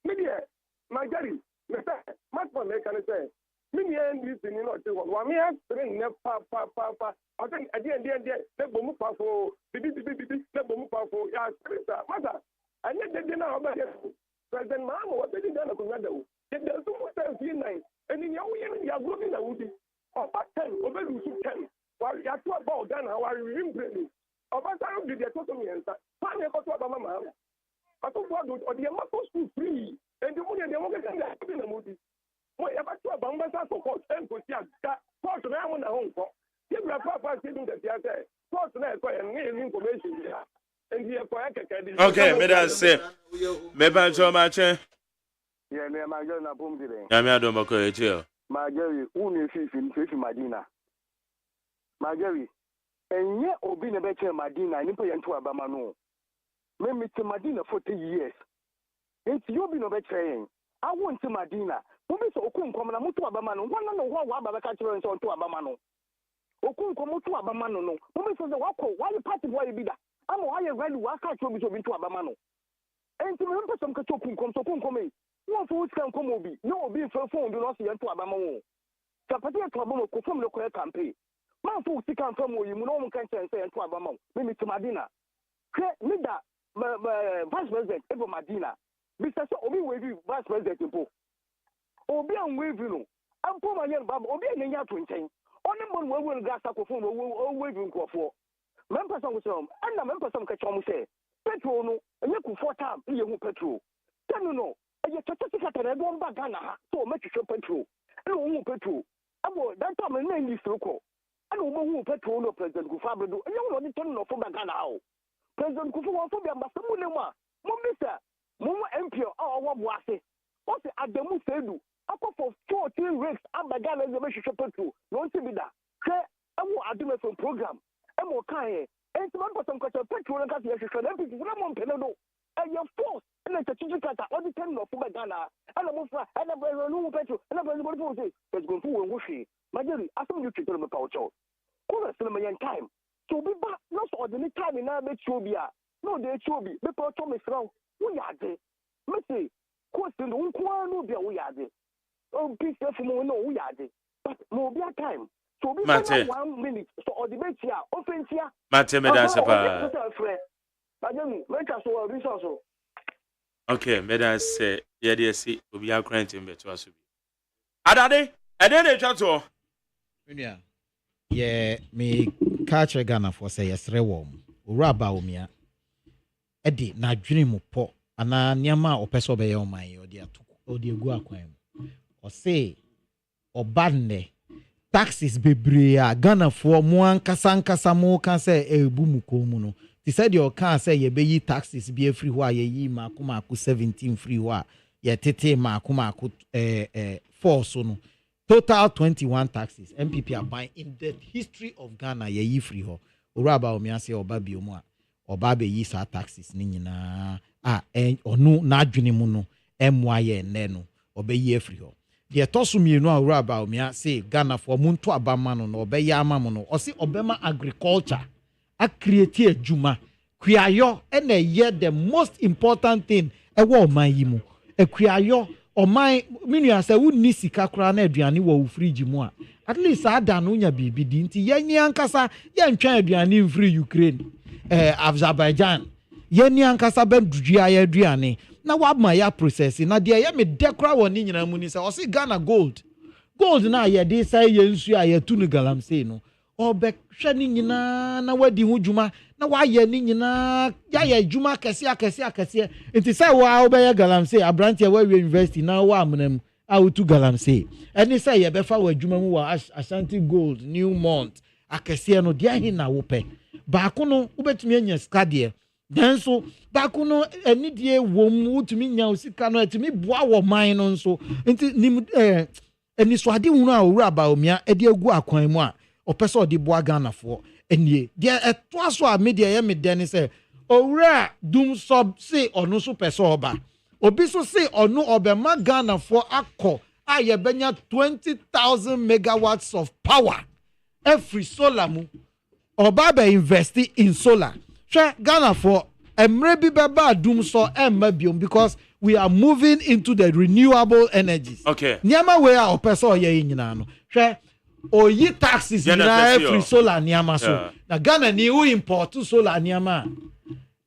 media magari me say mat for me can say mini NDC ni no te wa me bring ne pa I think again le bomu pa fo bibi le bomu pa fo ya stressa mata anya de na oba president Mahama wa be na ko ngada wo de so mo say fi nine eni ya wo yen ya gro na wudi oba 10 oba lu 10 wa ya to about Ghana wa rimbreli oba sa ru de to mi ensa fa ne ko to aba mama but to do o de ma ko school free and the money de mo ga na mudi mo ya ba to aba mbasa support en ko ti aga court na mo na ho nko ye bra papa ti do de ti ase court na ko en ni information ya and ye ko ya keke di okay me da say me ban so ma che yeah me ma go na bom dire ya me adon bako e che ma Jerry unu fi Madina ma Jerry enye obi na be che Madina ni pe yantu abama no me ti Madina 40 years enti you be no be che I want to Madina mo be so okunkom na mutu abama no wana no ho wa aba ka chiro nso ntu abama no okunkom mutu abama no no mo be so ze wako why party boy bi da ama why value wa ka chiro bi so bi ntu abama no enti me mpe so mka okunkom so okunkom e wọ́n fún wúsíkà nkọ́mọ obi ní obi ìfẹ́ fóun bí lọ́sì yẹn tó àbámọ́ wọn. Sàpàtì ẹ̀tọ́ àbámọ́ kò fóun lóko ẹ̀ kàmpé. Máa fún wúsíkà nkọ́mọ òyìn mu náà wọ́n kàn ṣe yẹn tó àbámọ́ mímí tó Madina. Ṣé nígbà vice president Ebo Madina bí sẹ́sẹ́ obi wévi vice president mpo. Obi àwọn wévi nù. Ampo ma yẹn bàbá obi ẹ̀yẹ nyà tó nkyẹn. Ọ́nì mọ̀ ní wọ́n wévi gàásà kò fóun wévi nkọ̀fọ́. Mẹ́mpẹ́sẹ̀ ń sọ̀rọ̀ ẹ̀nà mẹ́mpẹ́sẹ̀ ń kẹ́kẹ́ ọmọ sẹ́ petrol no ẹ̀yẹ kù 4 tam ẹ̀yẹ hu petrol. Tẹ́nu no you certificate and one bag Ghana to make you petrol. No petrol. Abo that time na ni soko. Ano mo petrol no president Kufuor do. You no ni turn no for Ghana how. President Kufuor for be ambassador mu ma. Mo mister, mo MP wa boase. O se Adamu Sedu. Akọ for 14 weeks aba Ghana ze make you petrol. No nti bi da. Ke amo adome from program. Amo kan e. Enti man person ko petrol nka se you na MP na mo mpene do. Your force and the certificate all the time of Ghana and the and the new petrol and the say there's going to win. Majority, I think you should tell me about you. Call us in time. To be back, not ordinary time in our Chobia. No, they Chobi, the Porto is wrong. We are there. Missy, question, no be we are there. Oh, peace, no, we are there. But no be a time. So be 1 minute. So or the bet here, offense here. Mate, me da sepa. Okay, me da say ye dey see obi akrant mbeto aso bi. Adade, ede dey twa to. Nua. Ye me catch Ghana for say yesre wom. Owura ba omia. Ede na dwene mu po ana niama opeso be ye oman ye odi egu akwan. O say obanne taxes bebre a Ghana for mo ankasa mo kan say ebu mu ko mu no. He said your car say ye be taxes be free wa ye yi maku 17 free wa ye tete maku 4 so no total 21 taxes MPP are buying in the history of Ghana ye yi free ho oraba o mi ase oba bi omu a oba be yi sa taxes ni nyina onu na adwene mu no emwa ye nne no oba yi free ho de toso mienu a oraba o mi ase Ghana for muntu abama no oba yi ama mo no o se obema agriculture a create a juma kuayo and a year the most important thing e wo man yi mu e kuayo o man minu ase wo ni sika kra na aduane wo fridge mu a at least ada no nya bibi di nti ye ankasa ye ntwan aduane free Ukraine Azerbaijan ye ni ankasa ben dudua ya aduane na wa ma ya process na de ye me dekra woni nyina mu ni se o se Ghana gold na ye de sai ye nsu a ye tunu galamsey no obe hwe ni nyina na wadi hu dwuma na wa ye ni nyina ya ye dwuma kese enti sai wa obeye galamsey abrantie wa university na wa amnam a utu galamsey eni sai ye befa wa dwuma mu wa Ashanti Gold Newmont akese no de ahi na wo pe ba ko no ubetumi anya skade den so ba ko no eni die wom utumi nya osika no etumi boa wo man no nso enti eni so ade hunu a owura ba omia ede agu akwan mu a opeso di boa Ghana for enie dia etwa so a media ye me den say owura dum sub say onu so pese oba obi so say onu obema Ghana for akọ a ye benya 20,000 megawatts of power every solar mu oba be invest in solar hwe Ghana for emre bi beba dum so emma biom because we are moving into the renewable energies. Okay. Niama we are opesa oye nyina no. Hwe oyi taxes na every solar niama so. Na Ghana ni we import solar niama.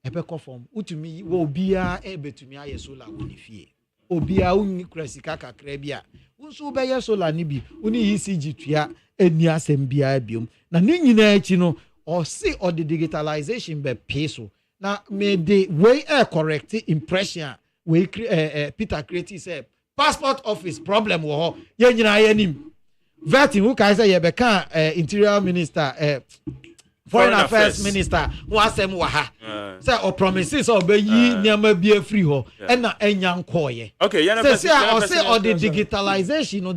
Ebe conform. Utumi wo bia ebetumi aye solar woni fie. Obia unni krasika kakra bia. Unso be ye solar ni bi. Uni ECG tua eni asem bia biom. Na ni nyina achi no or see or the digitalization be peso. Na me the way correct impression we Peter create say passport office problem wo ye nyina ye nim vetting who can say ye be kan interior minister foreign affairs minister who asem wa ha say o promises o be yi nyama bi free ho e na enya nkoye okay say or the digitalization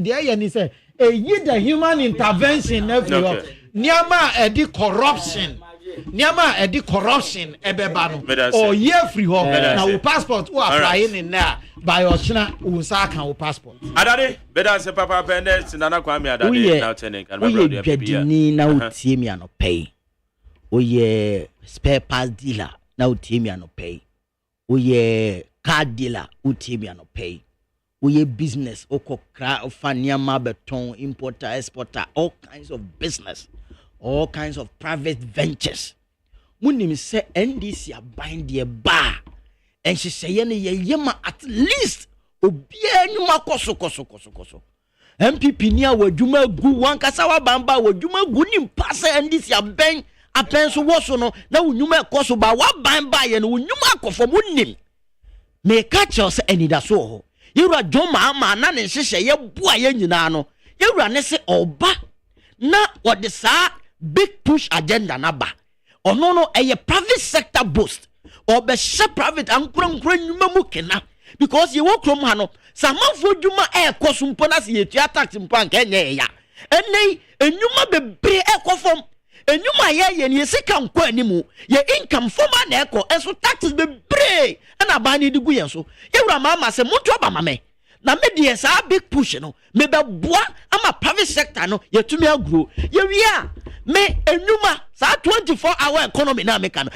the ye ni say yi the human intervention every ho nyama the corruption Niama edi corruption ebeba no or ye free ho na wo passport wo apply in na by ochina wo sa kan wo passport adade beda se papa pendant nana kwame adade now turning kan my brother bibia ni na utie mi anopay oye spare parts dealer na utie mi anopay oye car dealer utie mi anopay oye business okokra ofaniama beton importer exporter all kinds of business, all kinds of private ventures. Munim say NDC are bind the bar and she say yema at least obia nyuma koso MPP nia wadwuma gu wankasawa bamba wadwuma gu nim pass NDC aben apenso woso no na wonyuma koso ba wa bamba ye no wonyuma akofo munim me catch us anida so ho yura joma ama na ne hyehyɛ ye bua ye nyina no yura ne se oba na wode saa big push agenda na ba ono no eye private sector boost or be private ankura nyuma mu kena because ye wo krom ha no samafo dwuma ekoso mpo na se ye tua tax mpo anka enye ya enei enyuma bebre ekofom enyuma ye ne sika nko animu ye income forma na eko enso taxes bebre na ba ni digu yen so yewura mama se monto ba mame na me de sa big push no me be boa ama private sector no ye tumi agro ye wia me enyuma sa 24-hour economy na meka no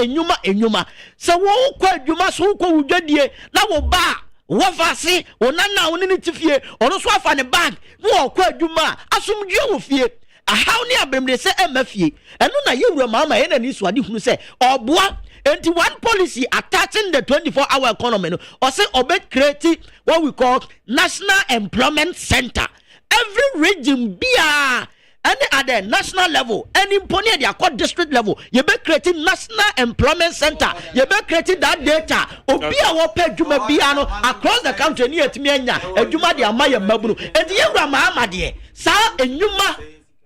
enyuma se wo kwa adwuma so kwa wudwadie na wo ba wo fase wo nana wo ne tifie ono so afa ne bag wo kwa adwuma asomdwe wo fie ahaw ne abemre se emafie eno na yewura mama ye na ni so ade hunu se oboa and one policy attaching the 24-hour economy no or say obet create what we call National Employment Center. Every region bia any other national level, any pony they are called district level, you be creating National Employment Center, you be creating that data obia wo pe dwuma bia no across the country near to me anya edwuma de amaya mabunu and ye rama amade sa enwuma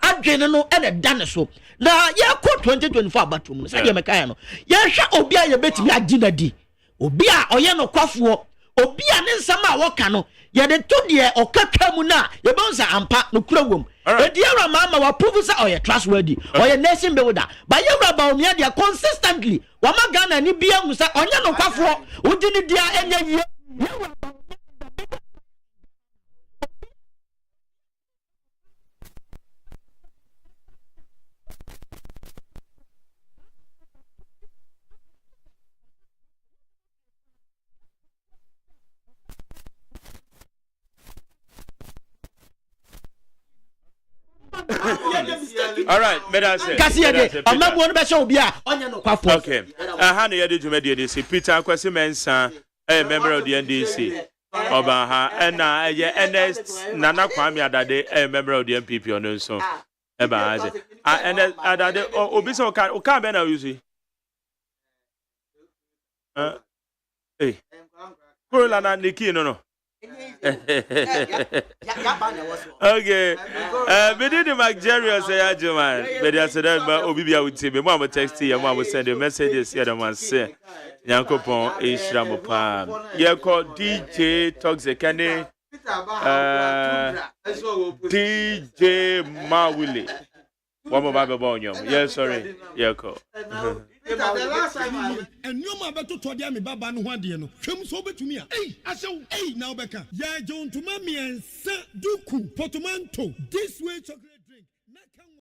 adwene no e dane so na ye ko 2024 batum say ye meka no ye hwa obi a ye betimi agina di obi a oye no kwafo obi a ne nsam a woka no ye de to de okaka mu na ye bonsa ampa no kura wom e de yara mama wa prove say oye trustworthy oye nation builder but ye raba o me de consistently wa magana ni bia mu say onye no kwafo odi ni dia enye ye all right, medase. Kasi yede, amabu onu be show bia, onye no kwafo. Okay. Ha na yede dwumade de si Peter Kwesi Mensa, member of the NDC. Oba ha na ye NS Nana Kwame Adade, member of the MPP ono so. Eba aze. NS Adade obi so ka be na yuzi. Eh. Kola na Niki no. Okay. We did the Magerius say AGYEMAN. But that's that Obibia would say, Mama text you, Mama send a messages here. The man say, Yankopon Ishramopa. You call DJ Toxicane, DJ Mawili. One more Bible born, yeah, sorry. Yeah, cool. The last time and you ma beto to dia me baba no hwade no hwem so betumi a ashew now beka ya John to mami ensa duku portmanteau this way chocolate